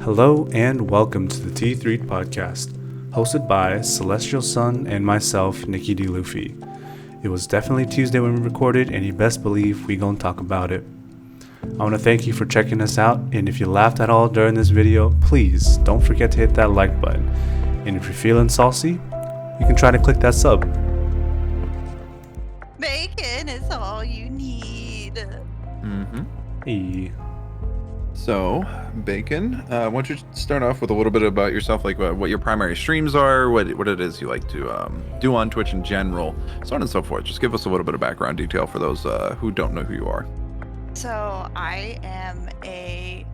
Hello and welcome to the T3 podcast, hosted by Celestial Sun and myself, Nikki D. Luffy. It was definitely Tuesday when we recorded, and you best believe we gonna talk about it. I want to thank you for checking us out, and if you laughed at all during this video, please don't forget to hit that like button. And if you're feeling saucy, you can try to click that sub. Bacon is all you need. Hey. So, Bacon, why don't you start off with a little bit about yourself, like what your primary streams are, what it is you like to do on Twitch in general, so on and so forth. Just give us a little bit of background detail for those who don't know who you are. So I am a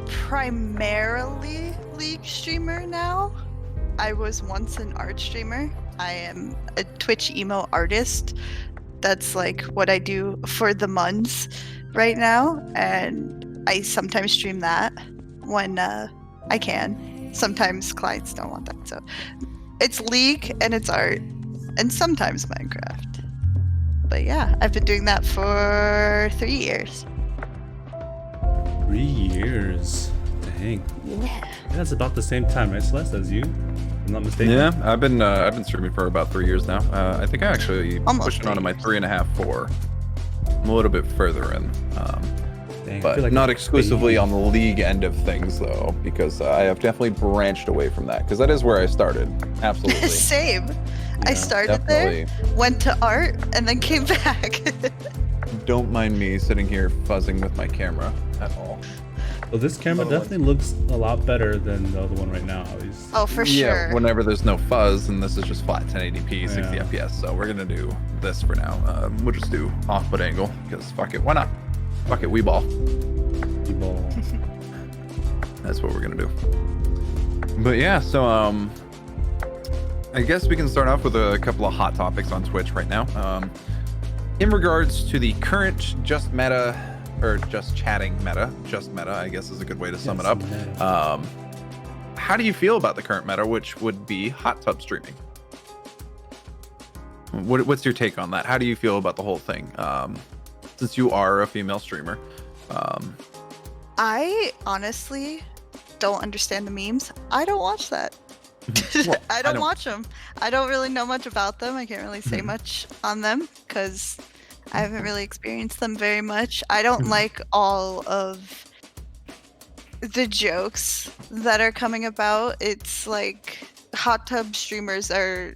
primarily League streamer now. I was once an art streamer. I am a Twitch emo artist. That's like what I do for the months right now, and I sometimes stream that when I can. Sometimes clients don't want that, so it's League and it's art, and sometimes Minecraft. But yeah, I've been doing that for 3 years. 3 years. Dang. Yeah. That's about the same time, right, Celeste, as you? If I'm not mistaken. Yeah, I've been streaming for about 3 years now. I think I actually pushed on to my 3.5, 4. I'm a little bit further in. Dang, I But feel like not a exclusively baby. on the League end of things, though, because I have definitely branched away from that, because that is where I started. Absolutely. Same. I Yeah, started Definitely. there, went to art, and then came back. Don't mind me sitting here fuzzing with my camera at all. Well, this camera Oh, definitely looks a lot better than the other one right now, at least. Oh, for Yeah, sure. whenever there's no fuzz, and this is just flat 1080p, 60 Yeah. FPS, so we're gonna do this for now. We'll just do off-put angle, because fuck it, why not? Fuck it, we ball. People- That's what we're gonna do. But yeah, so I guess we can start off with a couple of hot topics on Twitch right now. In regards to the current just meta, or just chatting meta, just meta, I guess is a good way to sum it up. Yes, How do you feel about the current meta, which would be hot tub streaming? What's your take on that? How do you feel about the whole thing? Since you are a female streamer. I honestly don't understand the memes. I don't watch that. Well, I don't watch them. I don't really know much about them. I can't really say Mhm. much on them because I haven't really experienced them very much. I don't Mhm. like all of the jokes that are coming about. It's like hot tub streamers are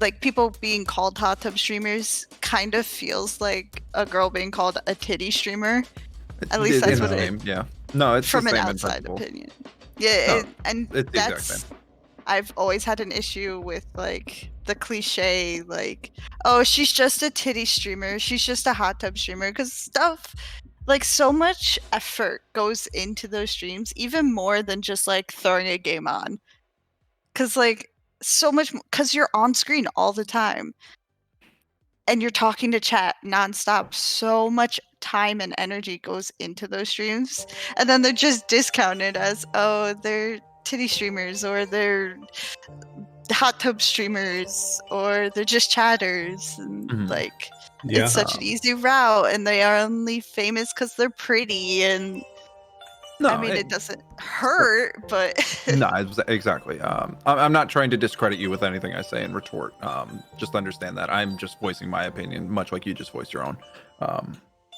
like people being called hot tub streamers kind of feels like a girl being called a titty streamer. At least It's that's the what it- same, yeah. No, it's From the an same in outside principle. opinion. Yeah, No, and it's the exact that's same. I've always had an issue with like the cliche, like, oh, she's just a titty streamer, she's just a hot tub streamer, because stuff like so much effort goes into those streams, even more than just like throwing a game on. Because like so much, because you're on screen all the time and you're talking to chat nonstop. So much time and energy goes into those streams, and then they're just discounted as, oh, they're titty streamers, or they're hot tub streamers, or they're just chatters. And Mhm. like, yeah. it's such an easy route, and they are only famous because they're pretty. And No, I mean, it doesn't hurt, but no, exactly. I'm not trying to discredit you with anything I say in retort. Just understand that I'm just voicing my opinion, much like you just voiced your own.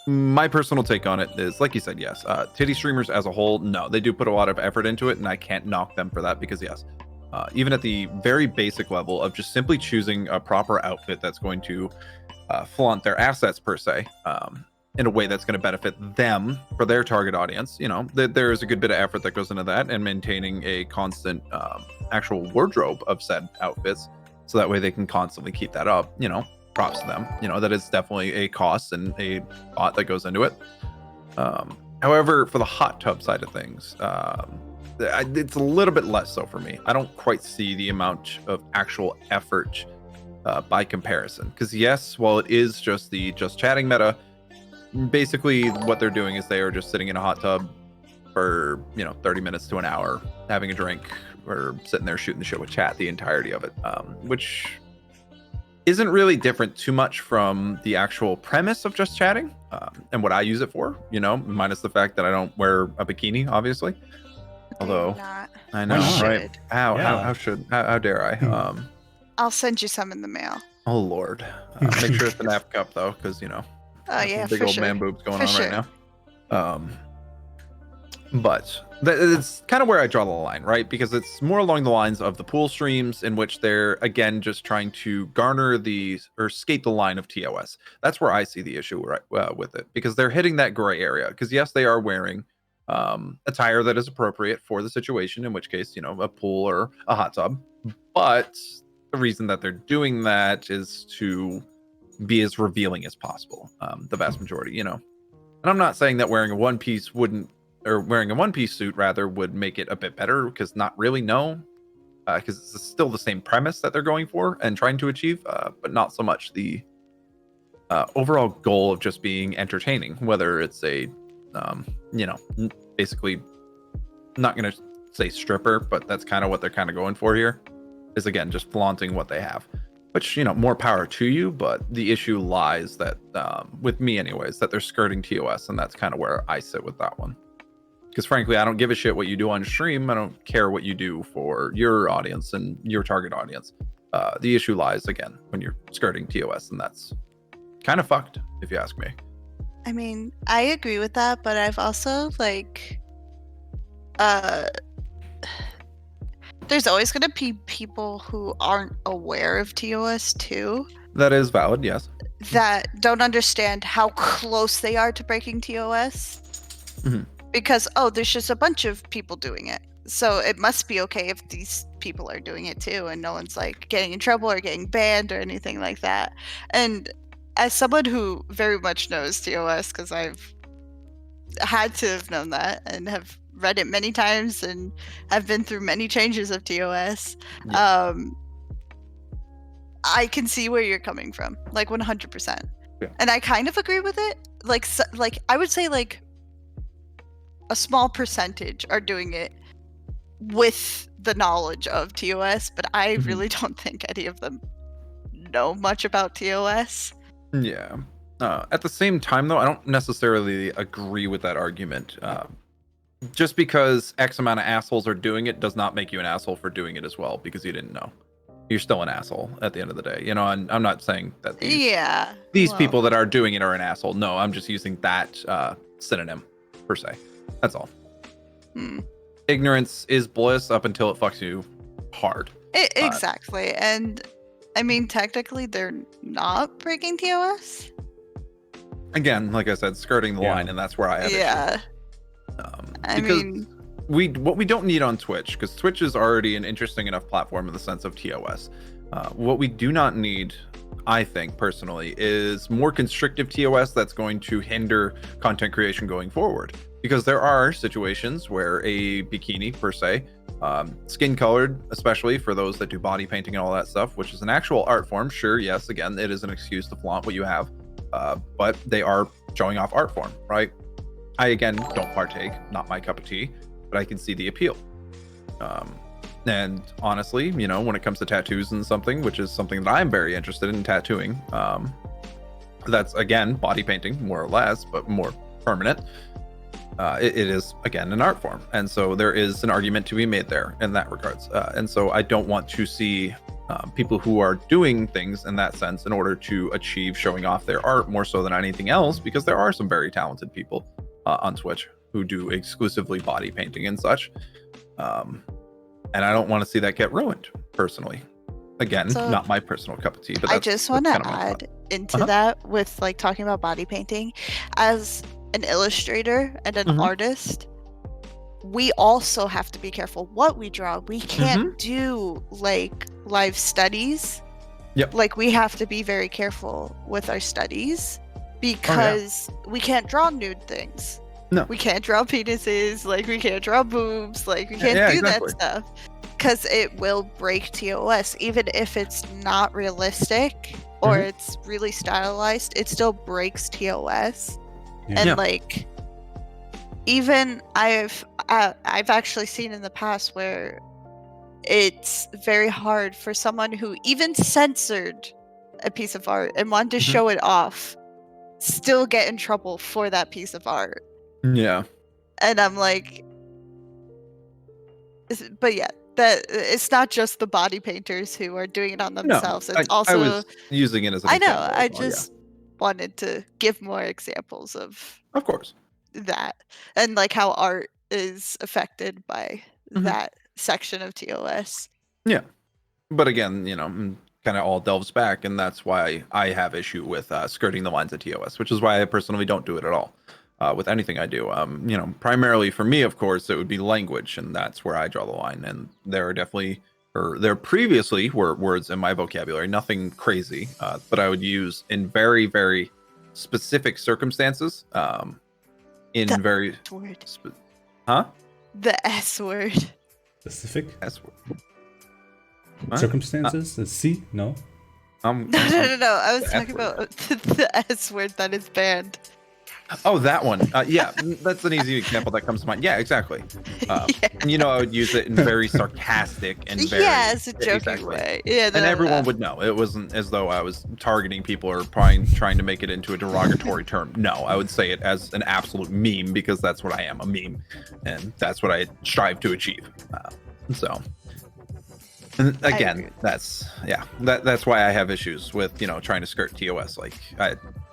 My personal take on it is, like you said, yes. Titty streamers as a whole, no, they do put a lot of effort into it, and I can't knock them for that because, yes, even at the very basic level of just simply choosing a proper outfit that's going to flaunt their assets per se, in a way that's going to benefit them for their target audience, you know, there is a good bit of effort that goes into that, and maintaining a constant actual wardrobe of said outfits, so that way they can constantly keep that up. You know, props to them. You know, that is definitely a cost and a lot that goes into it. However, for the hot tub side of things, it's a little bit less so for me. I don't quite see the amount of actual effort by comparison, because yes, while it is just the just chatting meta, basically what they're doing is they are just sitting in a hot tub for 30 minutes to an hour, having a drink, or sitting there shooting the shit with chat the entirety of it, which isn't really different too much from the actual premise of just chatting, and what I use it for, minus the fact that I don't wear a bikini, obviously. Although, not. I Why know, not? right? Should. How dare I? I'll send you some in the mail. Oh Lord, make sure it's an F cup though, because Oh there's yeah, some big for old sure. man boobs going For on sure. right now. But it's kind of where I draw the line, right? Because it's more along the lines of the pool streams in which they're again just trying to garner these or skate the line of TOS. That's where I see the issue right with it, because they're hitting that gray area. Because yes, they are wearing attire that is appropriate for the situation, in which case, a pool or a hot tub. But the reason that they're doing that is to be as revealing as possible. The vast majority, And I'm not saying that wearing a one piece suit rather would make it a bit better, because not really, no. Because it's still the same premise that they're going for and trying to achieve, but not so much the overall goal of just being entertaining, whether it's a basically, not going to say stripper, but that's kind of what they're kind of going for here, is again just flaunting what they have, which more power to you. But the issue lies that with me anyways, that they're skirting TOS, and that's kind of where I sit with that one. Because frankly, I don't give a shit what you do on stream. I don't care what you do for your audience and your target audience. The issue lies again when you're skirting TOS, and that's kind of fucked if you ask me. I mean, I agree with that, but I've also there's always going to be people who aren't aware of TOS too, That is valid, yes. that don't understand how close they are to breaking TOS. Mhm. Because, there's just a bunch of people doing it. So it must be okay if these people are doing it too, and no one's getting in trouble or getting banned or anything like that. And as someone who very much knows TOS, because I've had to have known that and have read it many times and have been through many changes of TOS, Yeah. I can see where you're coming from, 100%. Yeah. And I kind of agree with it. I would say a small percentage are doing it with the knowledge of TOS, but I really don't think any of them know much about TOS. Yeah. At the same time, though, I don't necessarily agree with that argument. Just because X amount of assholes are doing it does not make you an asshole for doing it as well, because you didn't know. You're still an asshole at the end of the day. And I'm not saying that these people that are doing it are an asshole. No, I'm just using that synonym per se. That's all. Ignorance is bliss up until it fucks you hard. Exactly. And I mean, technically, they're not breaking TOS. Again, like I said, skirting the line, and that's where I have issue. What we don't need on Twitch, because Twitch is already an interesting enough platform in the sense of TOS. What we do not need, I think personally, is more constrictive TOS that's going to hinder content creation going forward. Because there are situations where a bikini per se, skin colored, especially for those that do body painting and all that stuff, which is an actual art form. Sure, yes, again, it is an excuse to flaunt what you have, but they are showing off art form, right? I, again, don't partake, not my cup of tea, but I can see the appeal. And honestly, when it comes to tattoos and something, which is something that I'm very interested in tattooing, that's, again, body painting, more or less, but more permanent. It is, again, an art form. And so there is an argument to be made there in that regards. And so I don't want to see people who are doing things in that sense in order to achieve showing off their art more so than anything else, because there are some very talented people on Twitch who do exclusively body painting and such. And I don't want to see that get ruined, personally. Again, not my personal cup of tea, but I just want to add into that with talking about body painting. As an illustrator and an artist, we also have to be careful what we draw. We can't do live studies. Yep. We have to be very careful with our studies, because we can't draw nude things. No. We can't draw penises, we can't draw boobs, we can't do that stuff. Because it will break TOS. Even if it's not realistic or it's really stylized, it still breaks TOS. And even I've actually seen in the past where it's very hard for someone who even censored a piece of art and wanted to show it off, still get in trouble for that piece of art. Yeah. And I'm like, But yeah, that it's not just the body painters who are doing it on No, themselves. It's I also was using it as an I know. example. I as well, yeah. just wanted to give more examples of Of course. that and like how art is affected by Mhm. that section of TOS. Yeah. But again, kind of all delves back, and that's why I have issue with skirting the lines of TOS, which is why I personally don't do it at all with anything I do. Primarily for me, of course, it would be language, and that's where I draw the line. And there are definitely, or there previously were words in my vocabulary, nothing crazy, but I would use in very, very specific circumstances. In The very, word. huh? The S word. Specific That's what? circumstances? C? No. No. I was talking about the S word that is banned. Oh, that one. Yeah, that's an easy example that comes to mind. Yeah, exactly. Yeah. I would use it in very sarcastic and very it's a joking exactly. way. Yeah, And everyone would know. It wasn't as though I was targeting people or trying to make it into a derogatory term. No, I would say it as an absolute meme because that's what I am, a meme, and that's what I strive to achieve. So, and again, that's why I have issues with trying to skirt TOS. Like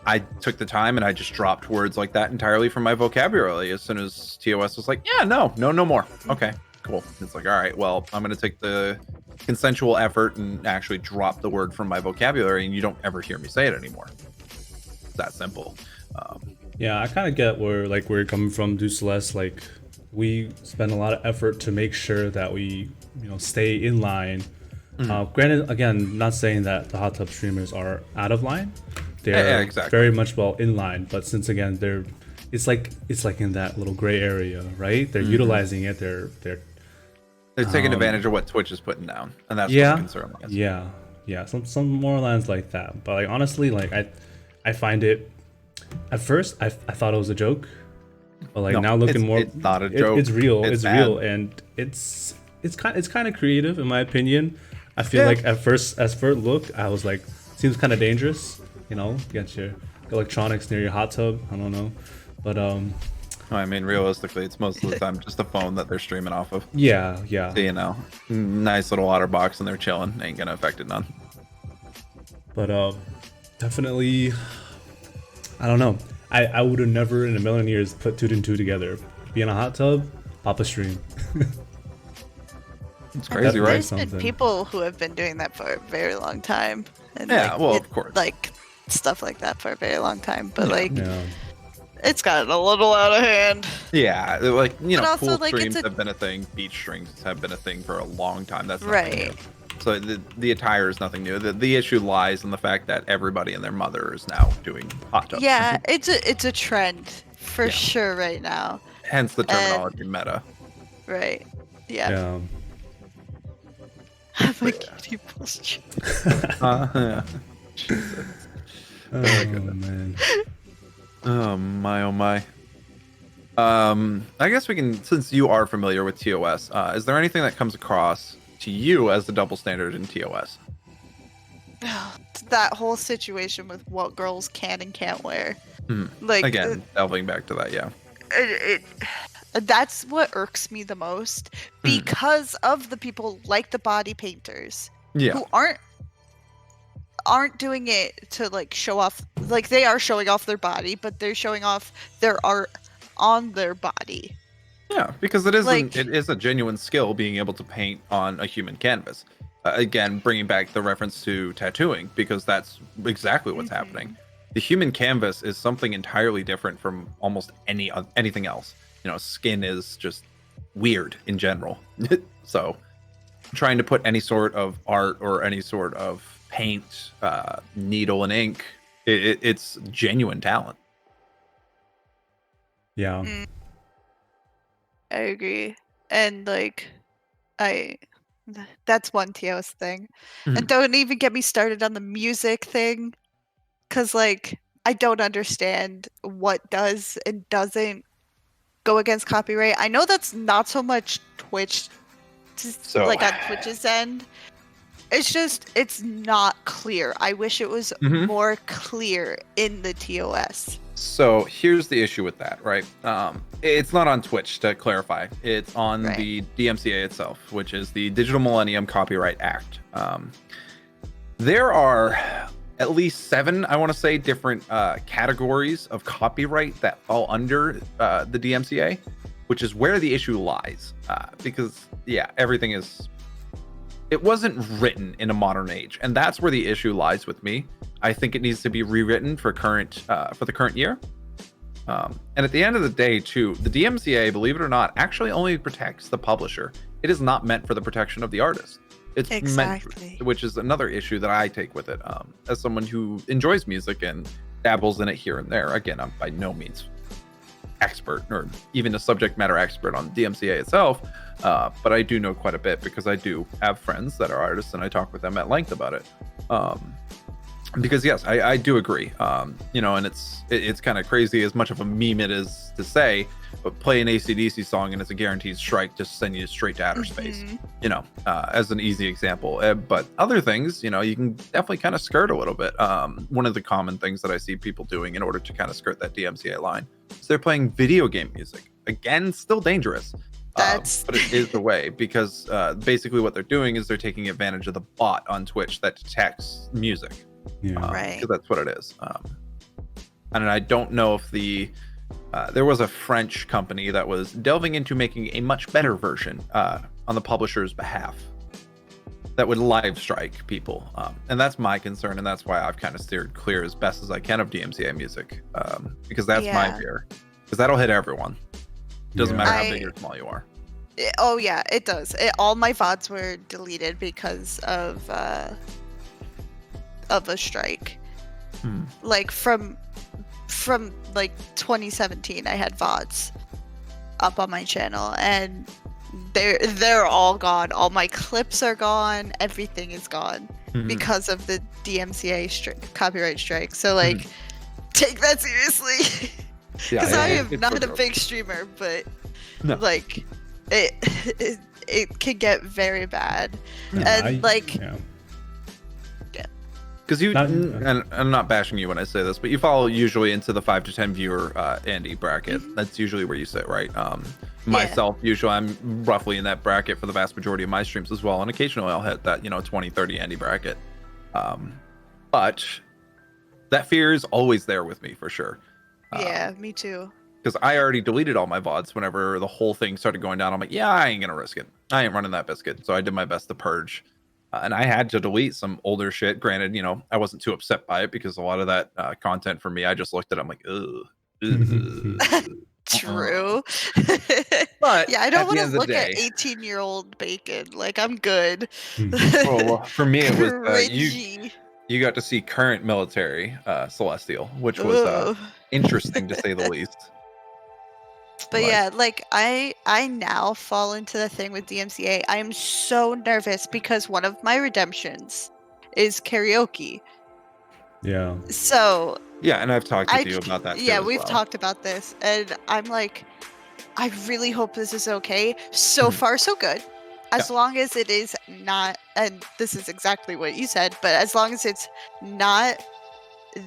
I took the time and I just dropped words like that entirely from my vocabulary as soon as TOS was like, yeah, no more. Okay, cool. It's like, all right, well, I'm going to take the consensual effort and actually drop the word from my vocabulary, and you don't ever hear me say it anymore. It's that simple. Yeah, I kind of get where you're coming from, Celeste. Like, we spend a lot of effort to make sure that we, stay in line. Granted, again, not saying that the hot tub streamers are out of line. They're exactly. very much well in line, but since again it's like in that little gray area, right? They're utilizing it. They're taking advantage of what Twitch is putting down, and that's what concerns me. Yeah. Some more lines like that. But like honestly, like I find it. At first, I thought it was a joke, but like now looking more, it's not a joke. It's real. It's bad. real, and it's kind of creative in my opinion. I feel like at first look, I was like, seems kind of dangerous. Get your electronics near your hot tub. I don't know, but I mean, realistically, it's most of the time just a phone that they're streaming off of. Yeah. So, nice little water box, and they're chilling. Ain't gonna affect it none. But definitely, I don't know. I would have never in a million years put 2 and 2 together. Be in a hot tub, pop a stream. It's crazy, right? There's been people who have been doing that for a very long time. And of course. Like stuff like that for a very long time, but it's gotten a little out of hand. Yeah, like also, pool streams have been a thing. Beach streams have been a thing for a long time. That's right. New. So the attire is nothing new. The issue lies in the fact that everybody and their mother is now doing hot tubs. Yeah, it's a trend for sure right now. Hence the terminology meta. Right. Yeah. I'm like, kitty pulls. Yeah. Oh man. Oh my. I guess we can, since you are familiar with TOS, is there anything that comes across to you as the double standard in TOS? That whole situation with what girls can and can't wear. Like again, delving back to that, yeah. That's what irks me the most because of the people like the body painters who aren't doing it to like show off, like they are showing off their body, but they're showing off their art on their body. Yeah, because it is a genuine skill being able to paint on a human canvas. Again, bringing back the reference to tattooing, because that's exactly what's happening. The human canvas is something entirely different from almost anything else. Skin is just weird in general. So trying to put any sort of art or any sort of paint, needle and ink, it's genuine talent. Yeah. I agree. And that's one TOS thing. And don't even get me started on the music thing. Cause I don't understand what does and doesn't go against copyright. I know that's not so much Twitch, on Twitch's end. It's just, it's not clear. I wish it was more clear in the TOS. So here's the issue with that, right? It's not on Twitch, to clarify. It's on Right. the DMCA itself, which is the Digital Millennium Copyright Act. There are at least 7, I want to say, different categories of copyright that fall under the DMCA, which is where the issue lies. Because, yeah, everything is... It wasn't written in a modern age, and that's where the issue lies with me. I think it needs to be rewritten for the current year. And at the end of the day, too, the DMCA, believe it or not, actually only protects the publisher. It is not meant for the protection of the artist. It's Exactly. meant, which is another issue that I take with it. As someone who enjoys music and dabbles in it here and there, again, I'm by no means expert or even a subject matter expert on DMCA itself, but I do know quite a bit because I do have friends that are artists and I talk with them at length about it. Because yes, I do agree. And it's kind of crazy, as much of a meme it is to say, but play an AC/DC song and it's a guaranteed strike, just send you straight to outer space. As an easy example. But other things, you can definitely kind of skirt a little bit. One of the common things that I see people doing in order to kind of skirt that DMCA line is they're playing video game music. Again, still dangerous. But it is the way, because basically what they're doing is they're taking advantage of the bot on Twitch that detects music. Right. Because that's what it is. And I don't know if there was a French company that was delving into making a much better version on the publisher's behalf that would live strike people. And that's my concern, and that's why I've kind of steered clear as best as I can of DMCA music, because that's my fear. Because that'll hit everyone. Doesn't matter how big or small you are. Oh yeah, it does. All my VODs were deleted because of a strike. Like from like 2017, I had VODs up on my channel, and they're all gone. All my clips are gone. Everything is gone because of the DMCA copyright strike. So like, take that seriously. Because I am not a big streamer, but like it can get very bad. Because and I'm not bashing you when I say this, but you fall usually into the 5 to 10 viewer Andy bracket. That's usually where you sit, right? Myself, usually I'm roughly in that bracket for the vast majority of my streams as well, and occasionally I'll hit that 20, 30 Andy bracket. But that fear is always there with me for sure. Yeah, me too. Because I already deleted all my VODs whenever the whole thing started going down. I'm like, yeah, I ain't gonna risk it. I ain't running that biscuit. So I did my best to purge. And I had to delete some older shit. Granted, I wasn't too upset by it because a lot of that content for me, I just looked at it, I'm like, ugh. True. But yeah, I don't want to look at 18-year-old bacon. Like, I'm good. Well, for me, it was you got to see current military Celestial, which was interesting to say the least. But yeah, like I now fall into the thing with DMCA. I am so nervous because one of my redemptions is karaoke. Yeah. So yeah, and I've talked with you about that too. Yeah, we've talked about this, and I'm like, I really hope this is okay. So far, so good. As long as it is not, and this is exactly what you said, but as long as it's not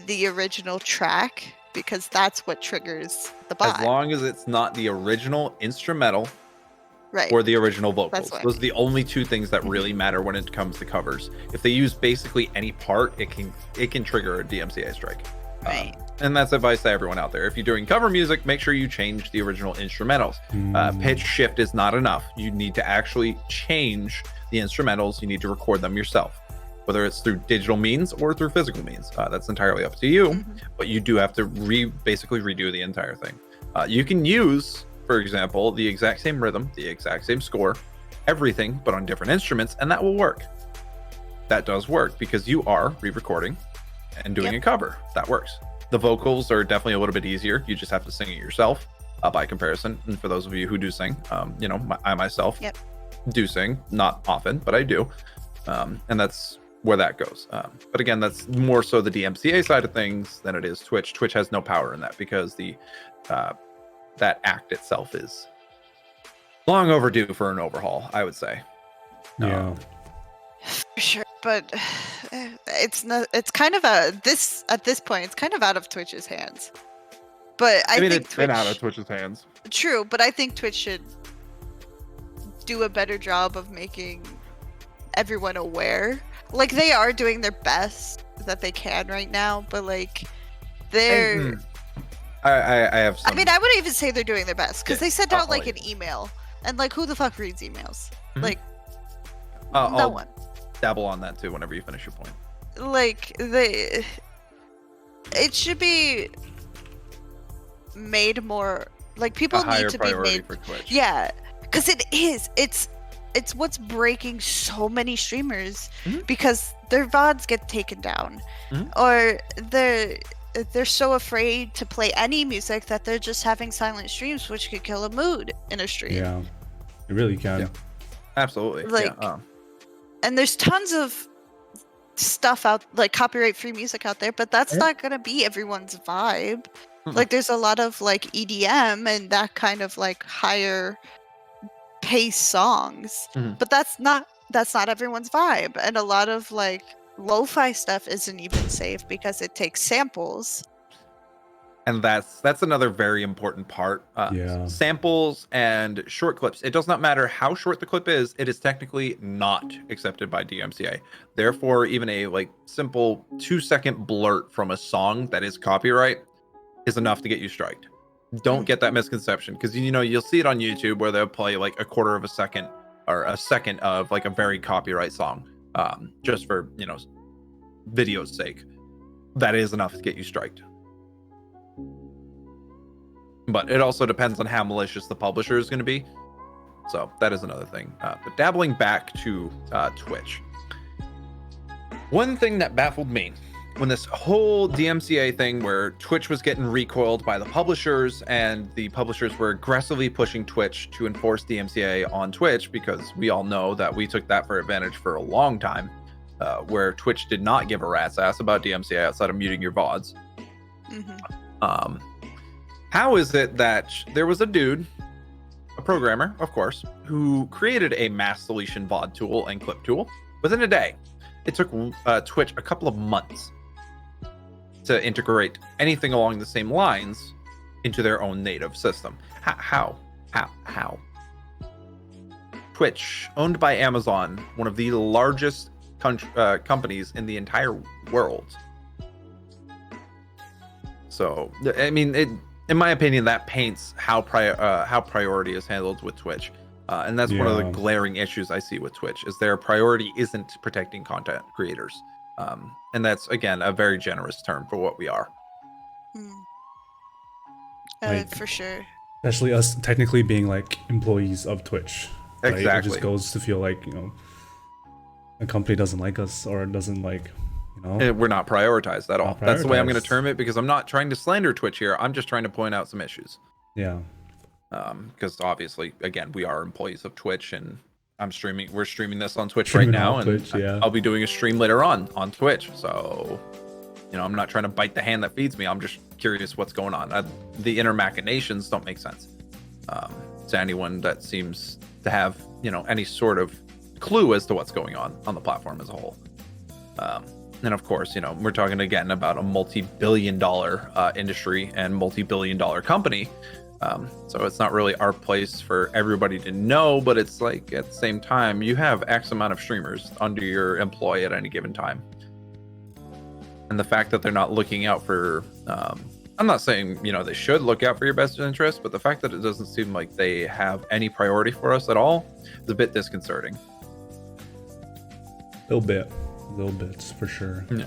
the original track, because that's what triggers the bot. As long as it's not the original instrumental, right, or the original vocals. Those are the only two things that really matter when it comes to covers. If they use basically any part, it can trigger a DMCA strike. Right. And that's advice to everyone out there. If you're doing cover music, make sure you change the original instrumentals. Pitch shift is not enough. You need to actually change the instrumentals. You need to record them yourself, whether it's through digital means or through physical means. That's entirely up to you, but you do have to basically redo the entire thing. You can use, for example, the exact same rhythm, the exact same score, everything, but on different instruments, and that will work. That does work because you are re-recording and doing a cover. That works. The vocals are definitely a little bit easier. You just have to sing it yourself by comparison. And for those of you who do sing, I myself do sing, not often, but I do. And that's where that goes. But again, that's more so the DMCA side of things than it is Twitch. Twitch has no power in that because that act itself is long overdue for an overhaul, I would say. Yeah. For sure, but it's not. It's kind of at this point, it's kind of out of Twitch's hands. But I think it's Twitch, been out of Twitch's hands. true, but I think Twitch should do a better job of making everyone aware. Like, they are doing their best that they can right now, but like they're I have some. I mean, I wouldn't even say they're doing their best because they sent out I'll like an email, and like, who the fuck reads emails? Mhm. Like, no I'll one. dabble on that too whenever you finish your point. Like, it should be made more. Like, people A higher need to be priority made. for Twitch. Yeah, because it is. It's what's breaking so many streamers Mhm. because their VODs get taken down, Mhm. or they're so afraid to play any music that they're just having silent streams, which could kill a mood in a stream. Yeah, it really can. Yeah. Absolutely. Like, yeah. And there's tons of stuff out, like copyright-free music out there, but that's Yeah. not gonna be everyone's vibe. Mm-mm. Like, there's a lot of like EDM and that kind of like higher pace songs, Mhm. but that's not everyone's vibe. And a lot of like lo-fi stuff isn't even safe because it takes samples. And that's another very important part. Yeah. Samples and short clips. It does not matter how short the clip is. It is technically not accepted by DMCA. Therefore, even a like simple 2-second blurt from a song that is copyright is enough to get you striked. Don't get that misconception, because you'll see it on YouTube where they'll play like a quarter of a second or a second of like a very copyright song, just for video's sake. That is enough to get you striked. But it also depends on how malicious the publisher is going to be. So that is another thing. But dabbling back to Twitch, one thing that baffled me when this whole DMCA thing where Twitch was getting recoiled by the publishers, and the publishers were aggressively pushing Twitch to enforce DMCA on Twitch, because we all know that we took that for advantage for a long time, where Twitch did not give a rat's ass about DMCA outside of muting your VODs. Mm-hmm. How is it that there was a dude, a programmer, of course, who created a mass deletion VOD tool and clip tool within a day? It took Twitch a couple of months to integrate anything along the same lines into their own native system. How? Twitch, owned by Amazon, one of the largest companies in the entire world. So, I mean, in my opinion, that paints how priority is handled with Twitch. And that's one of the glaring issues I see with Twitch, is their priority isn't protecting content creators. And that's, again, a very generous term for what we are. For sure. Especially us technically being like employees of Twitch. Right? Exactly. It just goes to feel like, a company doesn't like us, or doesn't like, We're not prioritized at all. That's the way I'm going to prioritized. term it, because I'm not trying to slander Twitch here. I'm just trying to point out some issues. Yeah. Because obviously, again, we are employees of Twitch, and we're streaming this on Twitch Streaming right now, on Twitch, yeah. I'll be doing a stream later on Twitch. So, I'm not trying to bite the hand that feeds me. I'm just curious what's going on. The inner machinations don't make sense to anyone that seems to have, any sort of clue as to what's going on the platform as a whole. And of course, we're talking again about a multi-billion-dollar industry and multi-billion-dollar company. So it's not really our place for everybody to know, but it's like, at the same time, you have X amount of streamers under your employ at any given time. And the fact that they're not looking out for, I'm not saying, they should look out for your best interest, but the fact that it doesn't seem like they have any priority for us at all is a bit disconcerting. Little bits for sure. Yeah.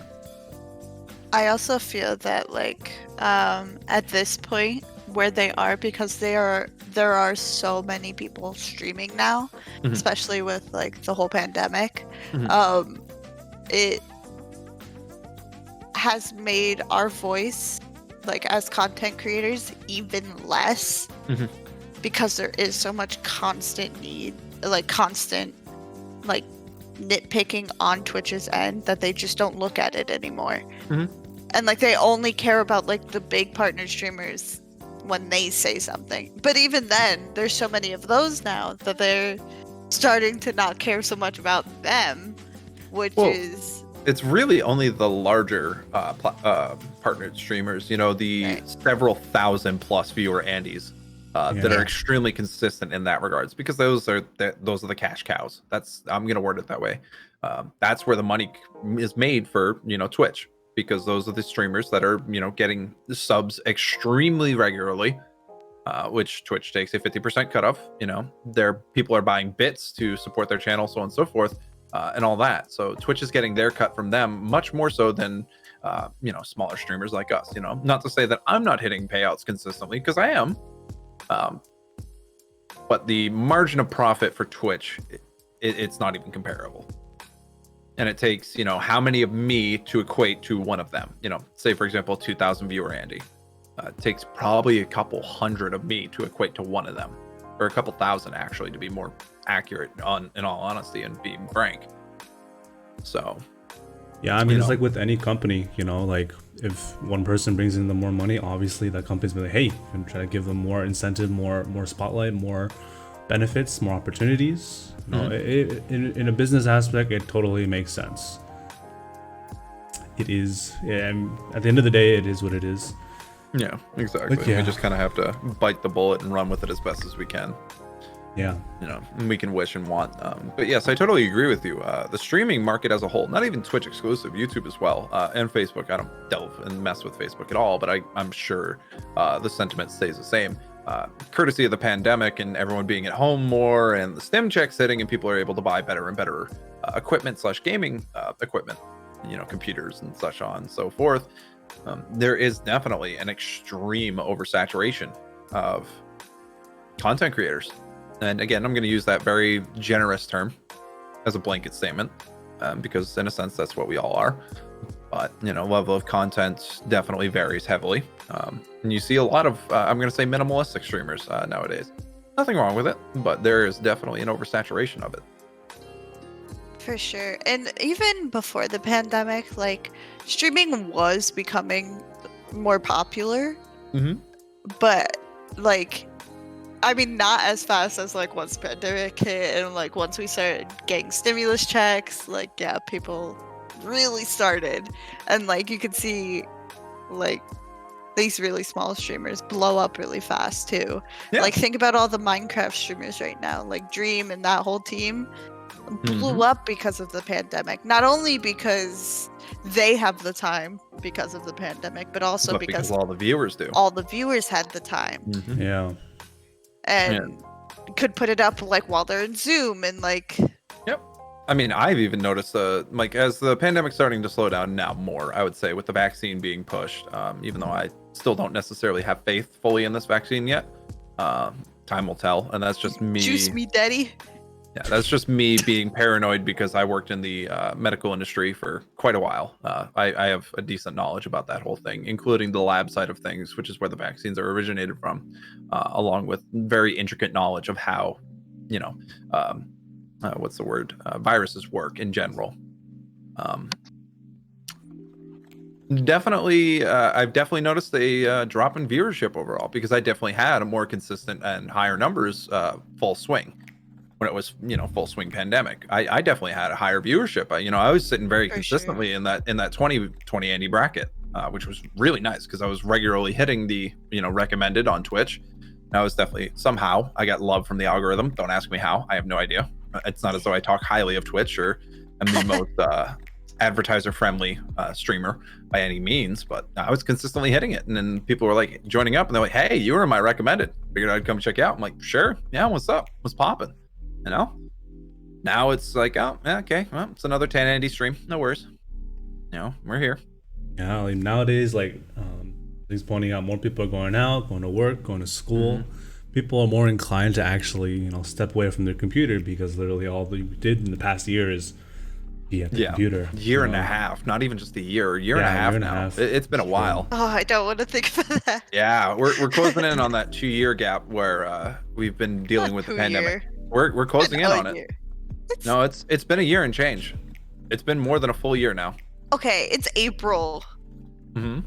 I also feel that like at this point where they are, because there are so many people streaming now, Mhm. especially with like the whole pandemic. Mhm. It has made our voice, like as content creators, even less, Mhm. because there is so much constant nitpicking on Twitch's end that they just don't look at it anymore. Mhm. And like they only care about like the big partner streamers when they say something. But even then, there's so many of those now that they're starting to not care so much about them, which Well, is it's really only the larger partnered streamers, the Right. several thousand plus viewer Andys that are Yeah. extremely consistent in that regards, because those are the cash cows. I'm gonna word it that way. That's where the money is made for Twitch, because those are the streamers that are getting subs extremely regularly, which Twitch takes a 50% cutoff. Their people are buying bits to support their channel, so on and so forth, and all that. So Twitch is getting their cut from them much more so than smaller streamers like us. Not to say that I'm not hitting payouts consistently, because I am, but the margin of profit for Twitch, it's not even comparable. And it takes how many of me to equate to one of them. Say for example 2,000 viewer Andy. It takes probably a couple hundred of me to equate to one of them, or a couple thousand actually, to be more accurate in all honesty and being frank. So Yeah, I mean, it's like with any company, like if one person brings in the more money, obviously that company's be like, hey, and try to give them more incentive, more spotlight, more benefits, more opportunities. In a business aspect, it totally makes sense. It is, and at the end of the day, it is what it is. Yeah, exactly. But yeah. We just kind of have to bite the bullet and run with it as best as we can. Yeah. And we can wish and want. But yes, I totally agree with you. The streaming market as a whole, not even Twitch exclusive, YouTube as well, and Facebook. I don't delve and mess with Facebook at all, but I'm sure the sentiment stays the same. Courtesy of the pandemic and everyone being at home more, and the stim checks hitting, and people are able to buy better and better equipment / gaming equipment, computers and such on and so forth. There is definitely an extreme oversaturation of content creators. And again, I'm going to use that very generous term as a blanket statement, because in a sense, that's what we all are. But, level of content definitely varies heavily. And you see a lot of, I'm going to say minimalistic streamers nowadays. Nothing wrong with it, but there is definitely an oversaturation of it. For sure. And even before the pandemic, like, streaming was becoming more popular. Mm-hmm. But, like, I mean, not as fast as, like, once the pandemic hit and, like, once we started getting stimulus checks, like, yeah, people really started. And, like, you could see, like, these really small streamers blow up really fast, too. Yeah. Like, think about all the Minecraft streamers right now. Like, Dream and that whole team blew up because of the pandemic. Not only because they have the time because of the pandemic, but also because all the viewers do. All the viewers had the time. Mm-hmm. Yeah. And could put it up like while they're in Zoom and like. Yep. I mean, I've even noticed like as the pandemic's starting to slow down now more, I would say, with the vaccine being pushed, even though I still don't necessarily have faith fully in this vaccine yet. Time will tell. And that's just me. Juice me, daddy. Yeah, that's just me being paranoid because I worked in the medical industry for quite a while. I have a decent knowledge about that whole thing, including the lab side of things, which is where the vaccines are originated from, along with very intricate knowledge of how, what's the word? Viruses work in general. I've definitely noticed a drop in viewership overall, because I definitely had a more consistent and higher numbers full swing. When it was, full swing pandemic, I definitely had a higher viewership. I was sitting very consistently in that 20 Andy bracket, which was really nice because I was regularly hitting the, recommended on Twitch. And I was definitely, somehow I got love from the algorithm. Don't ask me how. I have no idea. It's not as though I talk highly of Twitch or am the most advertiser friendly streamer by any means, but I was consistently hitting it. And then people were like joining up and they're like, hey, you were in my recommended. Figured I'd come check you out. I'm like, sure. Yeah. What's up? What's popping? Now it's like, oh, okay, well, it's another 1080 stream. No worries. We're here. Yeah, like nowadays, like he's pointing out, more people are going out, going to work, going to school. Mm-hmm. People are more inclined to actually, step away from their computer, because literally all they did in the past year is be at the computer. Year and a half, not even just a year and a half now. It's been a while. Oh, I don't want to think about that. Yeah, we're closing in on that 2-year gap where we've been dealing with the pandemic. We're closing in on it. No, it's been a year and change. It's been more than a full year now. Okay, it's April. Mm-hmm.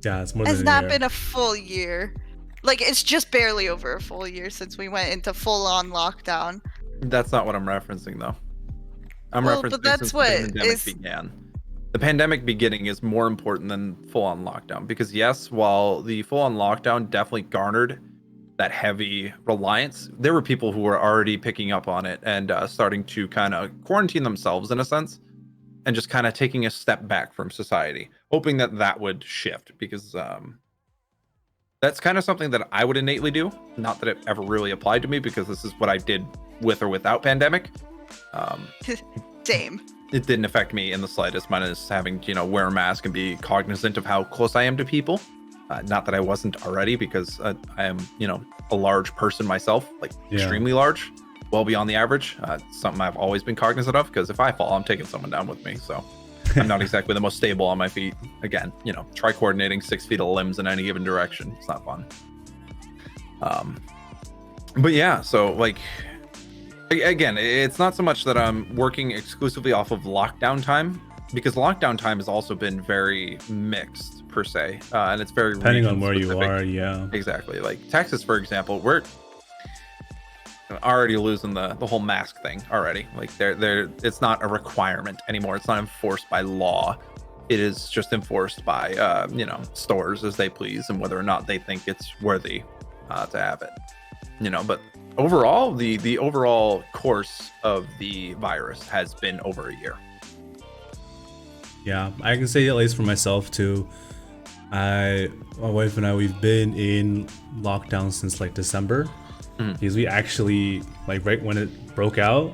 Yeah, it's more than a year. It's not been a full year. Like, it's just barely over a full year since we went into full-on lockdown. That's not what I'm referencing, though. I'm Well, referencing but that's since what the pandemic is- began. The pandemic beginning is more important than full-on lockdown because yes, while the full-on lockdown definitely garnered that heavy reliance, there were people who were already picking up on it and starting to kind of quarantine themselves in a sense and just kind of taking a step back from society, hoping that that would shift because that's kind of something that I would innately do. Not that it ever really applied to me because this is what I did with or without pandemic. Same. It didn't affect me in the slightest, minus having to, wear a mask and be cognizant of how close I am to people. Not that I wasn't already, because I am, a large person myself, like extremely large, well beyond the average. Something I've always been cognizant of, because if I fall, I'm taking someone down with me. So I'm not exactly the most stable on my feet. Again, try coordinating 6 feet of limbs in any given direction. It's not fun. But yeah, so like, again, it's not so much that I'm working exclusively off of lockdown time, because lockdown time has also been very mixed per se, and it's very Depending on region where specific. you are, yeah. Exactly. Like Texas, for example, we're already losing the whole mask thing already. Like they're it's not a requirement anymore. It's not enforced by law. It is just enforced by stores as they please and whether or not they think it's worthy to have it. But overall, the overall course of the virus has been over a year. Yeah, I can say at least for myself too. My wife and I, we've been in lockdown since like December, because we actually, like, right when it broke out,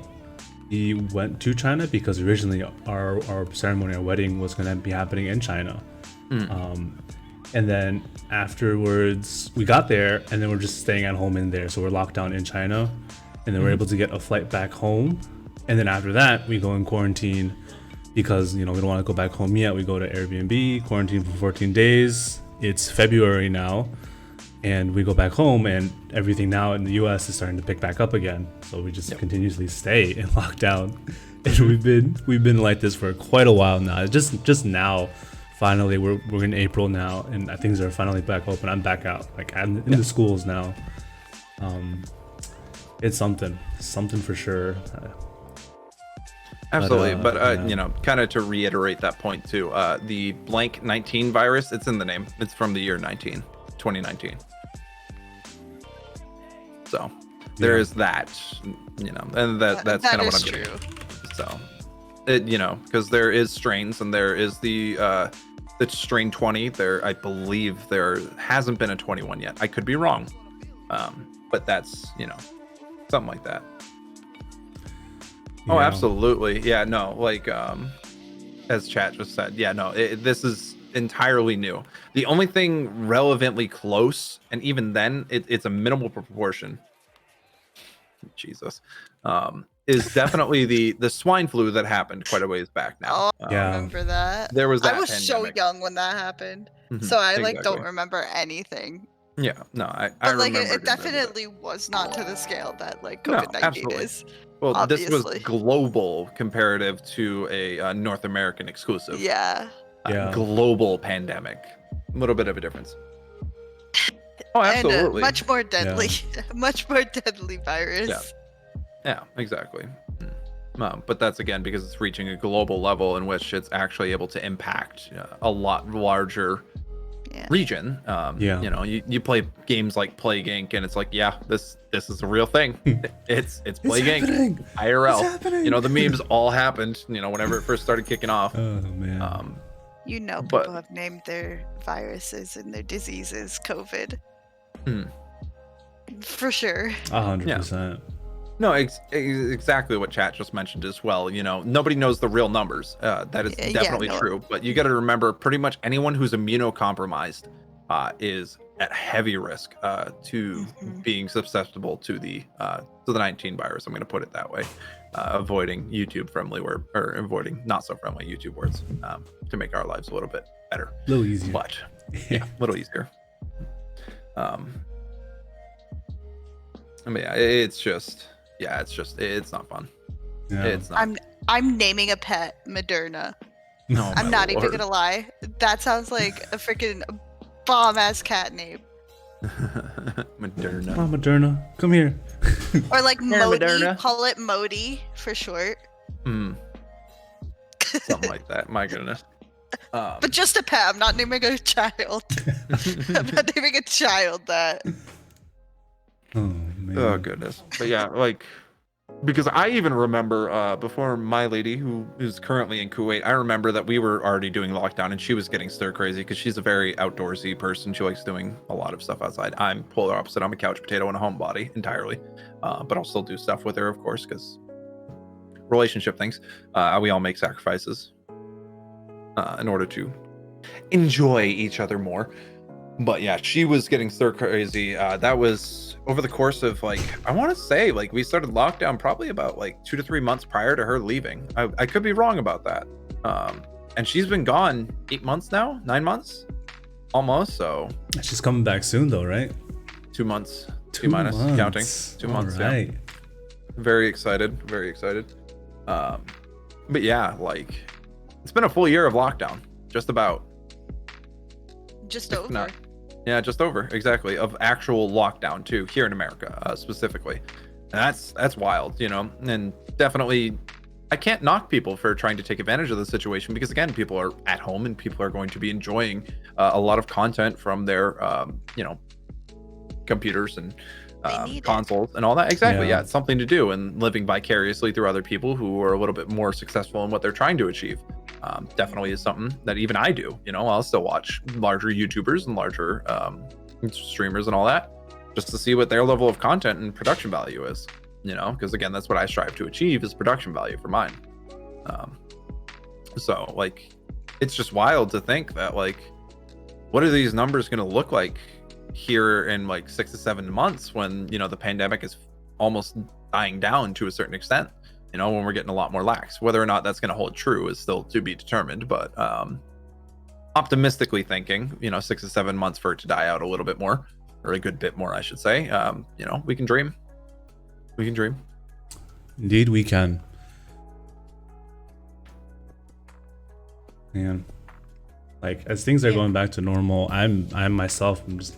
we went to China because originally our ceremony, our wedding, was going to be happening in China. And then afterwards we got there and then we're just staying at home in there, so we're locked down in China, and then we're able to get a flight back home, and then after that we go in quarantine because we don't want to go back home yet. We go to Airbnb, quarantine for 14 days. It's February now, and we go back home, and everything now in the US is starting to pick back up again, so we just continuously stay in lockdown. And we've been like this for quite a while now. It's just now finally we're in April now, and things are finally back open. I'm back out, like I'm in the schools now. It's something for sure. Absolutely, but yeah. kind of to reiterate that point too, the blank 19 virus, it's in the name. It's from the year 2019. So there is that, and that's kind of what I'm true. getting. So it, because there is strains, and there is the strain 20. There, I believe there hasn't been a 21 yet. I could be wrong, but that's something like that. Oh, absolutely. Yeah, no, like as chat just said, this is entirely new. The only thing relevantly close, and even then it's a minimal proportion, Jesus, is definitely the swine flu that happened quite a ways back now. Oh, I remember that. There was that I was pandemic. so young when that happened, so I don't Exactly. remember anything. Yeah, no, I But like remember. it definitely was not to the scale that like No, COVID-19 absolutely. is. Well, obviously. This was global comparative to a North American exclusive. Yeah. Global pandemic. A little bit of a difference. Oh, absolutely. And much more deadly, much more deadly virus. Yeah, exactly. But that's again because it's reaching a global level in which it's actually able to impact a lot larger region. You play games like Plague Inc. and it's like, this is a real thing. It's Plague Inc. IRL. The memes all happened. Whenever it first started kicking off. Oh man. People have named their viruses and their diseases COVID. For sure. 100%. No, exactly what chat just mentioned as well. Nobody knows the real numbers. That is definitely true. But you got to remember, pretty much anyone who's immunocompromised is at heavy risk to being susceptible to the 19 virus. I'm going to put it that way, avoiding YouTube-friendly or avoiding not so friendly YouTube words to make our lives a little bit better, a little easier. But a little easier. It's not fun. Yeah. It's not. I'm naming a pet Moderna. No, I'm not even gonna lie. That sounds like a freaking bomb ass cat name. Moderna. Oh, Moderna, come here. Or like Here, Modi. Moderna. Call it Modi for short. Something like that. My goodness. But just a pet. I'm not naming a child. I'm not naming a child that. Oh man. Oh goodness. But yeah, like, because I even remember before my lady, who is currently in Kuwait, I remember that we were already doing lockdown, and she was getting stir crazy because she's a very outdoorsy person. She likes doing a lot of stuff outside. I'm polar opposite. I'm a couch potato and a homebody entirely, but I'll still do stuff with her, of course, because relationship things. We all make sacrifices in order to enjoy each other more. But yeah, she was getting stir crazy. That was over the course of, like, I want to say, like, we started lockdown probably about like 2 to 3 months prior to her leaving. I could be wrong about that. And she's been gone 8 months now, 9 months almost. So She's coming back soon though, right? 2 months, 2 minus months. counting. 2 months. Right. Yeah. Very excited. Very excited. But yeah, like, it's been a full year of lockdown, just about. Just over. Not. Yeah, just over, exactly, of actual lockdown too, here in America specifically. And that's wild, you know. And definitely, I can't knock people for trying to take advantage of the situation, because again, people are at home and people are going to be enjoying a lot of content from their you know, computers and consoles and all that. Exactly. Yeah, it's something to do, and living vicariously through other people who are a little bit more successful in what they're trying to achieve. Definitely is something that even I do. You know, I'll still watch larger YouTubers and larger streamers and all that, just to see what their level of content and production value is. You know, because again, that's what I strive to achieve, is production value for mine. So like, it's just wild to think that, like, what are these numbers going to look like here in like 6 to 7 months, when, you know, the pandemic is almost dying down to a certain extent. You know, when we're getting a lot more lax. Whether or not that's going to hold true is still to be determined, but optimistically thinking, you know, 6 to 7 months for it to die out a little bit more, or a good bit more, I should say. You know, we can dream. We can dream. Indeed, we can. Man, like, as things are going back to normal, I'm myself, I'm just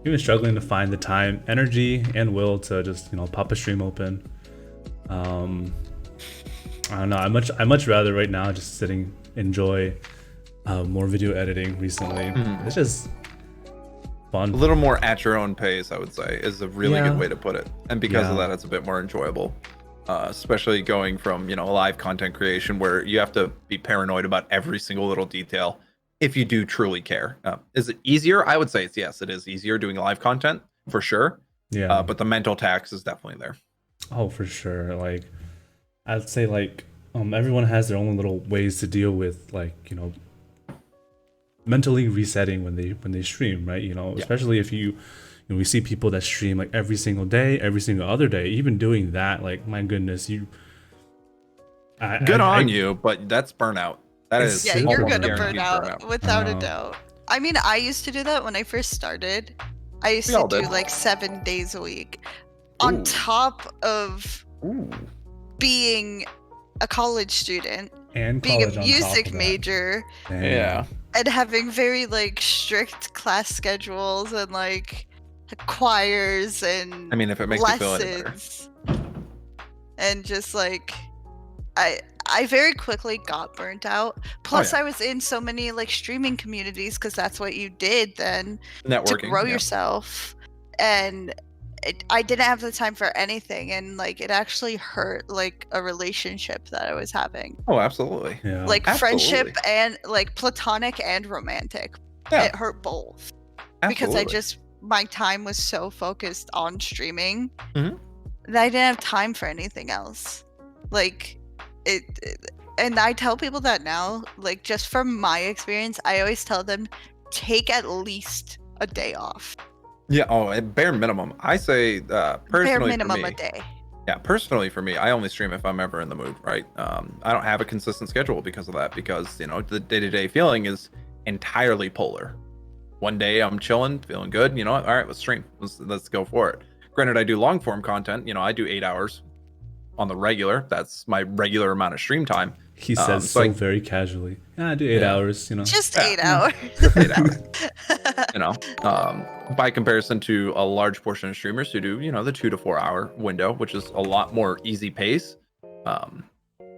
even struggling to find the time, energy, and will to just, you know, pop a stream open. I don't know. I much rather right now just enjoy more video editing recently. It's just fun. A little more at your own pace, I would say, is a really good way to put it. And because of that, it's a bit more enjoyable. Especially going from, you know, live content creation, where you have to be paranoid about every single little detail if you do truly care. Is it easier? I would say yes, it is easier doing live content for sure. Yeah. But the mental tax is definitely there. Oh, for sure. Like, I'd say, like, everyone has their own little ways to deal with, like, you know, mentally resetting when they stream, right? You know, especially if you know, we see people that stream like every single day, every single other day. Even doing that, like, my goodness, you. Good on you, but that's burnout. That is. Yeah, you're almost gonna burn out without a doubt. I mean, I used to do that when I first started. I used to do like 7 days a week, on top of being a college student and being a music major. Yeah. And having very like strict class schedules and like choirs and I mean, if it makes you feel any better. lessons, and just like I very quickly got burnt out. Plus, I was in so many like streaming communities, because that's what you did then Networking, to grow yourself, and I didn't have the time for anything, and like it actually hurt like a relationship that I was having. Oh, absolutely. Yeah. Like friendship and like platonic and romantic. Yeah. It hurt both. Absolutely. Because my time was so focused on streaming that I didn't have time for anything else. Like and I tell people that now, like, just from my experience, I always tell them, take at least a day off. Yeah. Oh, at bare minimum. I say personally, bare minimum for me, a day. Yeah, personally for me, I only stream if I'm ever in the mood, right? I don't have a consistent schedule because of that, because, you know, the day-to-day feeling is entirely polar. One day I'm chilling, feeling good, you know, all right, let's stream. Let's go for it. Granted, I do long form content, you know, I do 8 hours on the regular. That's my regular amount of stream time. He says so very casually. Yeah, I do 8 hours, you know. Just 8 hours. Just 8 hours. You know, by comparison to a large portion of streamers who do, you know, the 2 to 4 hour window, which is a lot more easy pace.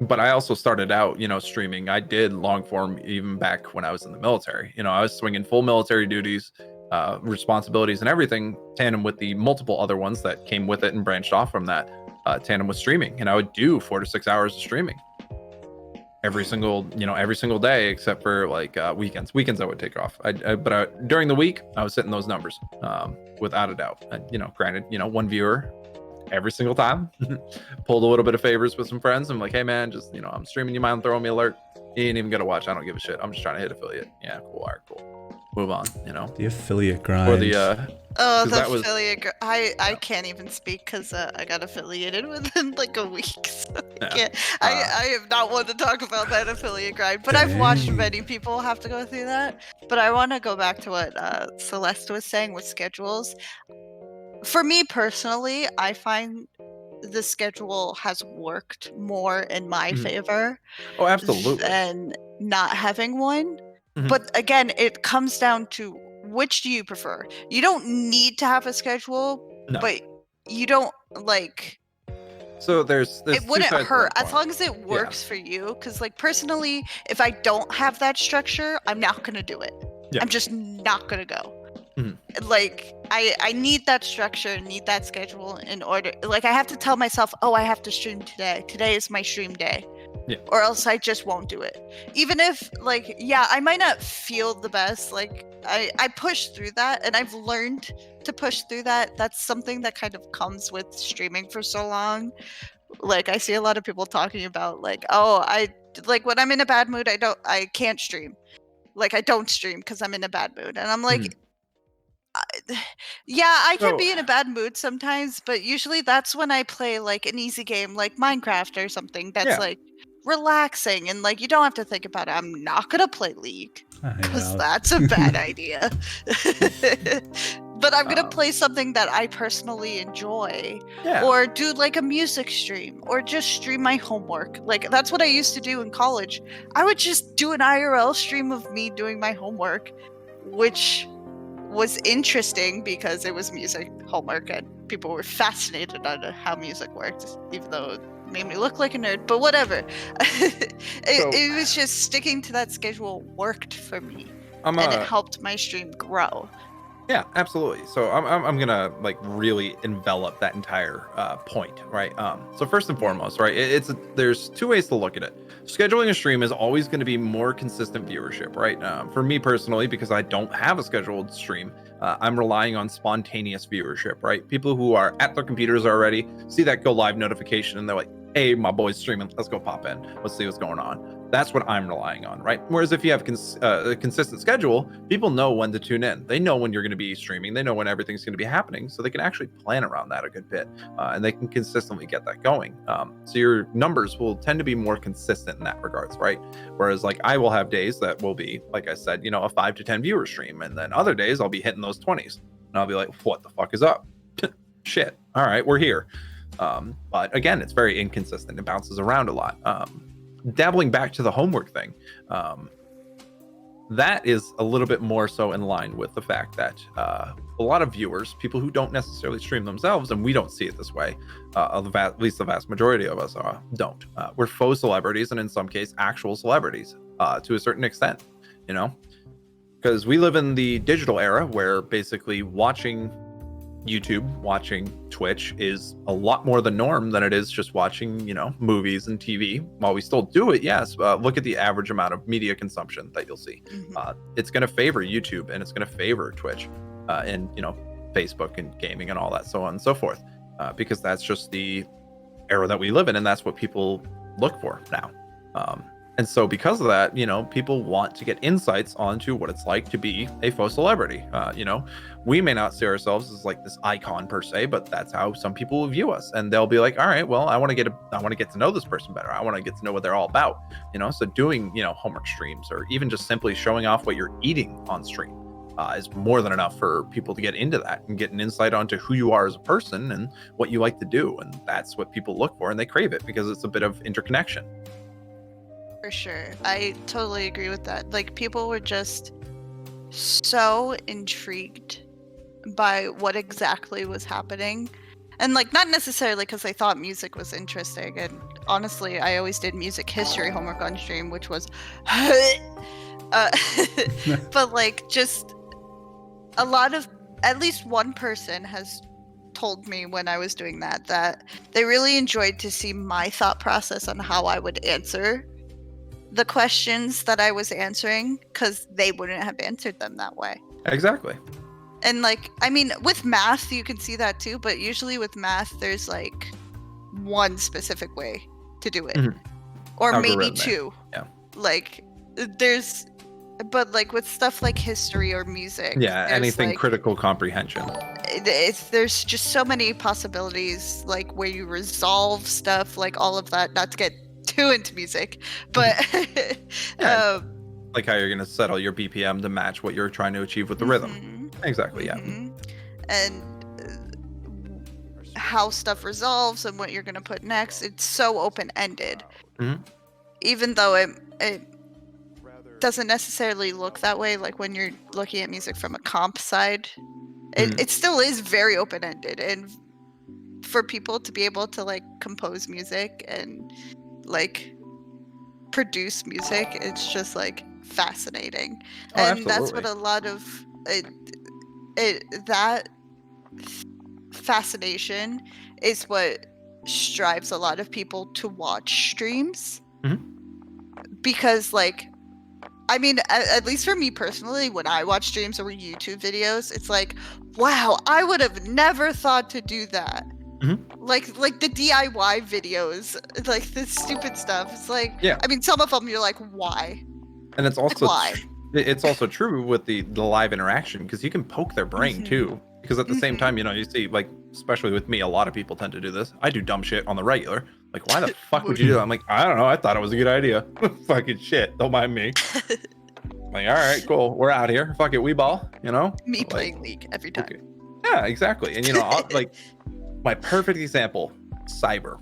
But I also started out, streaming. I did long form even back when I was in the military. I was swinging full military duties, responsibilities, and everything, tandem with the multiple other ones that came with it and branched off from that, tandem with streaming. And I would do 4 to 6 hours of streaming every single day, except for like weekends. Weekends I would take off. But during the week, I was hitting those numbers, without a doubt. Granted, one viewer every single time. Pulled a little bit of favors with some friends. I'm like, hey man, just I'm streaming, you mind throwing me alert? You ain't even gonna watch. I don't give a shit. I'm just trying to hit affiliate. Yeah, cool. All right, cool. Move on. The affiliate grind. Or the the affiliate. I can't even speak because I got affiliated within like a week. So I am not one to talk about that affiliate grind. But I've watched many people have to go through that. But I want to go back to what Celeste was saying with schedules. For me personally, I find the schedule has worked more in my favor. Oh, absolutely. Than not having one. Mhm. But again, it comes down to which do you prefer? You don't need to have a schedule, No. but you don't like. So there's It two wouldn't sides to hurt that as coin. long as it works for you. Because like personally, if I don't have that structure, I'm not gonna do it. Yeah. I'm just not gonna go. Mhm. Like I need that structure, need that schedule in order. Like I have to tell myself, oh, I have to stream today. Today is my stream day. Yeah. Or else I just won't do it. Even if like, yeah, I might not feel the best. Like I push through that, and I've learned to push through that. That's something that kind of comes with streaming for so long. Like I see a lot of people talking about like, oh, I like when I'm in a bad mood, I can't stream. Like I don't stream because I'm in a bad mood. And I'm like, yeah, I can be in a bad mood sometimes, but usually that's when I play like an easy game like Minecraft or something that's like relaxing, and like you don't have to think about it. I'm not gonna play League because that's a bad idea. But I'm gonna play something that I personally enjoy, or do like a music stream, or just stream my homework. Like that's what I used to do in college. I would just do an IRL stream of me doing my homework, which was interesting because it was music homework and people were fascinated on how music worked, even though it made me look like a nerd, but whatever. It was just sticking to that schedule worked for me, and it helped my stream grow. Yeah, absolutely. So I'm gonna like really envelop that entire point, right? So first and foremost, right, there's two ways to look at it. Scheduling a stream is always going to be more consistent viewership, right? For me personally, because I don't have a scheduled stream, I'm relying on spontaneous viewership, right? People who are at their computers already see that go live notification and they're like, hey, my boy's streaming, let's go pop in, let's see what's going on. That's what I'm relying on, right? Whereas if you have a consistent schedule, people know when to tune in. They know when you're going to be streaming. They know when everything's going to be happening, so they can actually plan around that a good bit, and they can consistently get that going. So your numbers will tend to be more consistent in that regards, right? Whereas like I will have days that will be, like I said, a 5 to 10 viewer stream, and then other days I'll be hitting those 20s, and I'll be like, what the fuck is up? Shit. All right, we're here. But again, it's very inconsistent. It bounces around a lot. Dabbling back to the homework thing, that is a little bit more so in line with the fact that a lot of viewers, people who don't necessarily stream themselves, and we don't see it this way, at least the vast majority of us don't. We're faux celebrities, and in some case, actual celebrities to a certain extent, because we live in the digital era where basically watching YouTube, watching Twitch is a lot more the norm than it is just watching, movies and TV. While we still do it, yes, look at the average amount of media consumption that you'll see. It's going to favor YouTube, and it's going to favor Twitch, and Facebook and gaming and all that, so on and so forth, because that's just the era that we live in, and that's what people look for now. And so because of that, people want to get insights onto what it's like to be a faux celebrity. We may not see ourselves as like this icon per se, but that's how some people will view us. And they'll be like, all right, well, I want to get to know this person better. I want to get to know what they're all about. So doing, homework streams, or even just simply showing off what you're eating on stream, is more than enough for people to get into that and get an insight onto who you are as a person and what you like to do. And that's what people look for, and they crave it because it's a bit of interconnection. For sure. I totally agree with that. Like, people were just so intrigued by what exactly was happening. And like not necessarily because I thought music was interesting. And honestly, I always did music history homework on stream, which was but like just a lot of, at least one person has told me when I was doing that they really enjoyed to see my thought process on how I would answer the questions that I was answering, because they wouldn't have answered them that way. Exactly. And like, I mean, with math you can see that too, but usually with math there's like one specific way to do it. Or maybe Algorithmic. two. Yeah. Like there's, but like with stuff like history or music, Yeah, there's, anything like, critical comprehension. there's just so many possibilities, like where you resolve stuff, like all of that, not to get too into music, but Yeah. Like how you're going to settle your BPM to match what you're trying to achieve with the rhythm. Exactly, yeah. And how stuff resolves and what you're going to put next, it's so open-ended. Even though it doesn't necessarily look that way, like when you're looking at music from a comp side, it still is very open-ended. And for people to be able to like compose music and like produce music, it's just like fascinating. And that's what a lot of that fascination is what strives a lot of people to watch streams. Because like, I mean, at least for me personally, when I watch streams or YouTube videos, it's like, wow, I would have never thought to do that. Like the DIY videos, like the stupid stuff. It's like, I mean, some of them you're like, why? And it's also why? It's also true with the live interaction, because you can poke their brain too. Because at the same time, you know, you see, like, especially with me, a lot of people tend to do this. I do dumb shit on the regular. Like, why the fuck would you do that? I'm like, I don't know. I thought it was a good idea. Fucking shit. Don't mind me. Like, all right, cool. We're out here. Fuck it. We ball, you know? Me playing League every time. Okay. Yeah, exactly. And, you know, like, my perfect example, Cyber.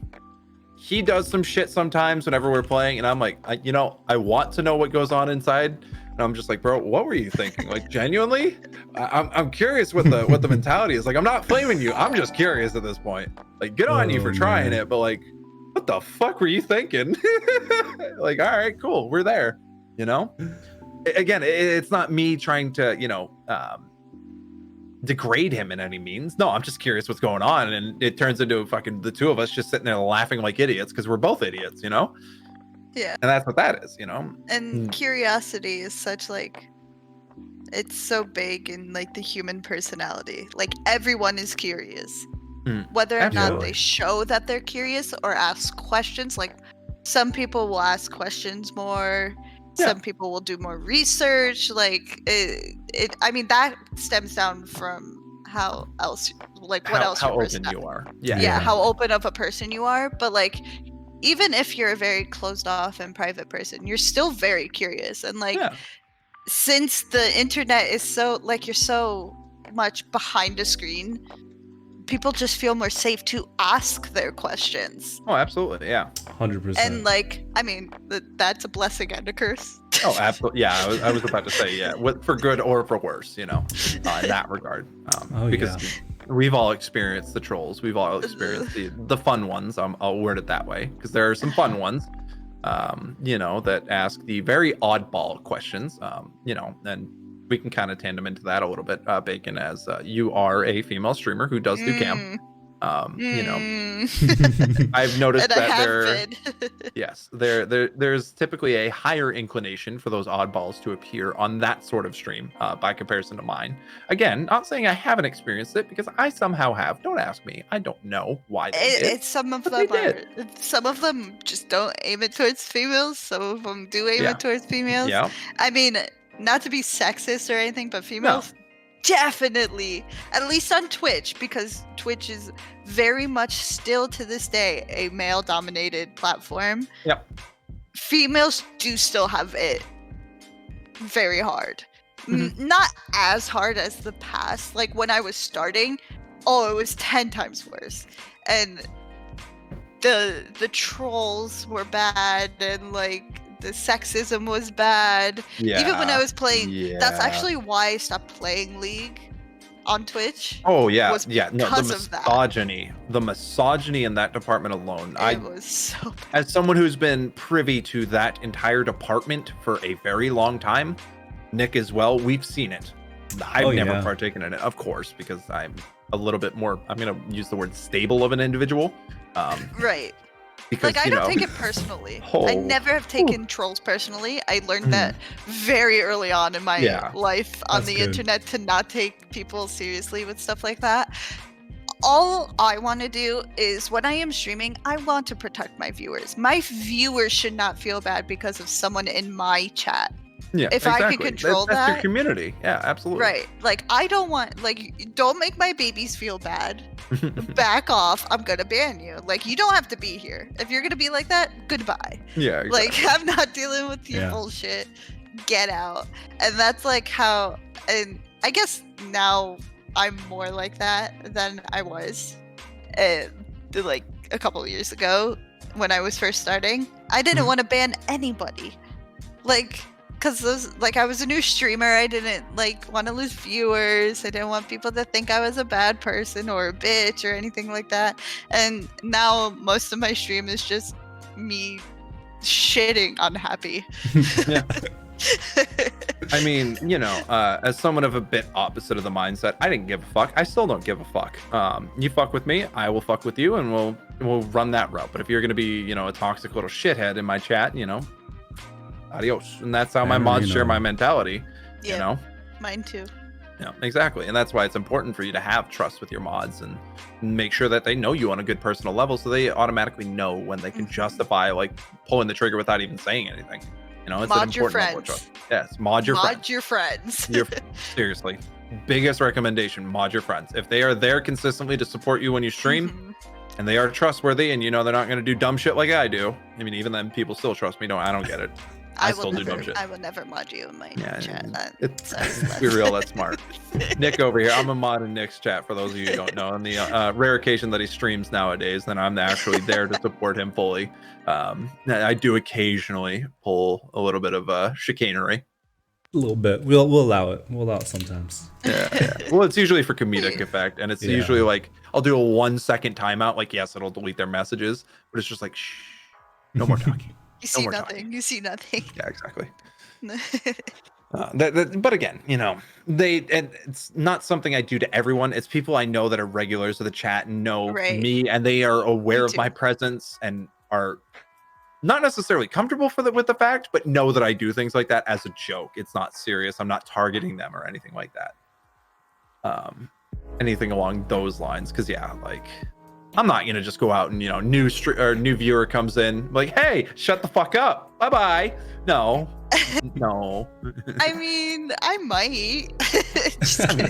He does some shit sometimes whenever we're playing, and I'm like, I want to know what goes on inside. And I'm just like, bro, what were you thinking? Like, genuinely, I'm curious what the mentality is. Like, I'm not blaming you. I'm just curious at this point. Like, good on you for trying it, but like, what the fuck were you thinking? Like, all right, cool, we're there. You know. Again, it's not me trying to, degrade him in any means. No, I'm just curious what's going on, and it turns into fucking the two of us just sitting there laughing like idiots because we're both idiots, you know. Yeah. And that's what that is, you know. And curiosity is such like, it's so big in like the human personality. Like everyone is curious. Whether or not they show that they're curious or ask questions. Like some people will ask questions more. Some people will do more research. Like I mean, that stems down from how else, like what else how your open you are. Yeah, how open of a person you are. But like, even if you're a very closed off and private person, you're still very curious. And like, since the internet is so, like, you're so much behind a screen, people just feel more safe to ask their questions. Oh, absolutely. Yeah. 100%. And like, I mean, that's a blessing and a curse. Oh, absolutely. Yeah. I was about to say, yeah, for good or for worse, you know, in that regard. Because we've all experienced the trolls. We've all experienced the fun ones. I'll word it that way, because there are some fun ones, that ask the very oddball questions, and we can kind of tandem into that a little bit, Bacon, as you are a female streamer who does do cam. I've noticed that there's typically a higher inclination for those oddballs to appear on that sort of stream by comparison to mine. Again, not saying I haven't experienced it, because I somehow have. Don't ask me. I don't know why they did. Some of them just don't aim it towards females. Some of them do aim it towards females. Yeah. I mean, not to be sexist or anything, but females definitely, at least on Twitch, because Twitch is very much still to this day a male-dominated platform. Yep. Females do still have it very hard. Not as hard as the past. Like when I was starting, it was 10 times worse. And the trolls were bad, and like the sexism was bad. Even when I was playing, that's actually why I stopped playing League. on Twitch. Oh yeah, was yeah. No, because the of that. misogyny in that department alone. It was so bad. As someone who's been privy to that entire department for a very long time, Nick as well, we've seen it. I've never partaken in it, of course, because I'm a little bit more, I'm going to use the word stable of an individual. Right. Because, like, I don't take it personally. I never have taken trolls personally. I learned that very early on in my life on the internet to not take people seriously with stuff like that. All I want to do is when I am streaming, I want to protect my viewers. My viewers should not feel bad because of someone in my chat. Yeah, if I could control that's your community. Yeah, absolutely. Right. Like, I don't want, like, don't make my babies feel bad. Back off. I'm gonna ban you. Like, you don't have to be here. If you're gonna be like that, goodbye. Yeah, exactly. Like, I'm not dealing with your bullshit. Get out. And that's like how, and I guess now I'm more like that than I was like a couple of years ago when I was first starting. I didn't want to ban anybody. Like, because I was a new streamer, I didn't want to lose viewers. I didn't want people to think I was a bad person or a bitch or anything like that. And now most of my stream is just me shitting unhappy. Yeah. I mean, as someone of a bit opposite of the mindset, I didn't give a fuck. I still don't give a fuck. You fuck with me, I will fuck with you, and we'll run that route. But if you're gonna be, a toxic little shithead in my chat, adios. And that's how my mods share my mentality. Yeah, mine too. Yeah, exactly. And that's why it's important for you to have trust with your mods and make sure that they know you on a good personal level, so they automatically know when they can justify pulling the trigger without even saying anything. It's mod an important level of trust. Yes, mod your friends. Seriously, biggest recommendation: mod your friends. If they are there consistently to support you when you stream, and they are trustworthy, and they're not going to do dumb shit like I do. I mean, even then, people still trust me. I don't get it. I still do dumb shit. I will never mod you in my chat. Be real, that's smart. Nick over here. I'm a mod in Nick's chat, for those of you who don't know. On the rare occasion that he streams nowadays, then I'm actually there to support him fully. I do occasionally pull a little bit of chicanery. A little bit. We'll allow it. We'll allow it sometimes. Yeah. Well, it's usually for comedic effect, and it's usually I'll do a 1 second timeout. Yes, it'll delete their messages, but it's just shh, no more talking. You see nothing. You see nothing. Yeah, exactly. But again, and it's not something I do to everyone. It's people I know that are regulars of the chat and know me, and they are aware of my presence and are not necessarily comfortable with the fact, but know that I do things like that as a joke. It's not serious. I'm not targeting them or anything like that. Anything along those lines, because I'm not gonna just go out and new viewer comes in hey, shut the fuck up, bye bye. No. I mean, I might.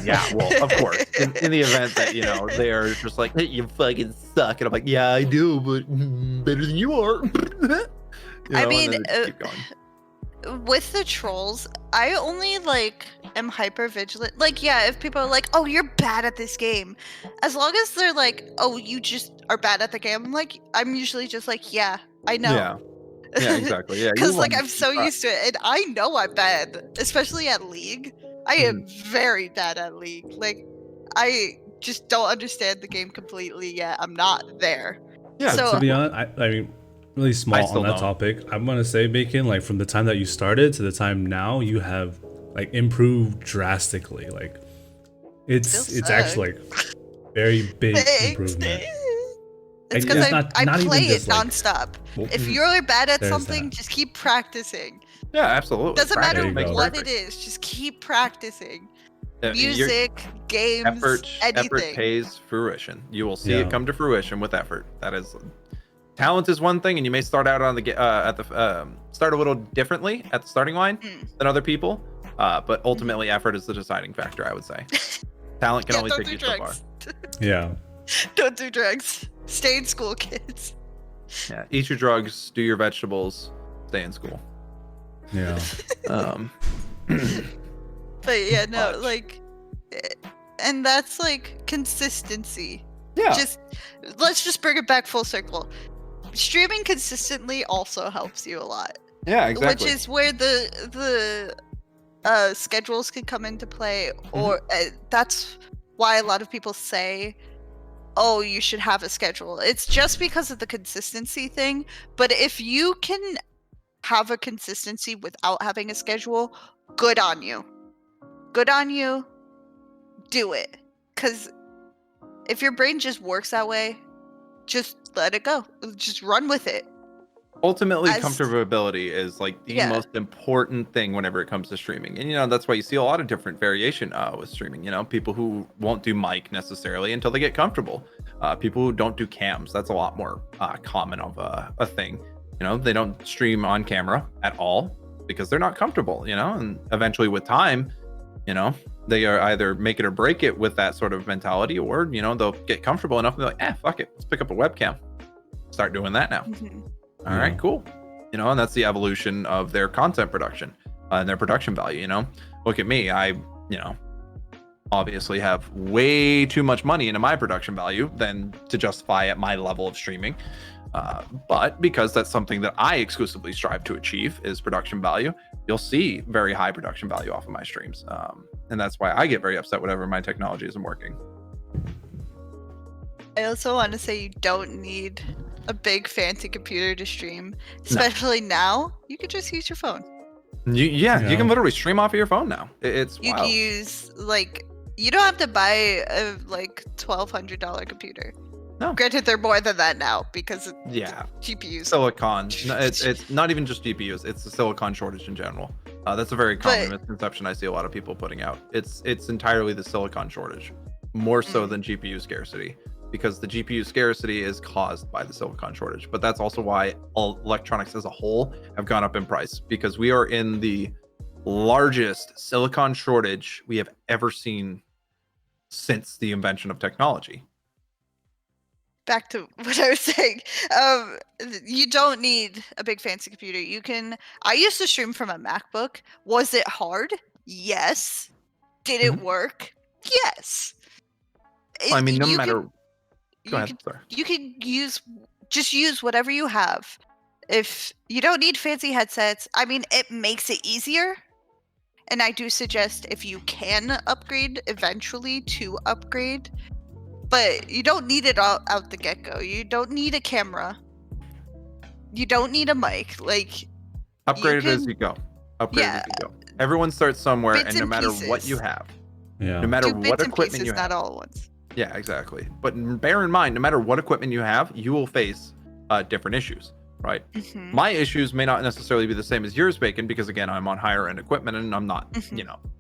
Yeah, well, of course. In the event that they are just hey, you fucking suck, and I'm yeah, I do, but better than you are. I mean, keep going. With the trolls, I only am hyper vigilant. If people are oh, you're bad at this game, as long as they're oh, you just are bad at the game, I'm usually just yeah, I know. Yeah, exactly. Yeah, because I'm so used to it, and I know I'm bad, especially at League. I am very bad at League. I just don't understand the game completely yet. I'm not there. Yeah. So, to be honest, I mean, really small on that topic. I'm gonna say, Bacon, from the time that you started to the time now, you have improved drastically. It's actually very big improvement. It's because I play it nonstop. If you're bad at something, just keep practicing. Yeah, absolutely. Doesn't matter what it is, just keep practicing. Music, games, anything. Effort pays fruition. You will see it come to fruition with effort. That is, talent is one thing, and you may start out on the start a little differently at the starting line than other people, but ultimately effort is the deciding factor, I would say. Talent can only take you so far. Yeah. Don't do drugs. Stay in school, kids. Yeah, eat your drugs, do your vegetables, stay in school. Yeah. But yeah, no, and that's consistency. Yeah. Let's just bring it back full circle. Streaming consistently also helps you a lot. Yeah, exactly. Which is where the schedules can come into play, or that's why a lot of people say, oh, you should have a schedule. It's just because of the consistency thing. But if you can have a consistency without having a schedule, good on you. Good on you. Do it. Because if your brain just works that way, just let it go. Just run with it. Ultimately, As- comfortability is like the Yeah. most important thing whenever it comes to streaming. And, that's why you see a lot of different variation with streaming. People who won't do mic necessarily until they get comfortable. People who don't do cams. That's a lot more common of a thing. They don't stream on camera at all because they're not comfortable, and eventually with time, they are either make it or break it with that sort of mentality, or, they'll get comfortable enough and they're like, fuck it, let's pick up a webcam. Start doing that now. All right, cool. And that's the evolution of their content production and their production value. Look at me. I, obviously have way too much money into my production value than to justify at my level of streaming. But because that's something that I exclusively strive to achieve is production value, you'll see very high production value off of my streams. And that's why I get very upset whenever my technology isn't working. I also want to say you don't need a big fancy computer to stream, especially now. You could just use your phone. You can literally stream off of your phone now. It's You wild. can use you don't have to buy a $1,200 computer. No. Granted, they're more than that now because of GPUs. Silicon. No, it's not even just GPUs. It's the silicon shortage in general. That's a very common misconception I see a lot of people putting out. It's entirely the silicon shortage, more so than GPU scarcity, because the GPU scarcity is caused by the silicon shortage. But that's also why all electronics as a whole have gone up in price, because we are in the largest silicon shortage we have ever seen since the invention of technology. Back to what I was saying. You don't need a big fancy computer. I used to stream from a MacBook. Was it hard? Yes. Did it work? Yes. I mean, no matter. Go ahead. Sorry. You can use whatever you have. If you don't need fancy headsets, I mean, it makes it easier. And I do suggest, if you can upgrade eventually, to upgrade. But you don't need it all out the get-go. You don't need a camera. You don't need a mic. Upgrade it as you go. Everyone starts somewhere, and no matter what you have, no matter what equipment you have, not all at once. Yeah, exactly. But bear in mind, no matter what equipment you have, you will face different issues, right? Mm-hmm. My issues may not necessarily be the same as yours, Bacon, because again, I'm on higher end equipment, and I'm not,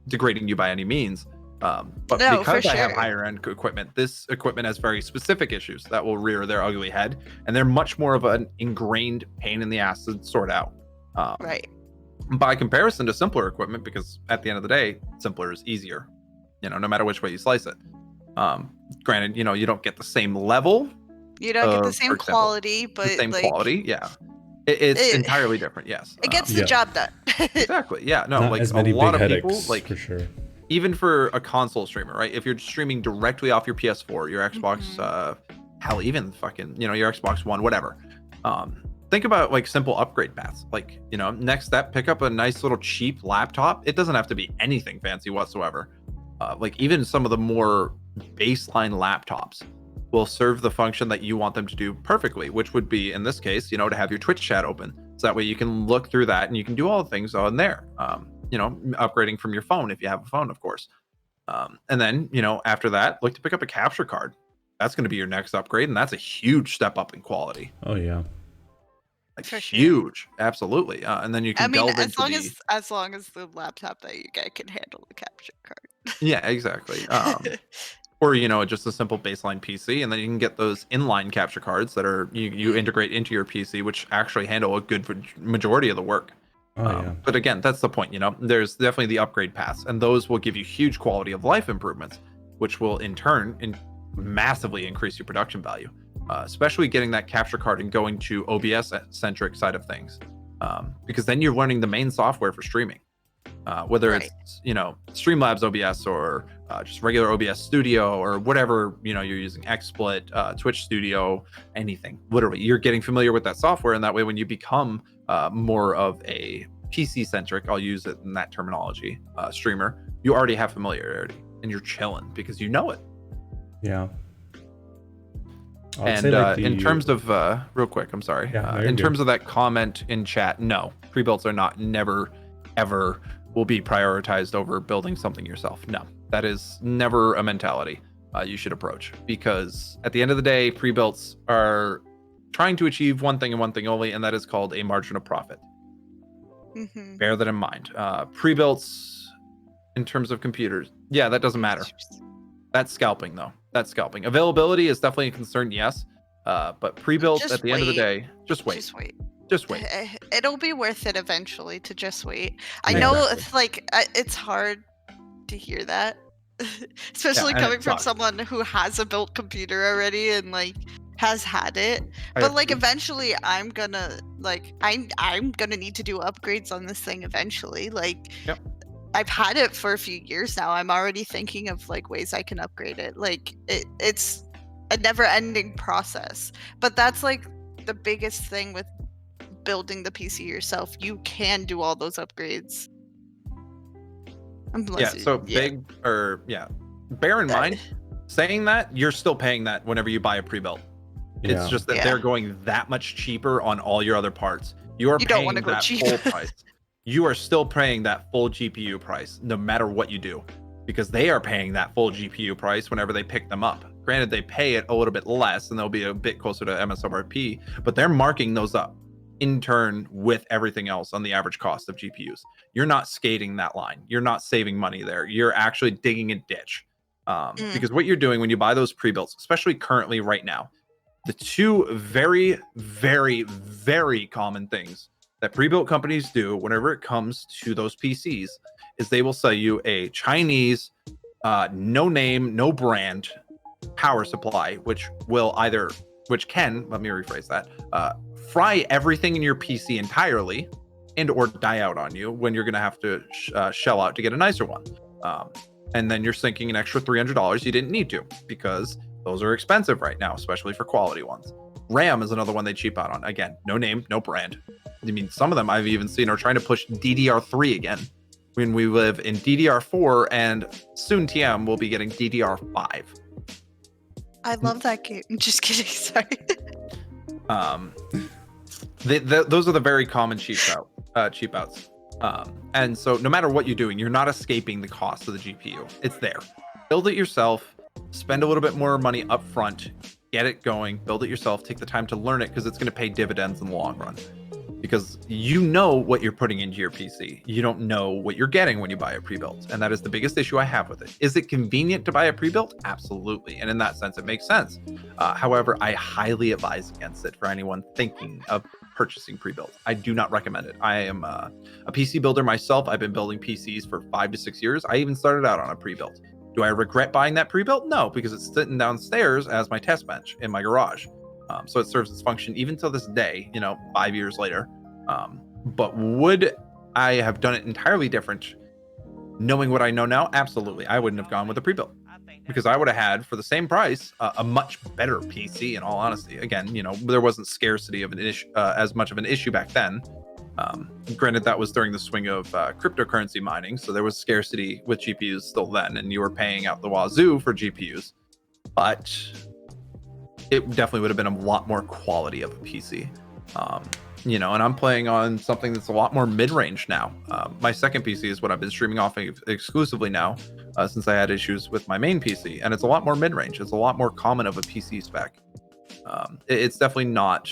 degrading you by any means. But because I have higher end equipment, this equipment has very specific issues that will rear their ugly head, and they're much more of an ingrained pain in the ass to sort out. Right. By comparison to simpler equipment, because at the end of the day, simpler is easier, no matter which way you slice it. Granted, you don't get the same level. You don't get the same quality, but the same quality, yeah. It's entirely different, yes. It gets the job done. Exactly, yeah. No, Not as many a lot big of people, headaches, for sure. Even for a console streamer, right? If you're streaming directly off your PS4, your Xbox, hell, even fucking, your Xbox One, whatever. Think about simple upgrade paths. Next step, pick up a nice little cheap laptop. It doesn't have to be anything fancy whatsoever. Even some of the more baseline laptops will serve the function that you want them to do perfectly, which would be, in this case, to have your Twitch chat open. So that way you can look through that and you can do all the things on there. Upgrading from your phone if you have a phone, of course. And then, after that, look to pick up a capture card. That's going to be your next upgrade, and that's a huge step up in quality. Oh yeah, huge, absolutely. And then you can delve into as long as the laptop that you get can handle the capture card. Yeah, exactly. Or just a simple baseline PC, and then you can get those inline capture cards that are you integrate into your PC, which actually handle a good majority of the work. But again, that's the point. There's definitely the upgrade paths, and those will give you huge quality of life improvements, which will in turn massively increase your production value, especially getting that capture card and going to OBS centric side of things, because then you're learning the main software for streaming, whether it's Streamlabs OBS or just regular OBS Studio or whatever, you're using XSplit, Twitch Studio, anything. Literally, you're getting familiar with that software, and that way when you become more of a PC centric, I'll use it in that terminology, streamer, you already have familiarity. and you're chilling because you know it. Yeah. And in terms of real quick, I'm sorry. In terms of that comment in chat, no, pre-builts are not, never, ever will be prioritized over building something yourself. No, that is never a mentality you should approach, because at the end of the day, pre-builts are trying to achieve one thing and one thing only, and that is called a margin of profit. Bear that in mind. Pre-builts in terms of computers, yeah, that doesn't matter. That's scalping, though. That's scalping. Availability is definitely a concern, yes. But pre-built at the end of the day, just wait. Just wait. It'll be worth it eventually to just wait. I know it's like it's hard to hear that, especially coming from someone who has a built computer already and like has had it. But like eventually, I'm gonna need to do upgrades on this thing eventually. Like. Yep. I've had it for a few years now. I'm already thinking of like ways I can upgrade it. Like it's a never-ending process. But that's like the biggest thing with building the PC yourself. You can do all those upgrades. Bear in mind, saying that, you're still paying that whenever you buy a pre-built. It's just that they're going that much cheaper on all your other parts. You paying that full price. You are still paying that full GPU price no matter what you do, because they are paying that full GPU price whenever they pick them up. Granted, they pay it a little bit less and they'll be a bit closer to MSRP, but they're marking those up in turn with everything else on the average cost of GPUs. You're not skating that line. You're not saving money there. You're actually digging a ditch. Because what you're doing when you buy those pre-builts, especially currently right now, the two very, very, very common things that pre-built companies do whenever it comes to those PCs is they will sell you a Chinese, no name, no brand power supply, which can, let me rephrase that, fry everything in your PC entirely and or die out on you when you're going to have to shell out to get a nicer one. And then you're sinking an extra $300 you didn't need to, because those are expensive right now, especially for quality ones. RAM is another one they cheap out on. Again, no name, no brand. I mean, some of them I've even seen are trying to push DDR3 again when we live in DDR4, and soon TM will be getting DDR5. I love that game. Just kidding. Sorry. Those are the very common cheap outs. And so no matter what you're doing, you're not escaping the cost of the GPU. It's there. Build it yourself. Spend a little bit more money up front. Get it going. Build it yourself. Take the time to learn it, because it's going to pay dividends in the long run. Because you know what you're putting into your PC. You don't know what you're getting when you buy a pre-built. And that is the biggest issue I have with it. Is it convenient to buy a pre-built? Absolutely. And in that sense, it makes sense. However, I highly advise against it for anyone thinking of purchasing pre-built. I do not recommend it. I am a PC builder myself. I've been building PCs for 5 to 6 years. I even started out on a pre-built. Do I regret buying that pre-built? No, because it's sitting downstairs as my test bench in my garage. So it serves its function even till this day, 5 years later. But would I have done it entirely different knowing what I know now? Absolutely. I wouldn't have gone with a pre-built, because I would have had, for the same price, a much better PC, in all honesty. Again, there wasn't scarcity of an issue, as much of an issue back then. Granted, that was during the swing of cryptocurrency mining, so there was scarcity with GPUs still then, and you were paying out the wazoo for GPUs. But it definitely would have been a lot more quality of a PC. And I'm playing on something that's a lot more mid-range now. My second PC is what I've been streaming off exclusively now, since I had issues with my main PC, and it's a lot more mid-range. It's a lot more common of a PC spec. It's definitely not,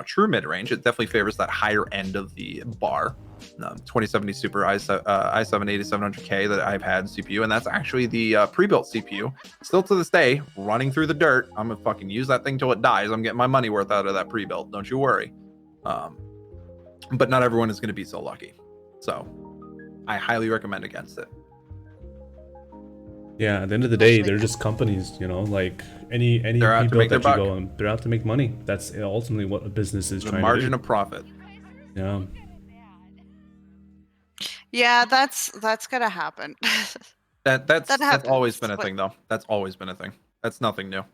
true mid-range. It definitely favors that higher end of the bar. 2070 Super i7-8700K that I've had CPU, and that's actually the pre-built CPU. Still to this day, running through the dirt. I'm gonna fucking use that thing till it dies. I'm getting my money worth out of that pre-built. Don't you worry. But not everyone is going to be so lucky. So I highly recommend against it. Yeah, at the end of the day, they're just companies, like any pre-built that you go on, they're out to make money. That's ultimately what a business is trying to do. The margin of profit. Yeah. Yeah, that's gonna happen. That's always been a thing, though. That's always been a thing. That's nothing new.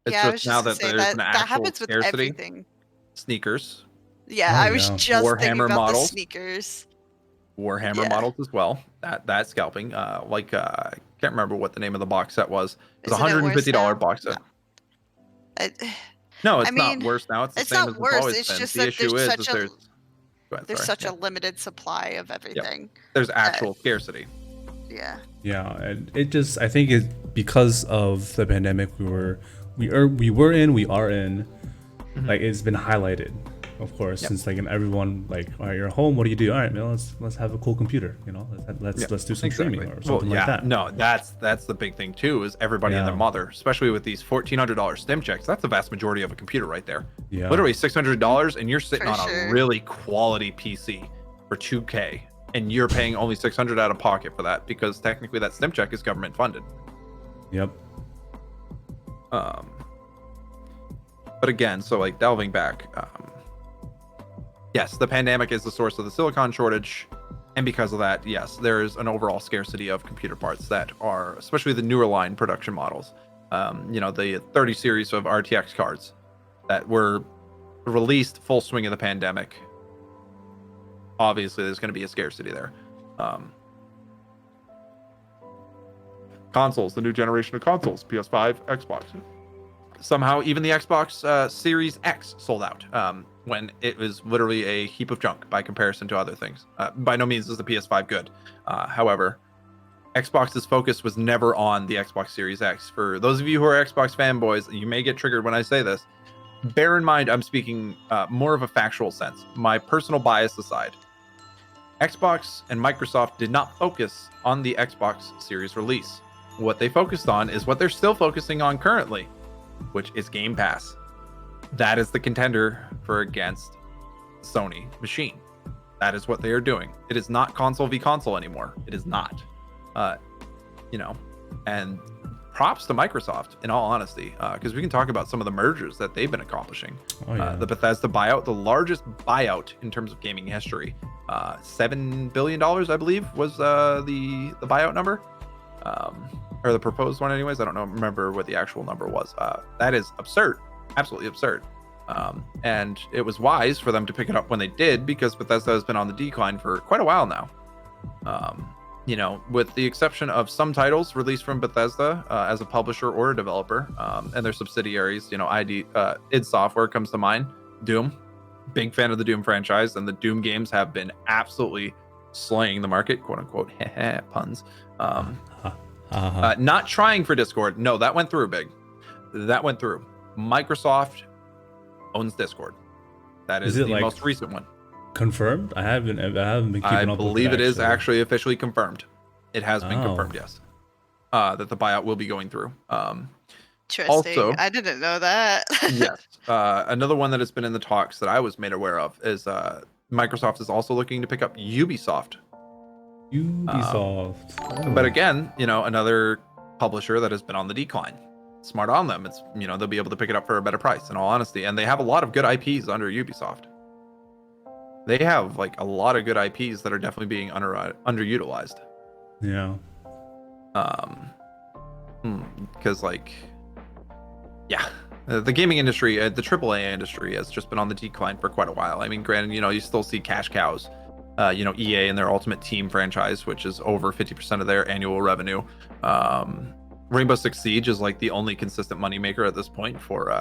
It's just now that there's an actual scarcity. Sneakers. Yeah, I was just thinking about the sneakers. Warhammer models as well. That scalping. can't remember what the name of the box set was. It was Isn't it worse $150 now? box set. I, No, I it's not mean, worse now. It's the it's same not as it's worse. always It's been. just The that issue is there's. Go ahead, there's sorry. such Yeah. a limited supply of everything. There's actual scarcity. Yeah. Yeah, and it just I think it because of the pandemic we are in, like it's been highlighted, of course, since like everyone like, all right, you're home, what do you do? All right, man, let's have a cool computer, you know, let's do some streaming or something like that. No, that's the big thing too, is everybody and their mother, especially with these $1,400 stim checks. That's the vast majority of a computer right there. Yeah, literally $600, and you're sitting For on sure. a really quality PC for 2K, and you're paying only $600 out of pocket for that, because technically that stim check is government funded. Yep. But again, so like delving back, yes, the pandemic is the source of the silicon shortage, and because of that, yes, there is an overall scarcity of computer parts that are, especially the newer line production models. The 30 series of RTX cards that were released full swing of the pandemic. Obviously, there's going to be a scarcity there. Consoles, the new generation of consoles, PS5, Xbox. Somehow, even the Xbox Series X sold out when it was literally a heap of junk by comparison to other things. By no means is the PS5 good. However, Xbox's focus was never on the Xbox Series X. For those of you who are Xbox fanboys, you may get triggered when I say this. Bear in mind, I'm speaking more of a factual sense. My personal bias aside, Xbox and Microsoft did not focus on the Xbox Series release. What they focused on is what they're still focusing on currently, which is Game Pass. That is the contender for against Sony machine. That is what they are doing. It is not console v console anymore. It is not. And props to Microsoft, in all honesty, because we can talk about some of the mergers that they've been accomplishing. The Bethesda buyout, the largest buyout in terms of gaming history. $7 billion, I believe, was the buyout number. Or the proposed one anyways. I don't remember what the actual number was. That is absurd. Absolutely absurd. And it was wise for them to pick it up when they did, because Bethesda has been on the decline for quite a while now. With the exception of some titles released from Bethesda as a publisher or a developer, and their subsidiaries, id Software comes to mind. Doom, big fan of the Doom franchise, and the Doom games have been absolutely slaying the market, quote unquote, puns. Not trying for Discord. No, that went through big. That went through. Microsoft owns Discord. That is the most recent one. Confirmed? I haven't been keeping up with it. I believe it is actually officially confirmed. It has been confirmed, yes. That the buyout will be going through. Interesting. Also, I didn't know that. Yes. Another one that has been in the talks that I was made aware of is Microsoft is also looking to pick up Ubisoft. But again, another publisher that has been on the decline. Smart on them. It's they'll be able to pick it up for a better price, in all honesty. And they have a lot of good IPs under Ubisoft. They have like a lot of good IPs that are definitely being underutilized. Yeah. Because the gaming industry, the AAA industry has just been on the decline for quite a while. I mean, granted, you still see cash cows. EA and their Ultimate Team franchise, which is over 50% of their annual revenue. Rainbow Six Siege is like the only consistent moneymaker at this point for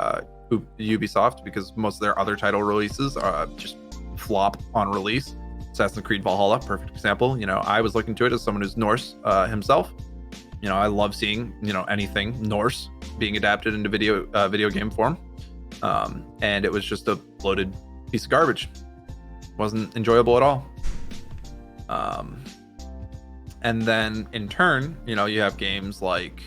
Ubisoft, because most of their other title releases just flop on release. Assassin's Creed Valhalla, perfect example. I was looking to it as someone who's Norse himself. I love seeing anything Norse being adapted into video game form, and it was just a bloated piece of garbage. Wasn't enjoyable at all. And then in turn, you have games like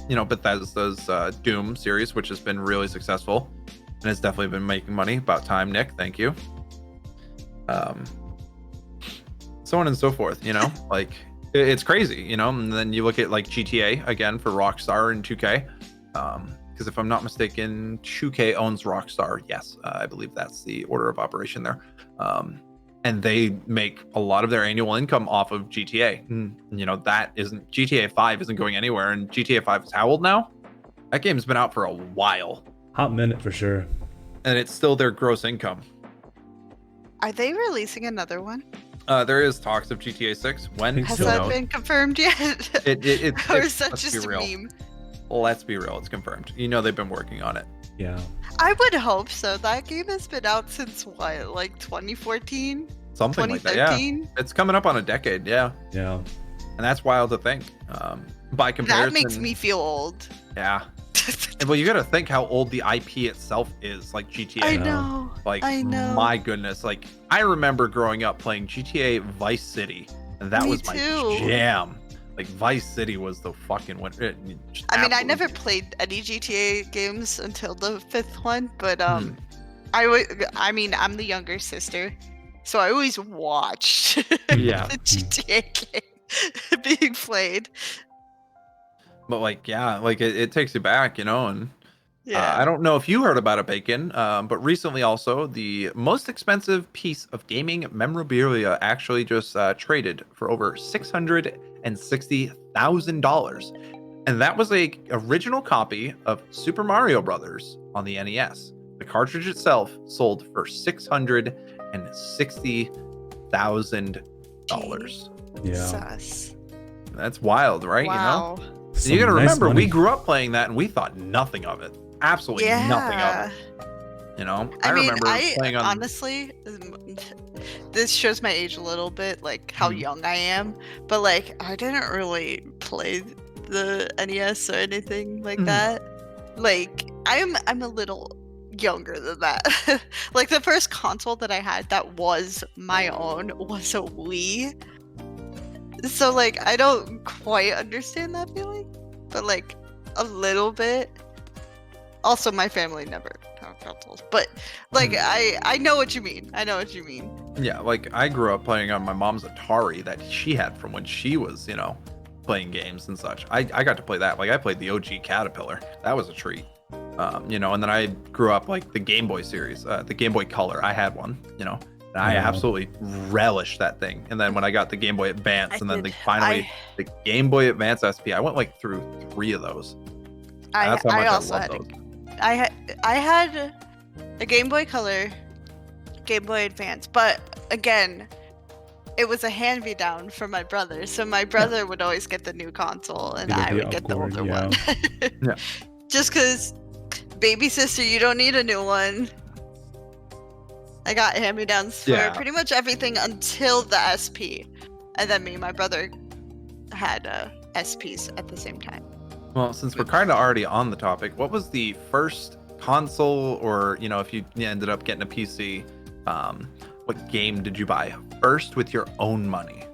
Bethesda's Doom series, which has been really successful and has definitely been making money. About time, Nick. Thank you. So on and so forth. It's crazy. And then you look at like GTA again for Rockstar and 2K. Because if I'm not mistaken, 2K owns Rockstar. Yes, I believe that's the order of operation there. And they make a lot of their annual income off of GTA. That isn't GTA 5 isn't going anywhere. And GTA 5 is how old now? That game's been out for a while. Hot minute for sure. And it's still their gross income. Are they releasing another one? There is talks of GTA 6. When? Think Has so. Who that knows? been confirmed yet? Or is that let's just be a real. meme? Let's be real. It's confirmed. You know they've been working on it. Yeah. I would hope so. That game has been out since what, like 2014, Something like that. Yeah. 2013? It's coming up on a decade. Yeah. Yeah. And that's wild to think. By comparison, That makes me feel old. Yeah. And well, you got to think how old the IP itself is, like GTA. I know. Like, I know. my goodness. Like, I remember growing up playing GTA Vice City, and that Me was my too. jam. Like, Vice City was the fucking one. I mean, I never played any GTA games until the 5th one, but I mean, I'm the younger sister, so I always watched Yeah. the GTA game being played. But, like, yeah, like, it takes you back, you know, and Yeah. I don't know if you heard about it, Bacon, but recently also, the most expensive piece of gaming memorabilia actually just traded for over $660,000. And that was a original copy of Super Mario Brothers on the NES. The cartridge itself sold for $660,000. Yeah. Jesus. That's wild, right? Wow. You know? Some You gotta nice remember, we money. grew up playing that and we thought nothing of it. Absolutely nothing of it. You know? I mean, remember playing on honestly, this shows my age a little bit, like how young I am. But like, I didn't really play the NES or anything like that. Like, I'm a little younger than that. Like, the first console that I had that was my own was a Wii. So like, I don't quite understand that feeling, but like a little bit. Also, my family never have consoles, but like, I know what you mean. I know what you mean. Yeah, like I grew up playing on my mom's Atari that she had from when she was, you know, playing games and such. I got to play that. Like I played the OG Caterpillar. That was a treat. You know, and then I grew up like the Game Boy series, the Game Boy Color. I had one, you know, and I absolutely relished that thing. And then when I got the Game Boy Advance, and then the Game Boy Advance SP, I went like through 3 of those. That's how much I also love had those. I had a Game Boy Color, Game Boy Advance, but again, it was a hand-me-down from my brother. So my brother would always get the new console, and I would get the older one. Yeah. Just because, baby sister, you don't need a new one. I got hand-me-downs for pretty much everything until the SP, and then me and my brother had SPs at the same time. Well, since we're kind of already on the topic, what was the first console, or you know, if you ended up getting a PC, what game did you buy first with your own money?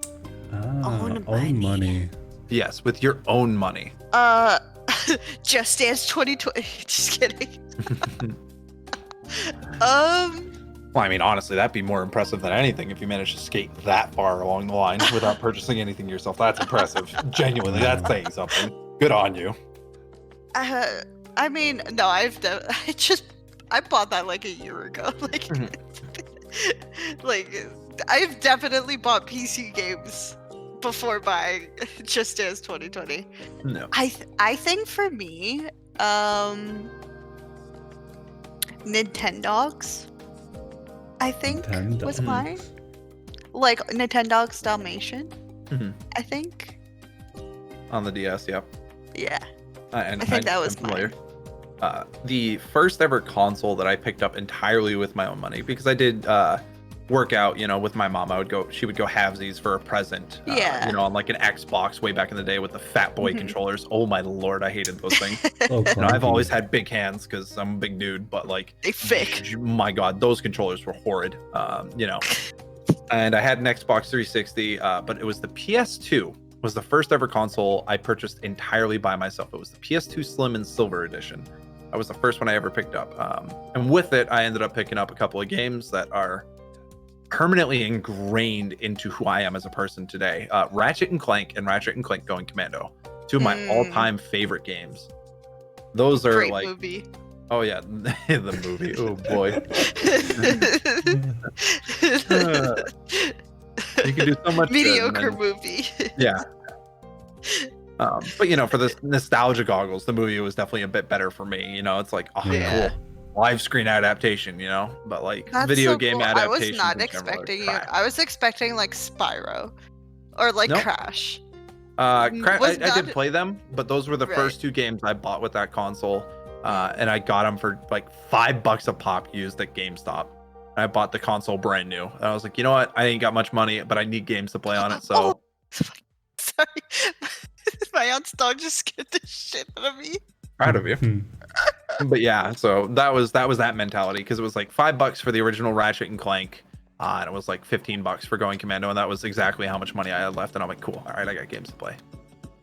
Own money. Yes, with your own money. Just Dance 2020. Just kidding. Well, I mean, honestly, that'd be more impressive than anything if you managed to skate that far along the line without purchasing anything yourself. That's impressive. Genuinely, that's saying something. Good on you. I mean, no, I bought that like a year ago. Like, like I've definitely bought PC games before buying Just Dance 2020. No. I think for me, Nintendogs, I think was mine. Like Nintendogs Dalmatian, I think. On the DS, yeah. Yeah. And I think that was familiar. The first ever console that I picked up entirely with my own money, because I did work out, you know, with my mom. She would go halvesies for a present, you know, on like an Xbox way back in the day with the Fat Boy controllers. Oh my lord, I hated those things. You know, I've always had big hands because I'm a big dude, but like, they thick. My god, those controllers were horrid. You know, and I had an Xbox 360, but it was the PS2 was the first ever console I purchased entirely by myself. It was the PS2 Slim and Silver Edition. That was the first one I ever picked up. And with it, I ended up picking up a couple of games that are permanently ingrained into who I am as a person today. Ratchet and Clank and Ratchet and Clank Going Commando. 2 of my all-time favorite games. Those are Great like... movie. Oh yeah, the movie. Oh boy. You can do so much mediocre movie. Yeah. But you know, for the nostalgia goggles, the movie was definitely a bit better for me. You know, it's like, oh, cool. live screen adaptation, but like That's video so game cool. I adaptations. was not in general are expecting you. trash. I was expecting like Spyro or like Nope. Crash. I Was did not- play them, but those were the Right. first 2 games I bought with that console, and I got them for like $5 a pop used at GameStop. And I bought the console brand new, and I was like, you know what? I ain't got much money, but I need games to play on it. So Oh, sorry. My aunt's dog just scared the shit out of me. proud of you. Hmm. But yeah, so that was that mentality, because it was like $5 for the original Ratchet and Clank, and it was like $15 for Going Commando, and that was exactly how much money I had left. And I'm like, cool, all right, I got games to play.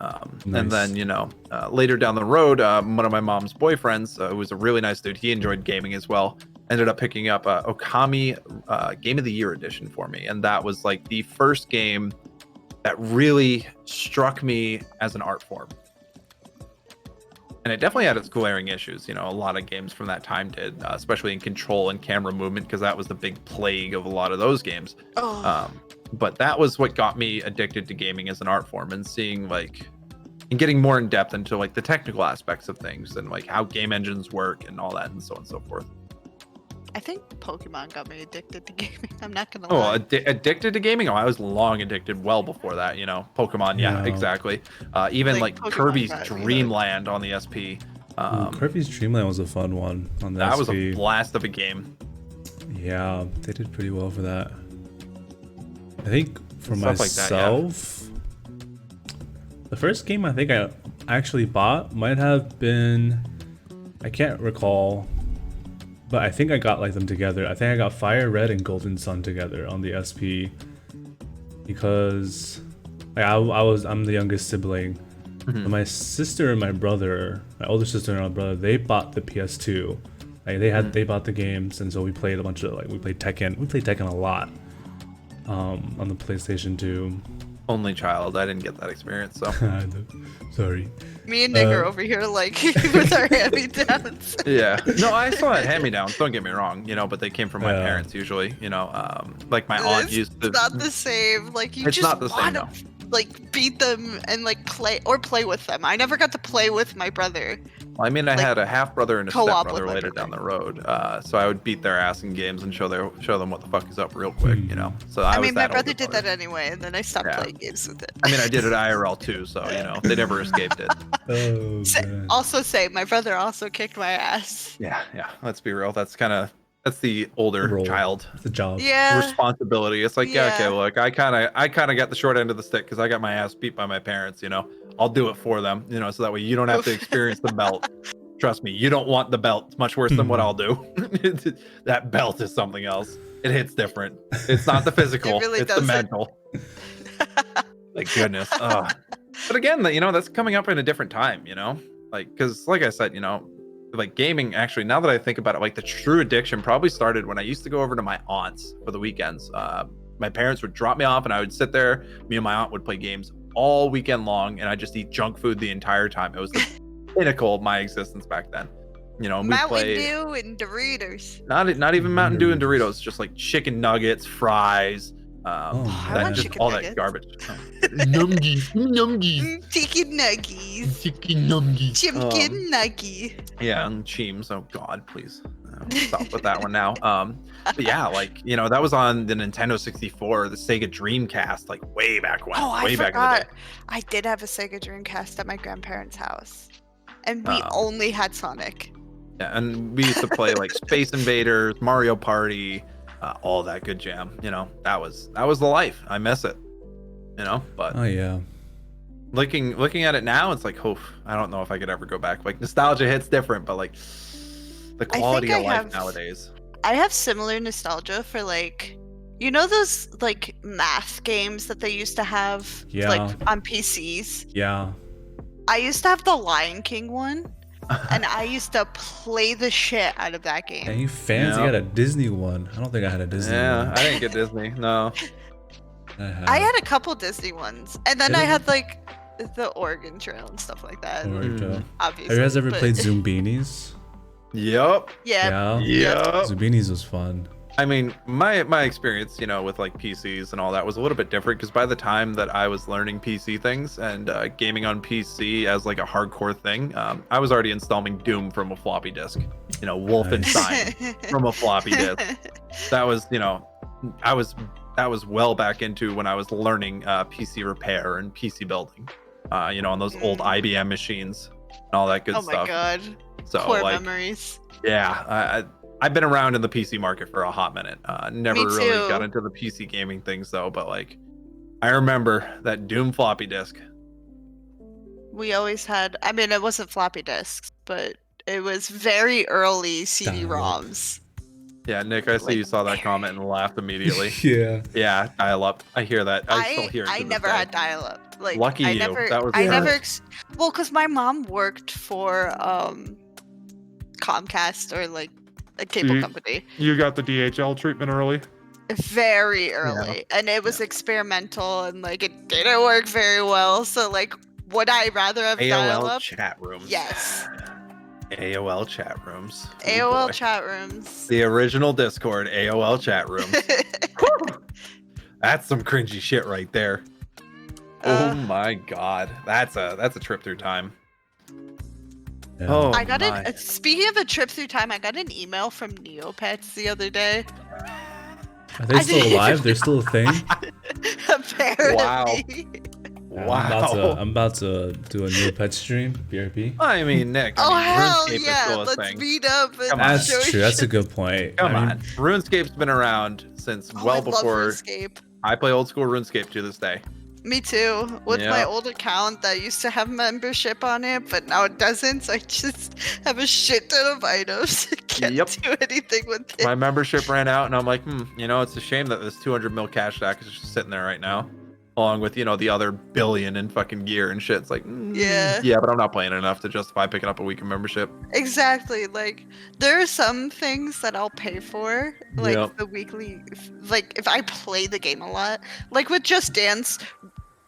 Nice. And then later down the road, one of my mom's boyfriends, who was a really nice dude, he enjoyed gaming as well, ended up picking up Okami Game of the Year edition for me, and that was like the first game that really struck me as an art form. And it definitely had its glaring issues. A lot of games from that time did, especially in control and camera movement, because that was the big plague of a lot of those games. Oh. But that was what got me addicted to gaming as an art form, and seeing and getting more in depth into like the technical aspects of things, and like how game engines work and all that, and so on and so forth. I think Pokemon got me addicted to gaming. I'm not gonna Oh, lie. addicted to gaming? Oh, I was long addicted, well before that. Pokemon, yeah, Yeah. exactly. Even Like, like Pokemon Kirby's got me hooked. Dreamland on the SP. Ooh, Kirby's Dream Land was a fun one on the That was SP. a blast of a game. Yeah, they did pretty well for that. I think for Stuff like that, yeah. myself, the first game I think I actually bought might have been, I can't recall, but I think I got like them together. I think I got Fire Red and Golden Sun together on the SP, because like I'm the youngest sibling. Mhm. But my sister and my brother, my older sister and my brother, they bought the PS2. Like they bought the games, and so we played a bunch of we played Tekken. We played Tekken a lot on the PlayStation 2. Only child. I didn't get that experience, so. Sorry. Me and Nick are over here like with our hand-me-downs. Yeah. No, I still had hand-me-downs. Don't get me wrong. But they came from my Yeah. parents usually. Like my aunt It's used to. not the same. Like you It's just not the same, want to like beat them and like play with them. I never got to play with my brother. I mean, I like, had a half brother and a co-op step brother with my later brother. down the road, so I would beat their ass in games and show them what the fuck is up real quick. So I I was mean, my that brother older did that anyway, and then I stopped Yeah. playing games with it. I mean, I did it IRL too, so they never escaped it. Oh, man. Also, say my brother also kicked my ass. Yeah. Let's be real. That's the older Role. child It's a job. Yeah. responsibility. It's like, yeah, okay, Yeah. look, I kind of got the short end of the stick because I got my ass beat by my parents. I'll do it for them. So that way you don't have to experience the belt. Trust me, you don't want the belt. It's much worse than what I'll do. That belt is something else. It hits different. It's not the physical. It really it's the doesn't. mental. Like goodness. Ugh. But again, that's coming up in a different time. Because like I said, like gaming. Actually, now that I think about it, like the true addiction probably started when I used to go over to my aunt's for the weekends. My parents would drop me off, and I would sit there. Me and my aunt would play games all weekend long, and I just eat junk food the entire time. It was the pinnacle of my existence back then. And we Mountain played Dew and Doritos. not even Mountain Dew and Doritos, just like chicken nuggets, fries, I that want just chicken all nuggets. that garbage. Numgies, Chicken nuggies. chicken numgies. Chicken nuggie. Yeah, and Cheems. Oh God, please stop with that one now. But yeah, that was on the Nintendo 64, the Sega Dreamcast, like way back when. Oh, I way back in the forgot. day. I did have a Sega Dreamcast at my grandparents' house, and we Oh. only had Sonic. Yeah, and we used to play like Space Invaders, Mario Party, all that good jam. That was the life. I miss it. But Oh yeah. looking at it now, it's like, oh, I don't know if I could ever go back. Like nostalgia hits different, but like the quality of I life have- nowadays. I have similar nostalgia for like, those like math games that they used to have Yeah. like on PCs. Yeah. I used to have the Lion King one, and I used to play the shit out of that game. And you fancy Yeah. had a Disney one. I don't think I had a Disney Yeah, one. I didn't get Disney. No. I had a couple Disney ones, and then I Really? had like the Oregon Trail and stuff like that. Have Obviously, you guys ever but- played Zoombinis? Yup. Yeah. Yeah. Yup. Zumbinis was fun. I mean, my experience, with like PCs and all that was a little bit different because by the time that I was learning PC things and gaming on PC as like a hardcore thing, I was already installing Doom from a floppy disk, Wolfenstein from a floppy disk. That was, that was well back into when I was learning PC repair and PC building, on those old IBM machines and all that good Oh stuff. my god. So Core like, memories. yeah, I've been around in the PC market for a hot minute. Never Me really got too. into the PC gaming things though, but like I remember that Doom floppy disk. We always had, I mean, it wasn't floppy disks, but it was very early CD-ROMs. Yeah, Nick, I see Like, you saw that comment and laughed immediately. Yeah. Yeah, dial up. I hear that. I still hear it. I to this never day. had dial-up. Like, Lucky I you. never, That was I the never, best. well, because my mom worked for Comcast or like a cable company You got the DHL treatment early. very early, and it was experimental, and like it didn't work very well. So like, would I rather have AOL dial-up? chat rooms. Yes. AOL chat rooms. Oh, AOL boy. chat rooms. The original Discord AOL chat rooms. That's some cringy shit right there. Oh my god, that's a trip through time. Yeah. Oh, I got my. it. Speaking of a trip through time, I got an email from Neopets the other day. Are they still alive? They're still a thing? Apparently. Wow. Yeah, I'm about to do a new pet stream, BRP. I mean, Nick. Oh hell RuneScape is yeah! still a Let's thing. meet up and Come on. That's show true. That's a good point. Come I mean, on. RuneScape's been around since Oh, well I love before RuneScape. I play old school RuneScape to this day. Me too. With my Yeah. old account that used to have membership on it, but now it doesn't. So I just have a shit ton of items. Can't Yep. do anything with it. My membership ran out, and I'm like, it's a shame that this 200 mil cash stack is just sitting there right now, along with the other billion in fucking gear and shit. It's like, Yeah. but I'm not playing enough to justify picking up a week of membership. Exactly. Like there are some things that I'll pay for, like Yep. the weekly. Like if I play the game a lot, like with Just Dance.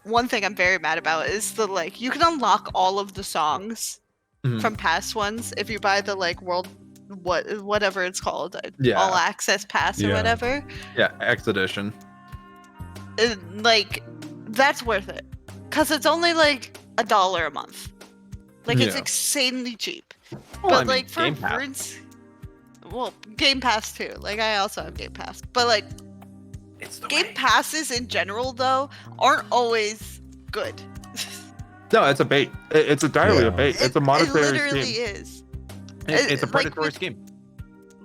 One thing I'm very mad about is the like you can unlock all of the songs Mhm. from past ones if you buy the like whatever it's called, Yeah. all access pass or Yeah. whatever. Yeah, X edition. Like that's worth it because it's only like $1 a month. Like it's Yeah. insanely cheap. Well, But I mean, like for Game Pass. Runes, well, Game Pass too. Like I also have Game Pass, but like It's the Game way. Passes in general though aren't always good. No, it's a bait. It's entirely Yeah. a bait. It's a It monetary literally scheme. is. It's a like predatory with- scheme.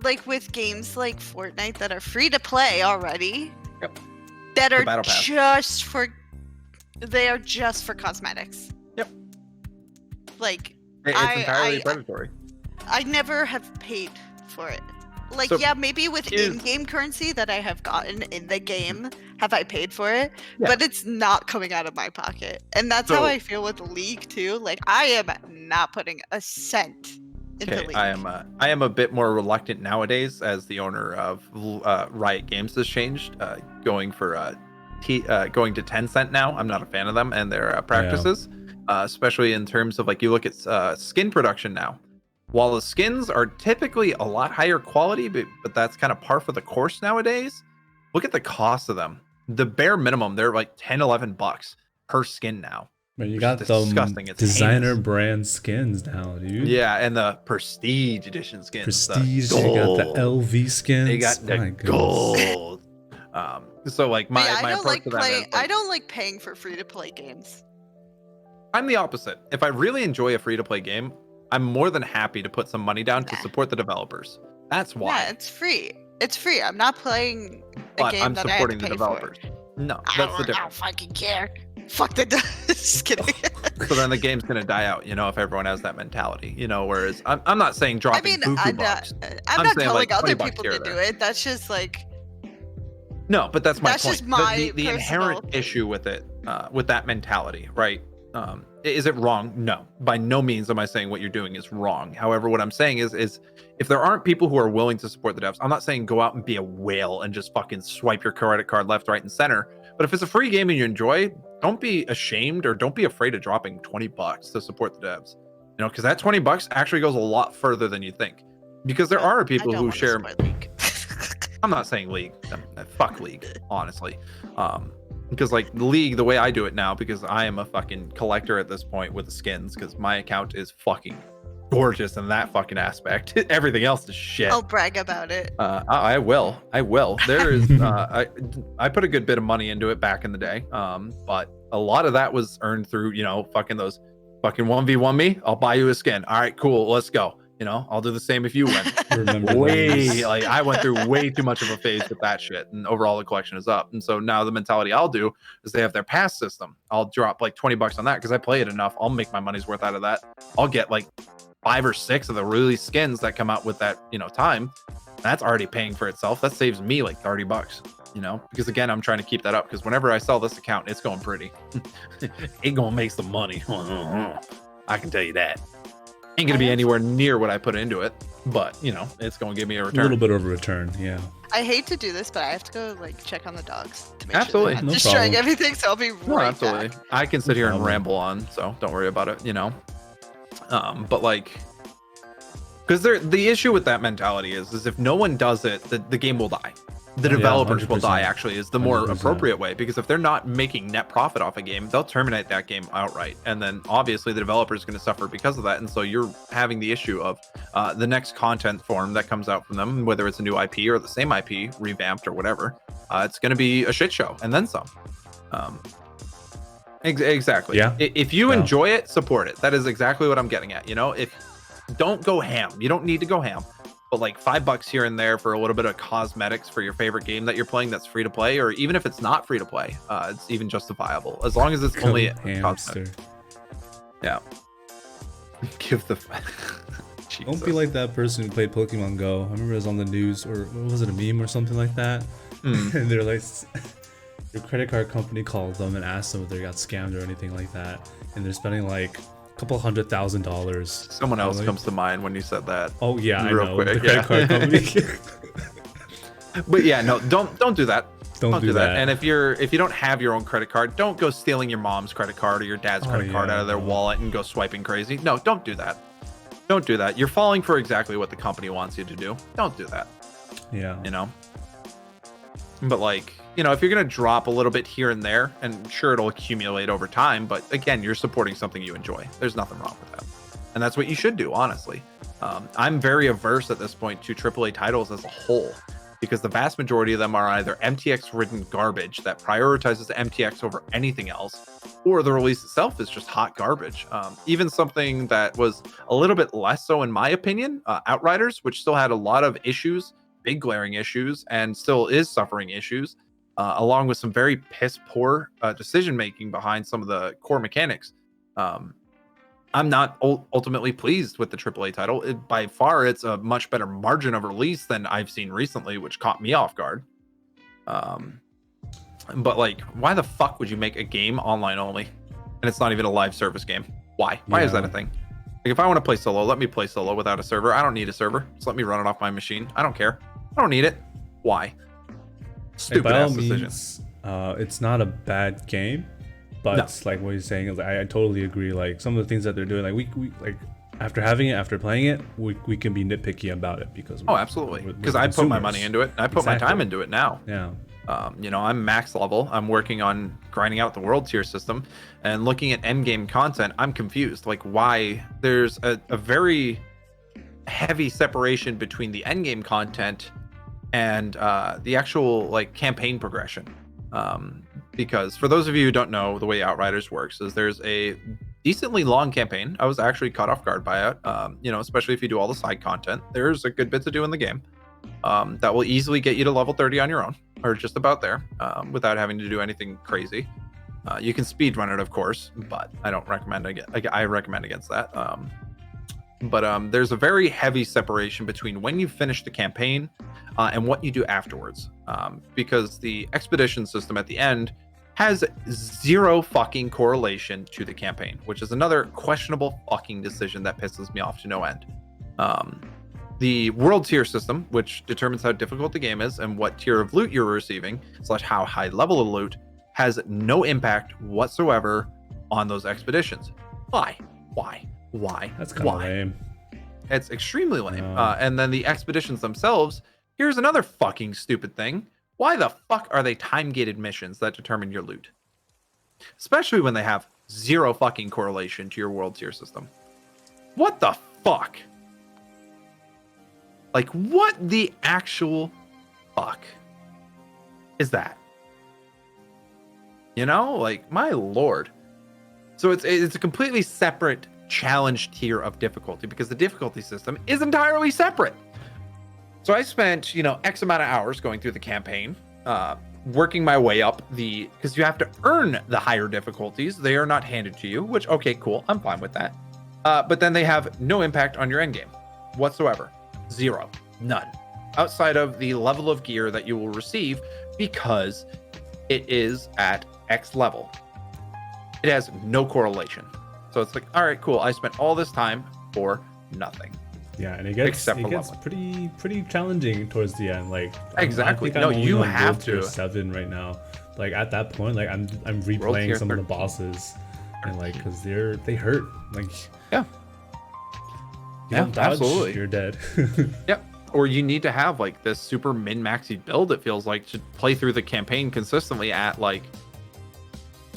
Like with games like Fortnite that are free to play already. Yep. That The are Battle Pass. they are just for cosmetics. Yep. Like It's I- entirely I- predatory. I never have paid for it. Like So, yeah, maybe with here's- in-game currency that I have gotten in the game, have I paid for it? Yeah. But it's not coming out of my pocket. And that's how So- I feel with the League too. Like I am not putting a cent in the Okay, League. I am a bit more reluctant nowadays as the owner of Riot Games has changed, going to Tencent now. I'm not a fan of them and their practices, especially in terms of like you look at skin production now. While the skins are typically a lot higher quality, but that's kind of par for the course nowadays. Look at the cost of them. The bare minimum, they're like $10-11 per skin now. Man, you Which got is the disgusting. It's designer heinous. brand skins now, dude. Yeah, and the Prestige edition skins. the Prestige, you got the gold. LV skins. They got My the goodness. gold. So like But yeah, my I don't approach like to that playing. is like, I don't like paying for free to play games. I'm the opposite. If I really enjoy a free to play game, I'm more than happy to put some money down to Nah. support the developers. That's why. Yeah, it's free. It's free. I'm not playing a But game I'm that I have to supporting the pay developers. No, For. that's the I don't difference. fucking care. Fuck the. Just kidding. So then the game's gonna die out, if everyone has that mentality, Whereas I'm not saying dropping buku I'm bucks. not I'm telling saying, like, other 20 bucks people here to or do there. it. That's just like No, but that's my That's point. just my the inherent personal thing. issue with it, with that mentality, right? Is it wrong? No, by no means am I saying what you're doing is wrong. However, what I'm saying is if there aren't people who are willing to support the devs, I'm not saying go out and be a whale and just fucking swipe your credit card left, right, and center. But if it's a free game and you enjoy, don't be ashamed or don't be afraid of dropping $20 to support the devs. Because that $20 actually goes a lot further than you think. Because there are I people don't who wanna share. support League. I'm not saying League. Fuck League, honestly. Because like League, the way I do it now, because I am a fucking collector at this point with the skins, because my account is fucking gorgeous in that fucking aspect. Everything else is shit. I'll brag about it. I will. There is I put a good bit of money into it back in the day. But a lot of that was earned through, fucking those fucking 1v1 me. I'll buy you a skin. All right, cool. Let's go. I'll do the same if you win. I went through way too much of a phase with that shit, and overall the collection is up. And so now the mentality I'll do is they have their pass system. I'll drop like $20 on that because I play it enough. I'll make my money's worth out of that. I'll get like 5 or 6 of the really skins that come out with that time. That's already paying for itself. That saves me like $30, because again, I'm trying to keep that up, because whenever I sell this account, it's going pretty. Ain't gonna make some money. I can tell you that. Ain't gonna be anywhere near what I put into it, but it's gonna give me a return. A little bit of a return, yeah. I hate to do this, but I have to go like check on the dogs to make Absolutely. sure they're No not destroying problem. everything. So I'll be right absolutely. back. I can sit here and problem. ramble on, so don't worry about it. But like, because the issue with that mentality is if no one does it, the game will die. The developers will die, 100%. actually, is the more 100%. appropriate way, because if they're not making net profit off a game, they'll terminate that game outright. And then obviously the developer is going to suffer because of that. And so you're having the issue of the next content form that comes out from them, whether it's a new IP or the same IP revamped or whatever, it's going to be a shit show and then some. Exactly. Yeah. If you enjoy it, support it. That is exactly what I'm getting at. If don't go ham, you don't need to go ham. But like $5 here and there for a little bit of cosmetics for your favorite game that you're playing that's free to play, or even if it's not free to play, it's even justifiable as long as it's only hamster. Yeah. Give the. Don't be like that person who played Pokemon Go. I remember it was on the news, or what was it, a meme or something like that? And they're like, your credit card company called them and asked them if they got scammed or anything like that, and they're spending like couple $100,000. Someone else comes to mind when you said that. Oh yeah, Real I know. quick, The credit card company. But yeah, no, don't do that. Don't do that. And if you don't have your own credit card, don't go stealing your mom's credit card or your dad's credit card out of their wallet and go swiping crazy. No, don't do that. Don't do that. You're falling for exactly what the company wants you to do. Don't do that. Yeah. But like, if you're going to drop a little bit here and there, and sure, it'll accumulate over time, but again, you're supporting something you enjoy. There's nothing wrong with that. And that's what you should do, honestly. I'm very averse at this point to AAA titles as a whole, because the vast majority of them are either MTX-ridden garbage that prioritizes MTX over anything else, or the release itself is just hot garbage. Even something that was a little bit less so, in my opinion, Outriders, which still had a lot of issues, big glaring issues, and still is suffering issues, along with some very piss poor decision making behind some of the core mechanics. I'm not ultimately pleased with the AAA title. By far, it's a much better margin of release than I've seen recently, which caught me off guard. But like, why the fuck would you make a game online only, and it's not even a live service game? Why? Why is that a thing? Like, if I want to play solo, let me play solo without a server. I don't need a server. Just let me run it off my machine. I don't care. I don't need it. Why? Stupid ass decision. It's not a bad game, but like what he's saying is, I totally agree. Like some of the things that they're doing, like we like after playing it, we can be nitpicky about it because absolutely, because I put my money into it. I put my time into it now. Yeah. I'm max level. I'm working on grinding out the world tier system, and looking at end game content, I'm confused. Like, why there's a very heavy separation between the end game content and the actual like campaign progression. Because for those of you who don't know, the way Outriders works is there's a decently long campaign. I was actually caught off guard by it. Especially if you do all the side content, there's a good bit to do in the game. That will easily get you to level 30 on your own, or just about there, without having to do anything crazy. You can speed run it, of course, but I don't recommend I recommend against that. But there's a very heavy separation between when you finish the campaign and what you do afterwards, because the expedition system at the end has zero fucking correlation to the campaign, which is another questionable fucking decision that pisses me off to no end. The world tier system, which determines how difficult the game is and what tier of loot you're receiving / how high level of loot, has no impact whatsoever on those expeditions. Why? That's kind of lame. It's extremely lame. And then the expeditions themselves Here's another fucking stupid thing. Why the fuck are they time-gated missions that determine your loot? Especially when they have zero fucking correlation to your world tier system. What the fuck? Like, what the actual fuck is that? You know, like, my lord. So it's a completely separate challenge tier of difficulty because the difficulty system is entirely separate. So I spent, X amount of hours going through the campaign, working my way up because you have to earn the higher difficulties. They are not handed to you, which, okay, cool. I'm fine with that. But then they have no impact on your endgame whatsoever. Zero. None. Outside of the level of gear that you will receive because it is at X level. It has no correlation. So it's like, all right, cool. I spent all this time for nothing. Yeah, and it gets pretty challenging towards the end. Like exactly. I think you have to 7 right now. Like at that point, like I'm replaying some of the bosses, and like because they hurt. Like yeah, you don't dodge, absolutely, you're dead. Yep. Or you need to have like this super min-maxy build. It feels like to play through the campaign consistently at like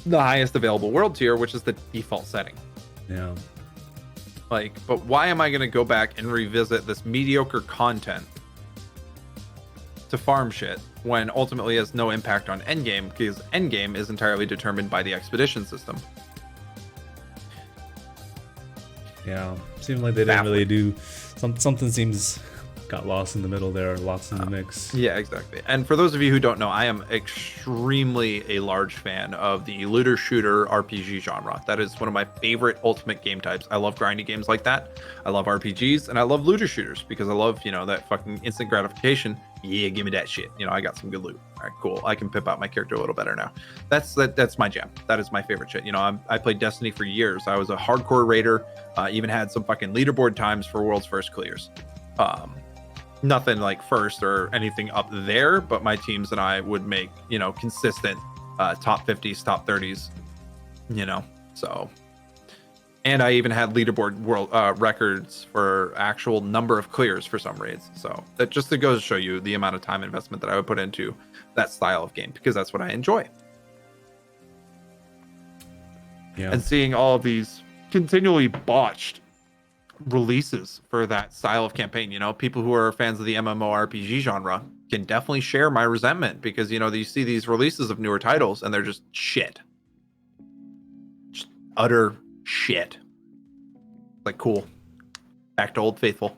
the highest available world tier, which is the default setting. Yeah. Like, but why am I going to go back and revisit this mediocre content to farm shit when ultimately it has no impact on endgame because endgame is entirely determined by the expedition system? Yeah, seems like they didn't really do something. Seems got lost in the middle there, lost in the mix. Yeah, exactly. And for those of you who don't know, I am extremely a large fan of the looter shooter RPG genre. That is one of my favorite ultimate game types. I love grindy games like that. I love RPGs and I love looter shooters because I love, that fucking instant gratification. Yeah, give me that shit. I got some good loot. All right, cool. I can pimp out my character a little better now. That's my jam. That is my favorite shit. I played Destiny for years. I was a hardcore raider. Even had some fucking leaderboard times for world's first clears. Nothing like first or anything up there, but my teams and I would make, consistent top 50s, top 30s, so. And I even had leaderboard world records for actual number of clears for some raids. So that just to go to show you the amount of time investment that I would put into that style of game because that's what I enjoy. Yeah. And seeing all of these continually botched releases for that style of campaign, people who are fans of the MMORPG genre can definitely share my resentment because you see these releases of newer titles and they're just shit, just utter shit. Like, cool, back to old faithful.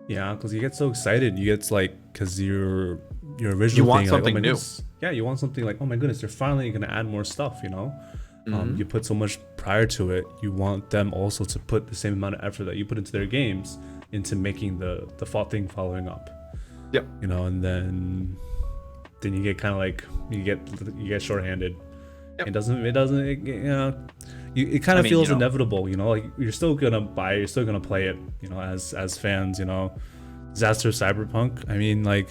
Yeah, because you get so excited, because your original want thing, something like, oh new. Goodness. Yeah, you want something like, oh my goodness, they're finally gonna add more stuff. You put so much prior to it. You want them also to put the same amount of effort that you put into their games into making the thing following up. Yep. And then you get kind of like you get shorthanded. Yep. It kind of feels inevitable. Like you're still gonna buy it, you're still gonna play it. As fans. Disaster Cyberpunk. I mean, like.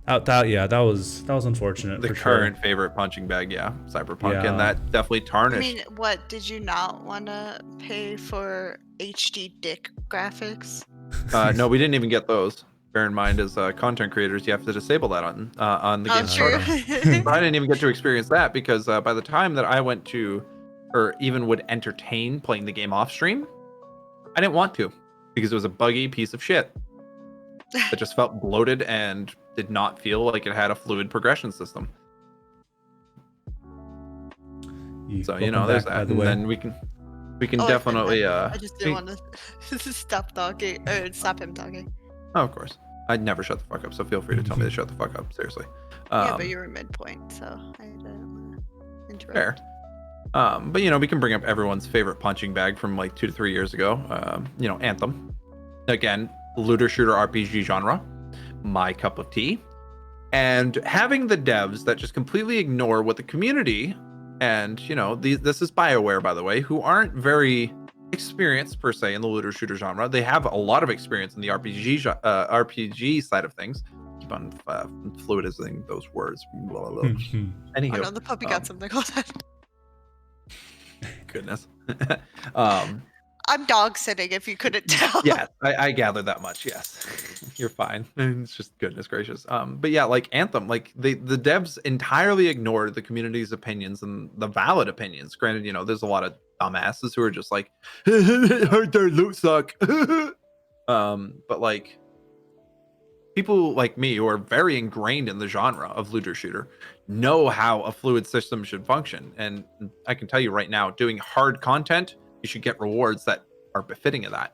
That was unfortunate. The current favorite punching bag, Cyberpunk, and that definitely tarnished. I mean, what did you not want to pay for HD dick graphics? No, we didn't even get those. Bear in mind, as content creators, you have to disable that on the game startup. But I didn't even get to experience that because by the time that I went to, or even would entertain playing the game off stream, I didn't want to because it was a buggy piece of shit. It just felt bloated and did not feel like it had a fluid progression system. There's that. And then we can definitely I just didn't want to stop talking or stop him talking. Oh, of course. I'd never shut the fuck up, so feel free to tell me to shut the fuck up, seriously. Yeah, but you were midpoint, so I didn't want to interrupt. Fair. But we can bring up everyone's favorite punching bag from like 2 to 3 years ago. Anthem. Again, looter shooter RPG genre, my cup of tea. And having the devs that just completely ignore what the community and this is BioWare, by the way, who aren't very experienced per se in the looter shooter genre. They have a lot of experience in the RPG side of things. Keep on fluidizing those words. Anywho, I know the puppy got something. Hold on. Goodness. I'm dog sitting if you couldn't tell. Yeah, I gathered that much. Yes, you're fine. It's just goodness gracious. But yeah, like Anthem, like the devs entirely ignored the community's opinions and the valid opinions. Granted, there's a lot of dumbasses who are just like, heard their loot suck. But like people like me who are very ingrained in the genre of looter shooter know how a fluid system should function. And I can tell you right now, doing hard content, you should get rewards that are befitting of that.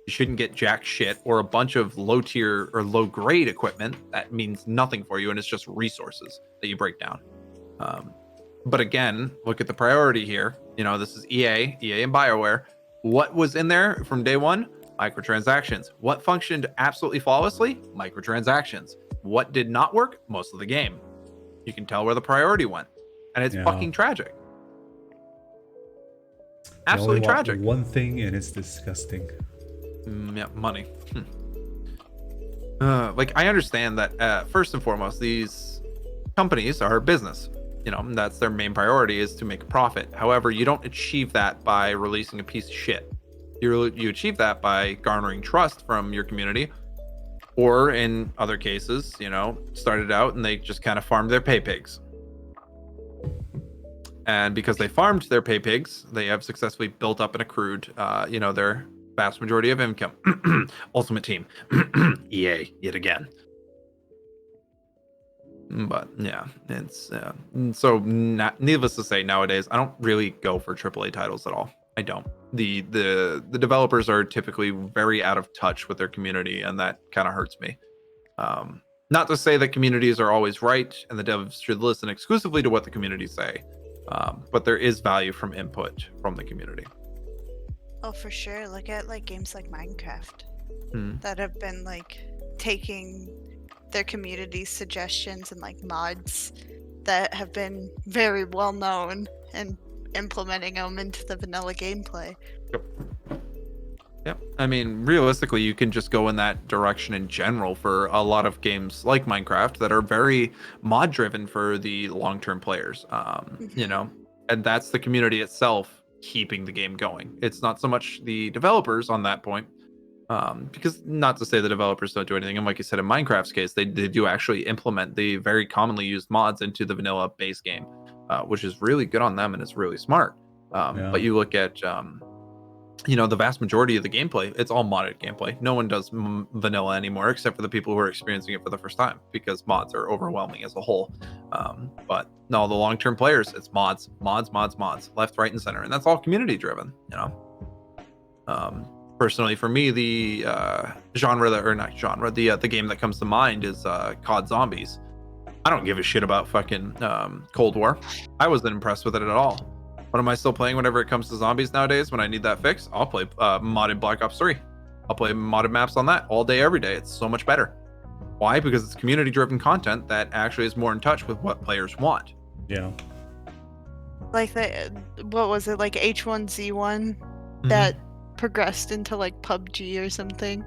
You shouldn't get jack shit or a bunch of low tier or low grade equipment that means nothing for you and it's just resources that you break down. But again, look at the priority here. This is EA and BioWare. What was in there from day one? Microtransactions. What functioned absolutely flawlessly? Microtransactions. What did not work? Most of the game. You can tell where the priority went. And it's fucking tragic. Absolutely tragic. One thing, and it's disgusting. Yeah, money. Like, I understand that first and foremost, these companies are business. That's their main priority, is to make a profit. However, you don't achieve that by releasing a piece of shit. You achieve that by garnering trust from your community, or in other cases, started out and they just kind of farmed their pay pigs. And because they farmed their pay pigs, they have successfully built up and accrued, their vast majority of income. Ultimate Team, EA, yet again. But yeah, it's so needless to say, nowadays I don't really go for AAA titles at all. I don't. The developers are typically very out of touch with their community, and that kind of hurts me. Not to say that communities are always right and the devs should listen exclusively to what the community say, but there is value from input from the community. Oh, for sure. Look at games like Minecraft that have been taking their community suggestions and mods that have been very well known and implementing them into the vanilla gameplay. Yep. I mean, realistically, you can just go in that direction in general for a lot of games like Minecraft that are very mod driven for the long-term players. And that's the community itself keeping the game going. It's not so much the developers on that point. Because not to say the developers don't do anything, and like you said, in Minecraft's case, they do actually implement the very commonly used mods into the vanilla base game, which is really good on them and it's really smart. But you look at, the vast majority of the gameplay, it's all modded gameplay. No one does vanilla anymore, except for the people who are experiencing it for the first time, because mods are overwhelming as a whole. But no, the long-term players, it's mods, left, right, and center, and that's all community driven. Personally, for me, the the game that comes to mind is COD Zombies. I don't give a shit about fucking Cold War. I wasn't impressed with it at all. What am I still playing whenever it comes to zombies nowadays? When I need that fix, I'll play modded Black Ops 3. I'll play modded maps on that all day, every day. It's so much better. Why? Because it's community-driven content that actually is more in touch with what players want. Yeah. What was it, H1Z1 that progressed into PUBG or something?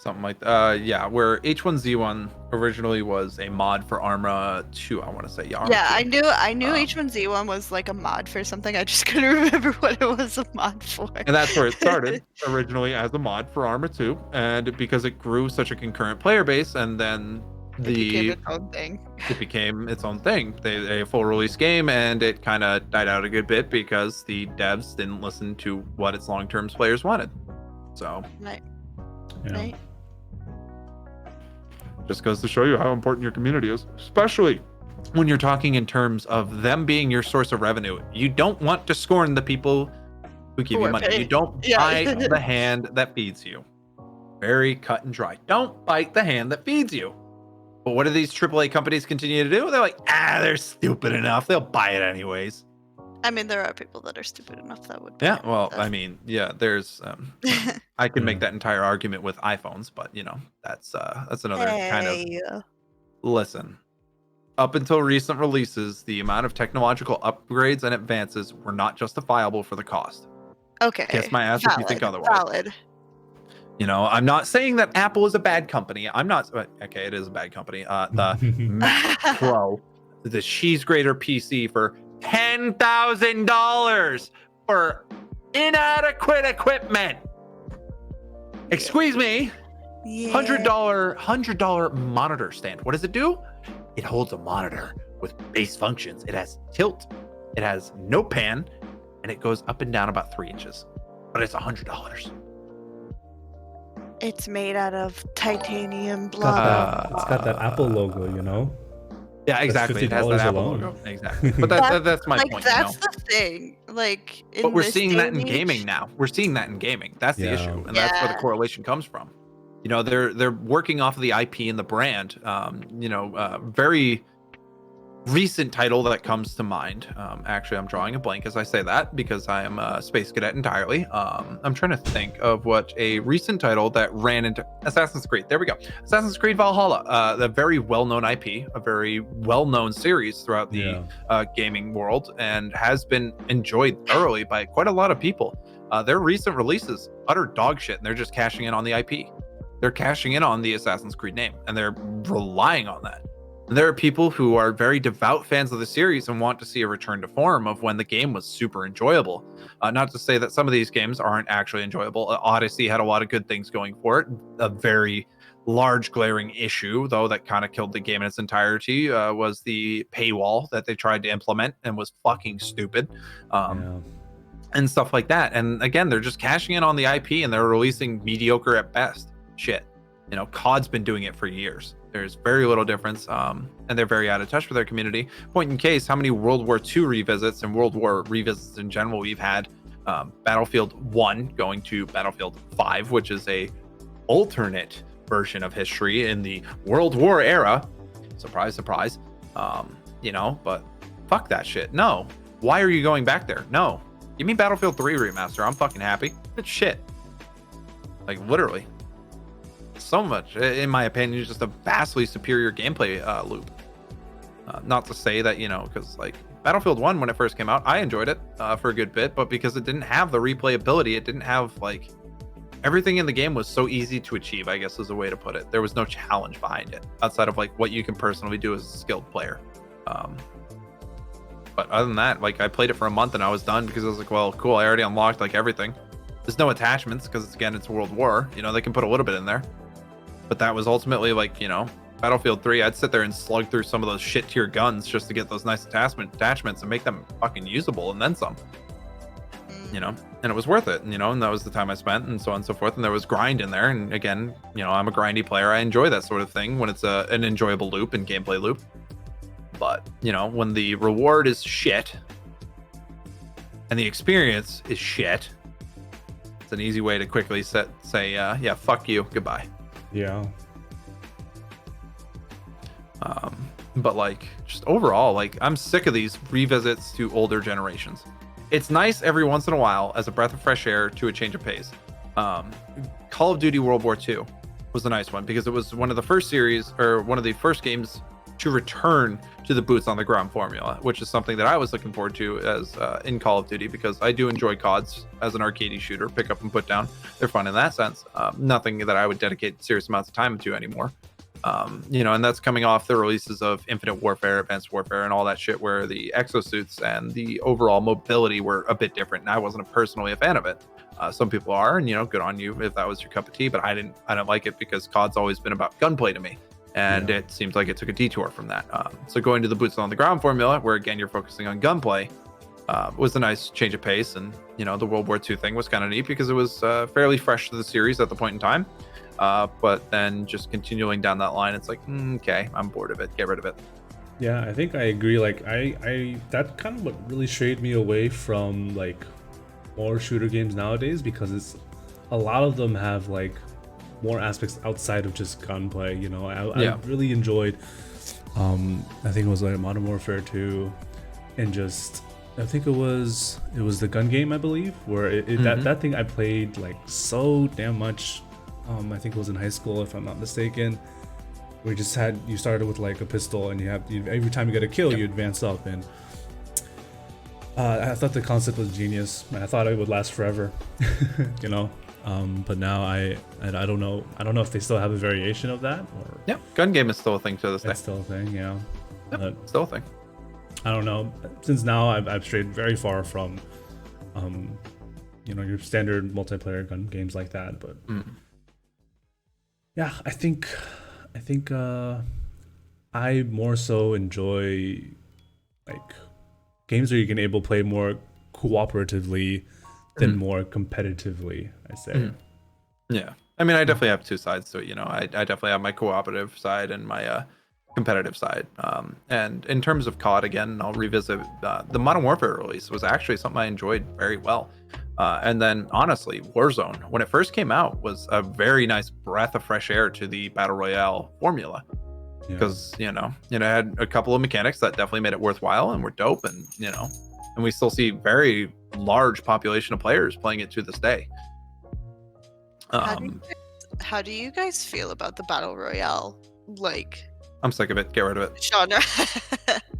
Something like where H1Z1 originally was a mod for Arma 2, I want to say. Yeah, I knew H1Z1 was a mod for something. I just couldn't remember what it was a mod for. And that's where it started, originally as a mod for Arma 2, and because it grew such a concurrent player base, and then it became its own thing. It became its own thing. They a full release game, and it kind of died out a good bit because the devs didn't listen to what its long-term players wanted. So right. Just goes to show you how important your community is, especially when you're talking in terms of them being your source of revenue. You don't want to scorn the people who give you money. Paying. You don't bite the hand that feeds you. Very cut and dry. Don't bite the hand that feeds you. But what do these AAA companies continue to do? They're like, they're stupid enough. They'll buy it anyways. I mean, there are people that are stupid enough that would. Yeah, well, I mean, there's. I can make that entire argument with iPhones, but that's another kind of. Listen, up until recent releases, the amount of technological upgrades and advances were not justifiable for the cost. Okay. Kiss my ass if you think otherwise. Valid. I'm not saying that Apple is a bad company. I'm not. Okay, it is a bad company. The Mac Pro, the cheese grater PC for $10,000 for Inadequate equipment. Excuse me. Yeah. $100 monitor stand. What does it do? It holds a monitor with base functions. It has tilt. It has no pan, and it goes up and down about 3 inches. But it's $100. It's made out of titanium It's got block. it's got that Apple logo, you know. Yeah, exactly. It has that $50 Apple alone. logo. Exactly. But that's my like point. that's you know? the thing. Like, But we're this seeing day that and in age- gaming now. We're seeing that in gaming. That's the Yeah. issue, and that's where the Yeah. correlation comes from. You know, they're working off of the IP and the brand. Very recent title that comes to mind. Actually, I'm drawing a blank as I say that because I am a space cadet entirely. I'm trying to think of what a recent title that ran into Assassin's Creed. There we go. Assassin's Creed Valhalla, the very well-known IP, a very well-known series throughout the gaming world, and has been enjoyed thoroughly by quite a lot of people. Their recent releases, utter dog shit, and they're just cashing in on the IP. They're cashing in on the Assassin's Creed name, and they're relying on that. There are people who are very devout fans of the series and want to see a return to form of when the game was super enjoyable. Not to say that some of these games aren't actually enjoyable. Odyssey had a lot of good things going for it. A very large glaring issue, though, that kind of killed the game in its entirety was the paywall that they tried to implement and was fucking stupid. And stuff like that. And again, they're just cashing in on the IP and they're releasing mediocre at best shit. You know, COD's been doing it for years. There's very little difference, and they're very out of touch with their community. Point in case, how many World War II revisits and World War revisits in general we've had? Battlefield 1 going to Battlefield 5, which is a alternate version of history in the World War era. Surprise, surprise. But fuck that shit. No. Why are you going back there? No. Give me Battlefield 3 remaster. I'm fucking happy. It's shit. Like, literally. So much, in my opinion, just a vastly superior gameplay loop. Not to say that, because like Battlefield 1, when it first came out, I enjoyed it for a good bit, but because it didn't have the replayability, it didn't have like everything in the game was so easy to achieve, I guess is a way to put it. There was no challenge behind it outside of like what you can personally do as a skilled player. But other than that, like I played it for a month and I was done because I was like, well, cool, I already unlocked like everything. There's no attachments because it's World War. They can put a little bit in there. But that was ultimately like, Battlefield 3, I'd sit there and slug through some of those shit tier guns just to get those nice attachments and make them fucking usable and then some. And it was worth it, and that was the time I spent and so on and so forth. And there was grind in there. And again, I'm a grindy player. I enjoy that sort of thing when it's an enjoyable loop and gameplay loop. But, when the reward is shit and the experience is shit, it's an easy way to quickly say, yeah, fuck you, goodbye. Yeah. But like just overall, like I'm sick of these revisits to older generations. It's nice every once in a while as a breath of fresh air to a change of pace. Call of Duty World War II was a nice one because it was one of the first games to return to the boots on the ground formula, which is something that I was looking forward to as in Call of Duty because I do enjoy CODs as an arcadey shooter, pick up and put down. They're fun in that sense. Nothing that I would dedicate serious amounts of time to anymore. And that's coming off the releases of Infinite Warfare, Advanced Warfare, and all that shit where the exosuits and the overall mobility were a bit different, and I wasn't personally a fan of it. Some people are, and good on you if that was your cup of tea, but I didn't like it because COD's always been about gunplay to me. And it seems like it took a detour from that. So going to the boots on the ground formula, where again you're focusing on gunplay, was a nice change of pace. And the World War II thing was kind of neat because it was fairly fresh to the series at the point in time. But then just continuing down that line, it's like, okay, I'm bored of it. Get rid of it. Yeah, I think I agree. Like I that kind of what really strayed me away from like more shooter games nowadays because a lot of them have like more aspects outside of just gunplay. I really enjoyed I think it was like Modern Warfare 2 and just I think it was the gun game, I believe, where that thing I played like so damn much. I think it was in high school if I'm not mistaken. We just you started with like a pistol and every time you get a kill you advance up, and I thought the concept was genius and I thought it would last forever. But now I don't know if they still have a variation of that or gun game is still a thing to this day. It's still a thing, yeah. Still a thing. I don't know, since now I've strayed very far from your standard multiplayer gun games like that. But yeah, I think I more so enjoy like games where you can able to play more cooperatively than more competitively, I say. Yeah. I mean, I definitely have two sides to it. I definitely have my cooperative side and my competitive side. And in terms of COD, again, I'll revisit the Modern Warfare release was actually something I enjoyed very well. And then, honestly, Warzone, when it first came out, was a very nice breath of fresh air to the Battle Royale formula. Because, it had a couple of mechanics that definitely made it worthwhile and were dope. And, and we still see very large population of players playing it to this day. How do you guys feel about the Battle Royale? Like, I'm sick of it. Get rid of it. Genre.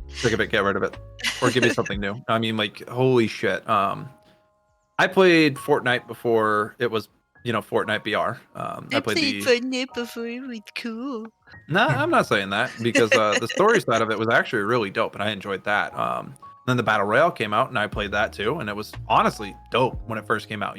Sick of it. Get rid of it. Or give me something new. I mean, like, holy shit. I played Fortnite before it was, Fortnite BR. I played Fortnite before it was cool. Nah, I'm not saying that because the story side of it was actually really dope and I enjoyed that. Then the Battle Royale came out and I played that too. And it was honestly dope when it first came out,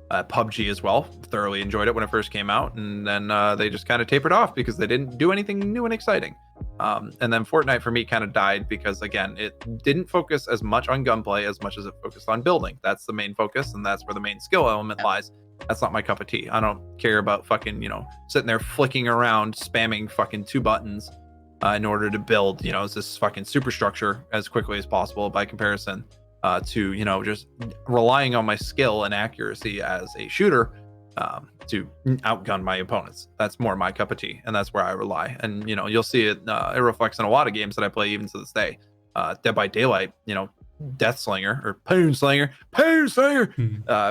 PUBG as well. Thoroughly enjoyed it when it first came out. And then they just kind of tapered off because they didn't do anything new and exciting. And then Fortnite for me kind of died because, again, it didn't focus as much on gunplay as much as it focused on building. That's the main focus and that's where the main skill element lies. That's not my cup of tea. I don't care about fucking, sitting there flicking around, spamming fucking 2 buttons in order to build, this fucking superstructure as quickly as possible by comparison to, just relying on my skill and accuracy as a shooter to outgun my opponents. That's more my cup of tea, and that's where I rely. And, you'll see it, it reflects in a lot of games that I play even to this day. Dead by Daylight, Deathslinger or Poonslinger,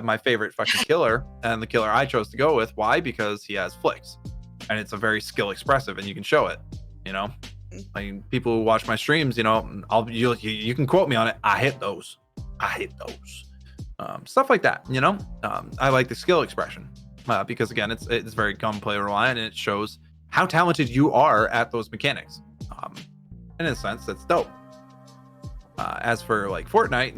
my favorite fucking killer, and the killer I chose to go with. Why? Because he has flicks, and it's a very skill expressive, and you can show it. I mean, people who watch my streams, you can quote me on it. I hit those, stuff like that. I like the skill expression because again, it's very gunplay reliant, and it shows how talented you are at those mechanics. In a sense, that's dope. As for like Fortnite,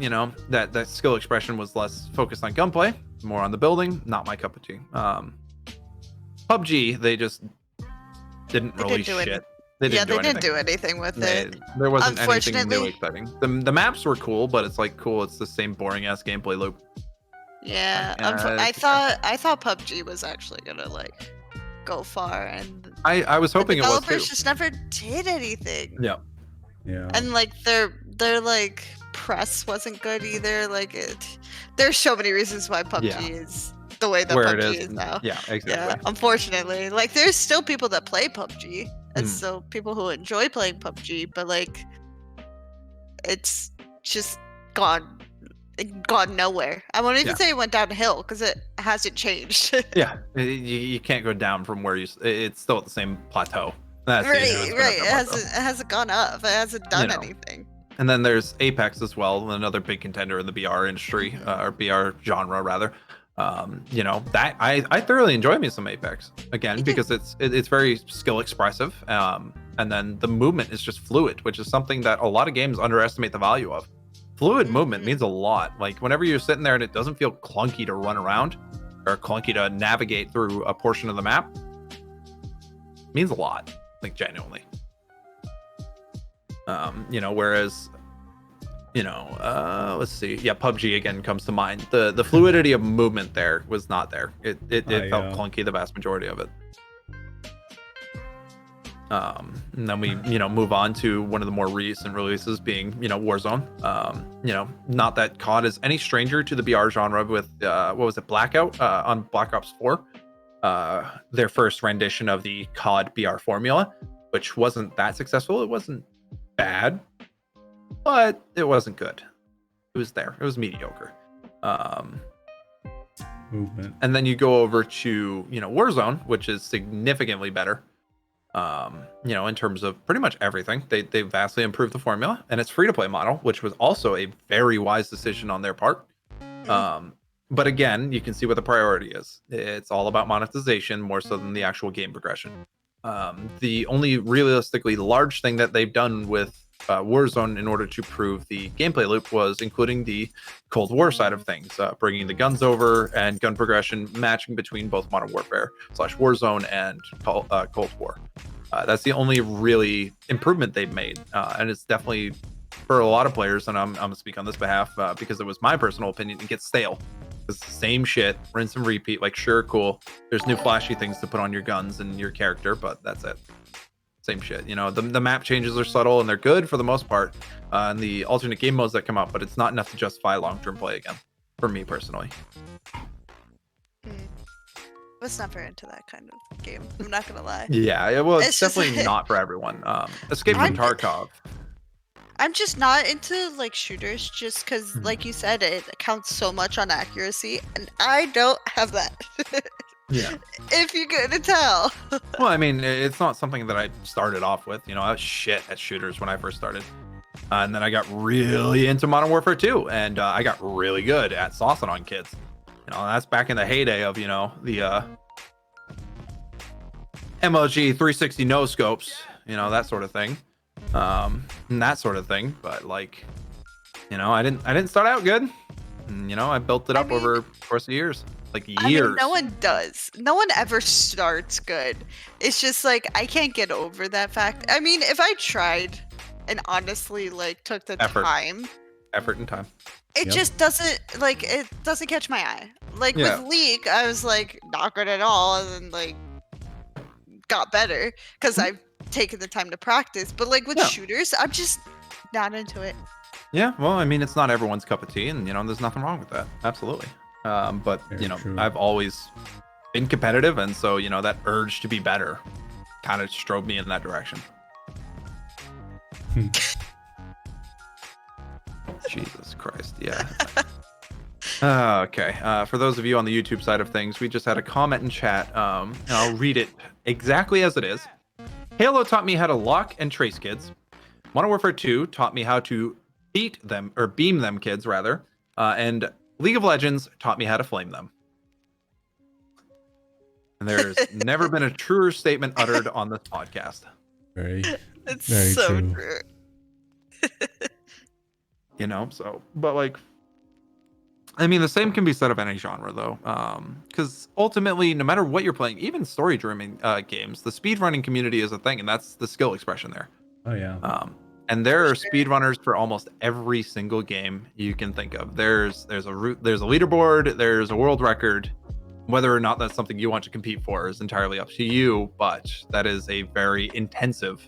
that skill expression was less focused on gunplay, more on the building. Not my cup of tea. PUBG, they just didn't release shit. They didn't do anything with it. There wasn't anything new exciting. The maps were cool, but it's like cool. It's the same boring ass gameplay loop. Yeah, I thought PUBG was actually gonna like go far, and I was hoping it was too. Developers just never did anything. Yeah. And like their like press wasn't good either. Like there's so many reasons why PUBG is the way that PUBG is now. Yeah, exactly. Yeah, unfortunately, like there's still people that play PUBG. And still people who enjoy playing PUBG, but like it's just gone nowhere. I won't even say it went downhill because it hasn't changed. Yeah, you can't go down from where it's still at the same plateau. Right. It hasn't gone up. It hasn't done anything. And then there's Apex as well, another big contender in the BR industry, or BR genre rather. That I thoroughly enjoy me some Apex again because it's very skill expressive, and then the movement is just fluid, which is something that a lot of games underestimate the value of. Fluid movement means a lot. Like whenever you're sitting there and it doesn't feel clunky to run around or clunky to navigate through a portion of the map, it means a lot, like genuinely. Whereas let's see. Yeah, PUBG again comes to mind. The fluidity of movement there was not there. It felt clunky the vast majority of it. And then we move on to one of the more recent releases being Warzone. Not that COD is any stranger to the BR genre with what was it, Blackout on Black Ops 4. Their first rendition of the COD BR formula, which wasn't that successful. It wasn't bad, but it wasn't good. It was there. It was mediocre. Movement. And then you go over to Warzone, which is significantly better. In terms of pretty much everything. They vastly improved the formula, and it's free to play model, which was also a very wise decision on their part. But again, you can see what the priority is. It's all about monetization more so than the actual game progression. The only realistically large thing that they've done with Warzone, in order to prove the gameplay loop, was including the Cold War side of things, bringing the guns over and gun progression matching between both Modern Warfare / Warzone and Cold War. That's the only really improvement they've made, and it's definitely, for a lot of players, and I'm gonna speak on this behalf because it was my personal opinion, it gets stale. It's the same shit, rinse and repeat. Like, sure, cool, there's new flashy things to put on your guns and your character, but that's it. Same shit. The map changes are subtle and they're good for the most part, and the alternate game modes that come out, but it's not enough to justify long-term play again, for me personally. I was never into that kind of game, I'm not gonna lie. Yeah, well, it's just definitely not for everyone. Escape from Tarkov. I'm just not into like shooters, just because, like you said, it counts so much on accuracy, and I don't have that. Yeah. If you couldn't tell. Well, I mean, it's not something that I started off with. I was shit at shooters when I first started. And then I got really into Modern Warfare 2, and I got really good at saucing on kids. That's back in the heyday of, the MLG 360 no scopes, that sort of thing. And that sort of thing. But like, I didn't start out good. And, I built it up over the course of years. Like years. I mean, no one does. No one ever starts good. It's just like, I can't get over that fact. I mean, if I tried and honestly like took the Effort and time, it just doesn't catch my eye. Like with League, I was like not good at all, and then like got better because I've taken the time to practice. But like with shooters, I'm just not into it. Yeah, well, I mean, it's not everyone's cup of tea, and there's nothing wrong with that. Absolutely. But True. I've always been competitive, and so that urge to be better kind of strove me in that direction. Jesus Christ, yeah. Okay, for those of you on the YouTube side of things, we just had a comment in chat, and I'll read it exactly as it is. Halo taught me how to lock and trace kids. Modern Warfare 2 taught me how to beat them, or beam them kids rather, and League of Legends taught me how to flame them. And there's never been a truer statement uttered on this podcast. It's very so true. So, but like, I mean, the same can be said of any genre though. Because ultimately, no matter what you're playing, even story-driven games, the speedrunning community is a thing, and that's the skill expression there. Oh yeah. And there are speedrunners for almost every single game you can think of. There's a leaderboard, there's a world record. Whether or not that's something you want to compete for is entirely up to you, but that is a very intensive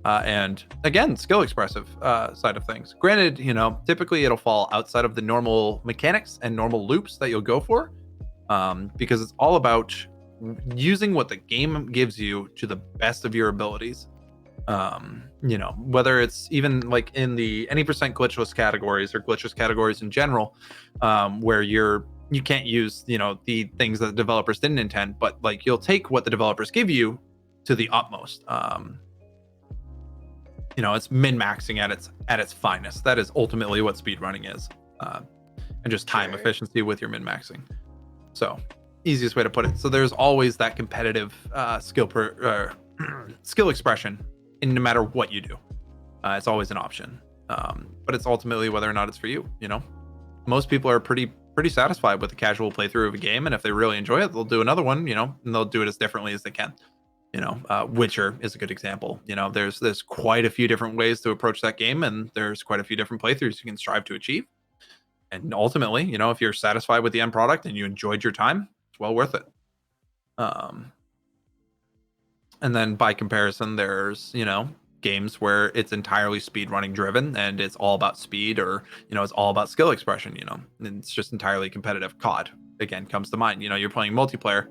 and again, skill expressive side of things. Granted, typically it'll fall outside of the normal mechanics and normal loops that you'll go for, because it's all about using what the game gives you to the best of your abilities. Whether it's even like in the any percent glitchless categories or glitchless categories in general, where you can't use the things that the developers didn't intend, but like you'll take what the developers give you to the utmost. It's min-maxing at its finest. That is ultimately what speedrunning is, and just time efficiency with your min-maxing. So easiest way to put it. So there's always that competitive skill expression in no matter what you do. It's always an option, but it's ultimately whether or not it's for you. Most people are pretty satisfied with the casual playthrough of a game, and if they really enjoy it, they'll do another one, and they'll do it as differently as they can. Witcher is a good example. There's quite a few different ways to approach that game, and there's quite a few different playthroughs you can strive to achieve. And ultimately, if you're satisfied with the end product and you enjoyed your time, it's well worth it. And then by comparison, there's, games where it's entirely speed running driven and it's all about speed, or, it's all about skill expression, and it's just entirely competitive. COD, again, comes to mind. You're playing multiplayer.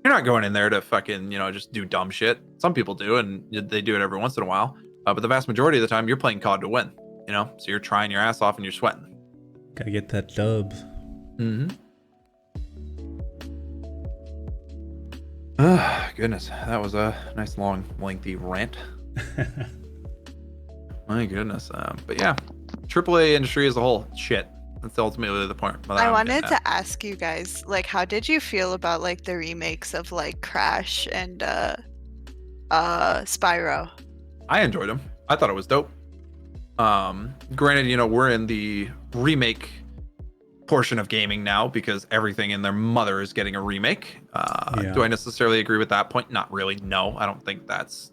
You're not going in there to fucking, just do dumb shit. Some people do, and they do it every once in a while. But the vast majority of the time, you're playing COD to win, so you're trying your ass off and you're sweating. Gotta get that dub. Mm-hmm. Goodness, that was a nice long lengthy rant. My goodness. But yeah, AAA industry as a whole, shit. That's ultimately the point. I wanted to ask you guys, like, how did you feel about like the remakes of like Crash and Spyro? I enjoyed them. I thought it was dope. Granted, we're in the remake portion of gaming now because everything in their mother is getting a remake. Do I necessarily agree with that point? Not really. No, I don't think that's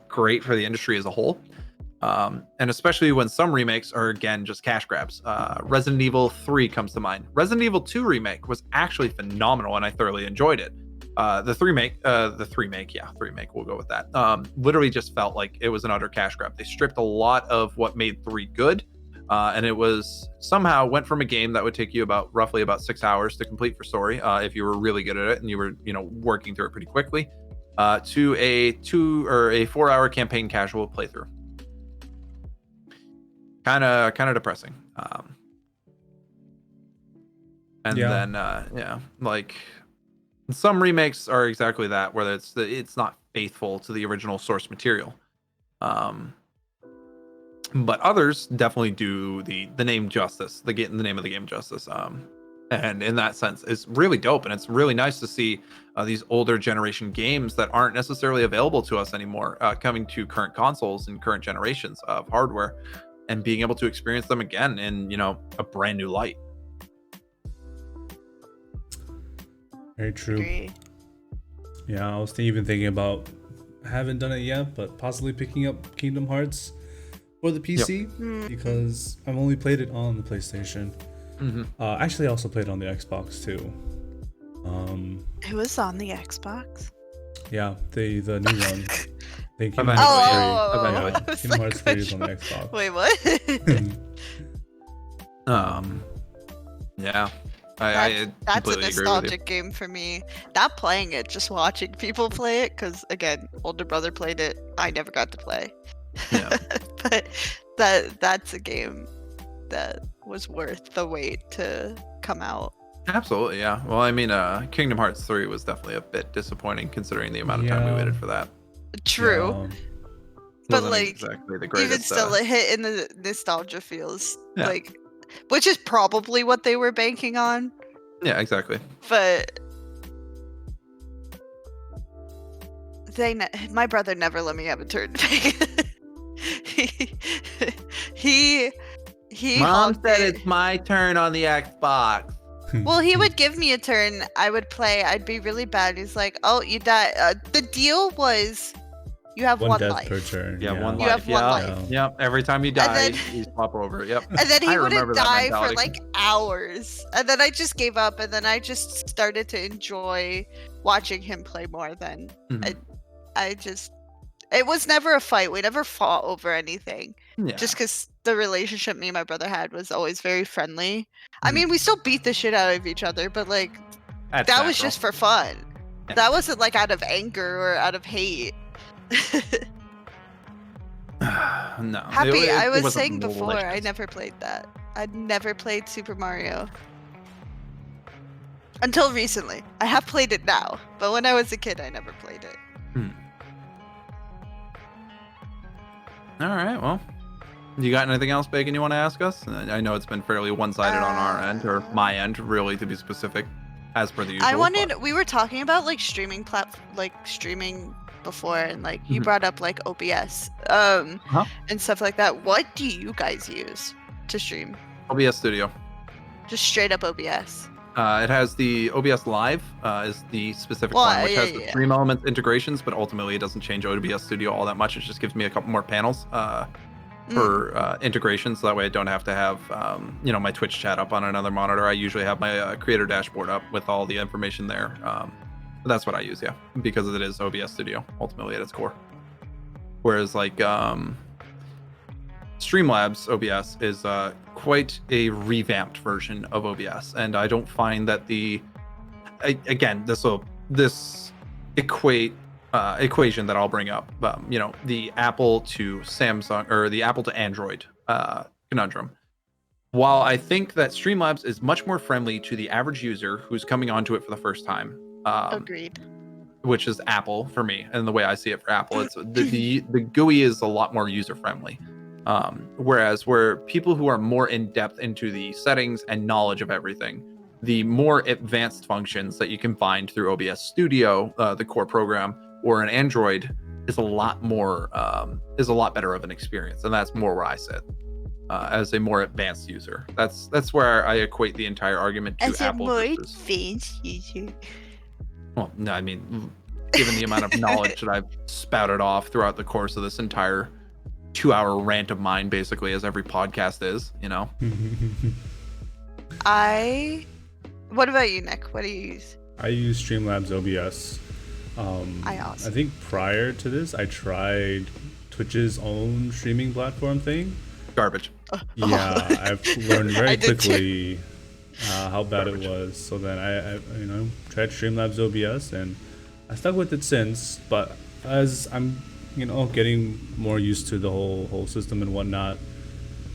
great for the industry as a whole. And especially when some remakes are, again, just cash grabs. Resident Evil 3 comes to mind. Resident Evil 2 remake was actually phenomenal, and I thoroughly enjoyed it. The 3 remake, we'll go with that. Literally just felt like it was an utter cash grab. They stripped a lot of what made 3 good, and it was somehow went from a game that would take you roughly about 6 hours to complete for story, if you were really good at it and you were, working through it pretty quickly, to a 2 or a 4-hour campaign casual playthrough. Kind of depressing. Then like some remakes are exactly that, where it's not faithful to the original source material. But others definitely do the name justice, the name of the game justice. And in that sense, it's really dope, and it's really nice to see these older generation games that aren't necessarily available to us anymore coming to current consoles and current generations of hardware, and being able to experience them again in a brand new light. Very true. Agree. Yeah, I was even thinking about, haven't done it yet, but possibly picking up Kingdom Hearts for the PC because I've only played it on the PlayStation. Actually, I also played it on the Xbox too. It was on the Xbox. Yeah, the new one. Kingdom Hearts 3 is on the Xbox. Wait, what? Yeah. That's a completely agree with you. nostalgic game for me. Not playing it, just watching people play it. Because again, older brother played it. I never got to play. Yeah. But that's a game that was worth the wait to come out. Absolutely, yeah. Well, I mean, Kingdom Hearts 3 was definitely a bit disappointing considering the amount of time we waited for that. True. But Wasn't like, exactly the greatest, even still, it hit in the nostalgia feels Yeah. like, which is probably what they were banking on. Yeah, exactly. But my brother never let me have a turn. he Mom hogged said it. it's my turn on the Xbox. Well, he would give me a turn. I would play. I'd be really bad. He's like, "Oh, you died." The deal was, you have one death life per turn. Yeah, one You life. have one life. Yep. Every time you die, then- you swap over. Yep. And then he I wouldn't remember that die for mentality. like hours. And then I just gave up. And then I just started to enjoy watching him play more. Then it was never a fight. We never fought over anything. Yeah. Just because the relationship me and my brother had was always very friendly. I mean, we still beat the shit out of each other, but like, That's that was natural. just for fun. Yeah. That wasn't like out of anger or out of hate. No. Happy, I was wasn't saying before, I malicious. never played that. I'd never played Super Mario. Until recently. I have played it now, but when I was a kid, I never played it. All right. Well, you got anything else, Bacon, you want to ask us? I know it's been fairly one-sided on our end, or my end, really, to be specific, as per the usual. We were talking about like streaming streaming before, and like you brought up like OBS and stuff like that. What do you guys use to stream? OBS Studio. Just straight up OBS. It has the OBS Live is the specific one, which has the Stream Elements integrations, but ultimately it doesn't change OBS Studio all that much. It just gives me a couple more panels for integration, so that way I don't have to have my Twitch chat up on another monitor. I usually have my creator dashboard up with all the information there. But that's what I use, because it is OBS Studio ultimately at its core. Whereas like Streamlabs OBS is quite a revamped version of OBS, and I don't find that this equation that I'll bring up, the Apple to Samsung or the Apple to Android conundrum. While I think that Streamlabs is much more friendly to the average user who's coming onto it for the first time, Agreed. which is Apple for me, and the way I see it for Apple, it's the GUI is a lot more user friendly. Whereas where people who are more in depth into the settings and knowledge of everything, the more advanced functions that you can find through OBS Studio, the core program, or an Android is a lot better of an experience, and that's more where I sit as a more advanced user. That's where I equate the entire argument to Apple versus. advanced user. Well, no, I mean, given the amount of knowledge that I've spouted off throughout the course of this entire 2-hour rant of mine, basically, as every podcast is, you know. What about you, Nick? What do you use? I use Streamlabs OBS. I think prior to this, I tried Twitch's own streaming platform thing. Garbage. Yeah, I've learned I very did too. quickly how bad it was. So then I tried Streamlabs OBS, and I stuck with it since. But as I'm getting more used to the whole system and whatnot,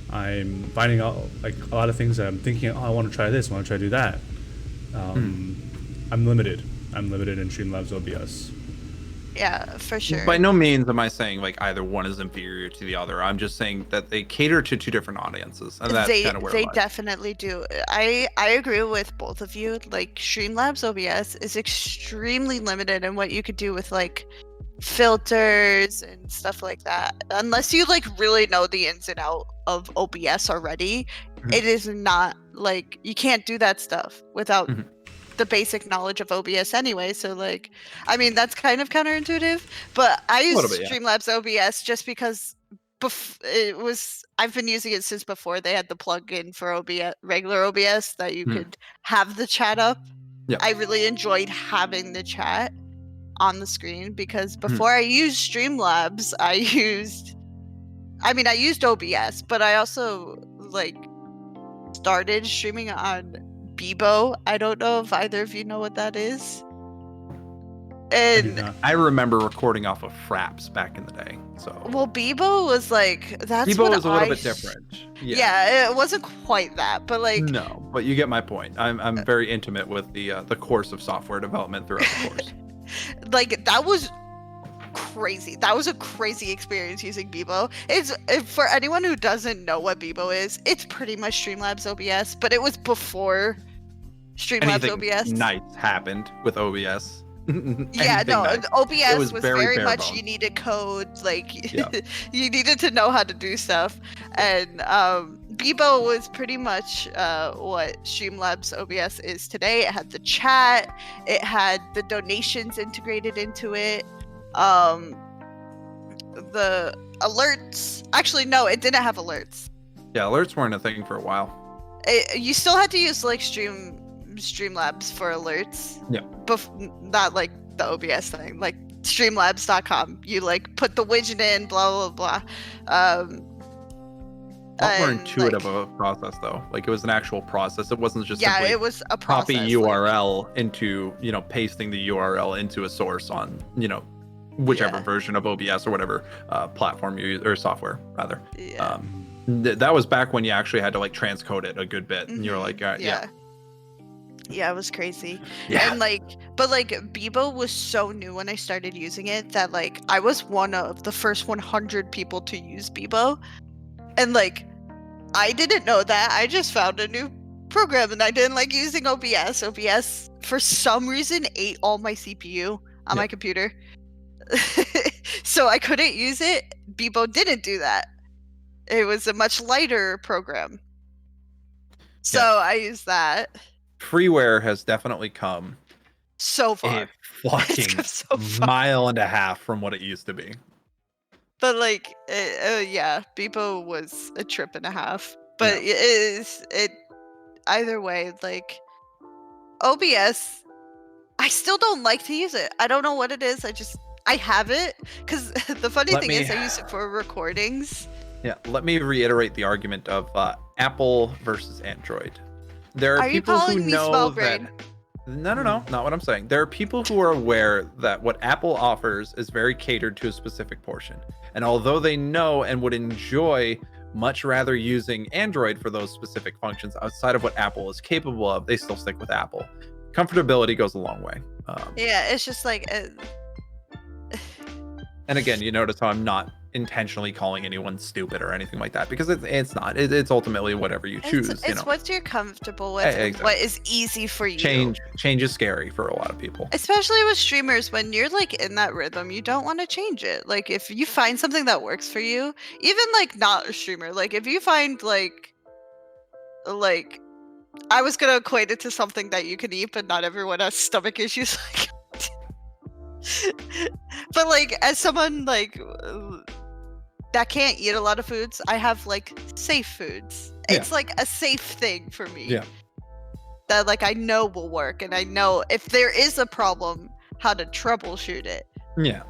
I'm finding out like a lot of things that I'm thinking, I want to try this, I want to try to do that. I'm limited in Streamlabs OBS. Yeah, for sure. By no means am I saying like either one is inferior to the other. I'm just saying that they cater to two different audiences, and that's kind of where they it lies. definitely do. I agree with both of you. Like Streamlabs OBS is extremely limited in what you could do with like filters and stuff like that. Unless you like really know the ins and out of OBS already, it is not like you can't do that stuff without the basic knowledge of OBS anyway. So like, I mean, that's kind of counterintuitive, but I use Streamlabs OBS just because I've been using it since before they had the plugin for OBS, regular OBS, that you could have the chat up. Yeah. I really enjoyed having the chat on the screen because before I used Streamlabs, I used OBS, but I also like started streaming on Bebo. I don't know if either of you know what that is. And I remember recording off of Fraps back in the day. So well, Bebo was like Bebo was a little bit different. Yeah, it wasn't quite that, but like no, but you get my point. I'm very intimate with the course of software development throughout the course. Like that was crazy. That was a crazy experience using Bebo. For anyone who doesn't know what Bebo is, it's pretty much Streamlabs OBS, but it was before Streamlabs OBS. Nice happened with OBS. Yeah, no, nice. OBS was very much you needed code, like you needed to know how to do stuff, and Bebo was pretty much what Streamlabs OBS is today. It had the chat, it had the donations integrated into it, the alerts. Actually, no, it didn't have alerts. Yeah, alerts weren't a thing for a while. You still had to use like Streamlabs for alerts. Yeah. Not like the OBS thing, like streamlabs.com. You like put the widget in, blah blah blah. A lot more intuitive of a process though. Like it was an actual process. It wasn't just simply it was a process. Copy URL into pasting the URL into a source on whichever version of OBS or whatever platform you use, or software rather. Yeah. That was back when you actually had to like transcode it a good bit, and you're like, Yeah, it was crazy. Yeah. And but Bebo was so new when I started using it that like I was one of the first 100 people to use Bebo. And like I didn't know that. I just found a new program and I didn't like using OBS. OBS for some reason ate all my CPU on my computer. So I couldn't use it. Bebo didn't do that. It was a much lighter program. So I used that. Freeware has definitely come so far. A fucking mile and a half from what it used to be. But Bebo was a trip and a half. But it either way, like OBS, I still don't like to use it. I don't know what it is. I have it because the funny thing is I use it for recordings. Yeah, let me reiterate the argument of Apple versus Android. There are people who know that. No, not what I'm saying. There are people who are aware that what Apple offers is very catered to a specific portion. And although they know and would enjoy much rather using Android for those specific functions outside of what Apple is capable of, they still stick with Apple. Comfortability goes a long way. Yeah, it's just like. And again, you notice how I'm not intentionally calling anyone stupid or anything like that, because it's not. It's ultimately whatever you choose. It's what you're comfortable with, and Exactly. what is easy for you. Change is scary for a lot of people. Especially with streamers, when you're like in that rhythm, you don't want to change it. Like if you find something that works for you, even like not a streamer, like if you find like I was gonna equate it to something that you can eat, but not everyone has stomach issues. But like as someone like that can't eat a lot of foods, I have like safe foods. Yeah. It's like a safe thing for me. Yeah. That like I know will work, and I know if there is a problem, how to troubleshoot it. Yeah.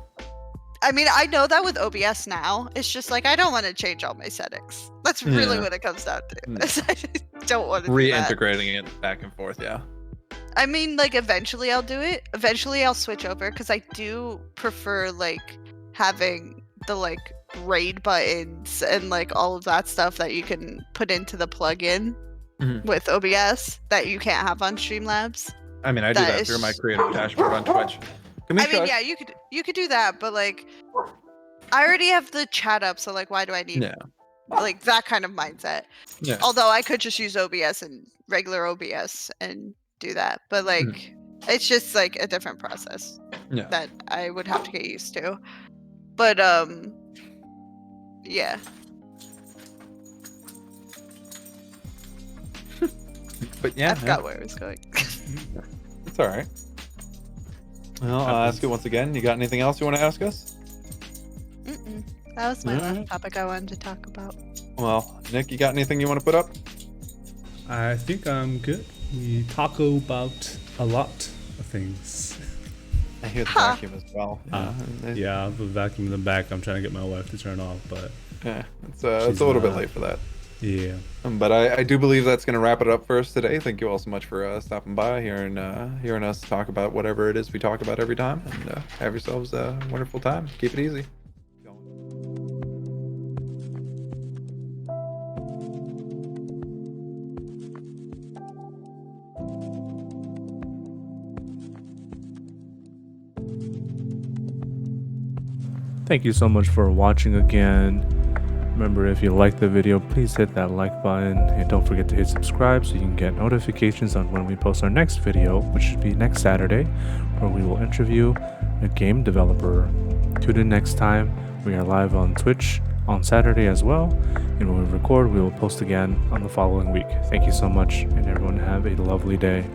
I mean, I know that with OBS now. It's just like I don't want to change all my settings. That's really what it comes down to. I don't want to reintegrating it back and forth. Yeah. I mean, like eventually I'll do it. Eventually I'll switch over, because I do prefer like having the like raid buttons and like all of that stuff that you can put into the plugin with OBS that you can't have on Streamlabs. I mean, I do that through my creative dashboard on Twitch. Yeah, you could do that, but like I already have the chat up, so like why do I need like that kind of mindset? Yeah. Although I could just use OBS and regular OBS and do that, but like it's just like a different process that I would have to get used to. But yeah. But yeah, I forgot where I was going. It's all right. Well, I'll ask you once again. You got anything else you want to ask us? That was my last topic I wanted to talk about. Well, Nick, you got anything you want to put up? I think I'm good. We talk about a lot of things. I hear the vacuum as well. Yeah, the vacuum in the back. I'm trying to get my wife to turn off, but yeah, it's a little bit late for that. Yeah. But I do believe that's going to wrap it up for us today. Thank you all so much for stopping by, hearing us talk about whatever it is we talk about every time, and have yourselves a wonderful time. Keep it easy. Thank you so much for watching again. Remember, if you liked the video, please hit that like button, and don't forget to hit subscribe so you can get notifications on when we post our next video, which should be next Saturday, where we will interview a game developer. Tune in next time. We are live on Twitch on Saturday as well, and when we record, we will post again on the following week. Thank you so much, and everyone have a lovely day.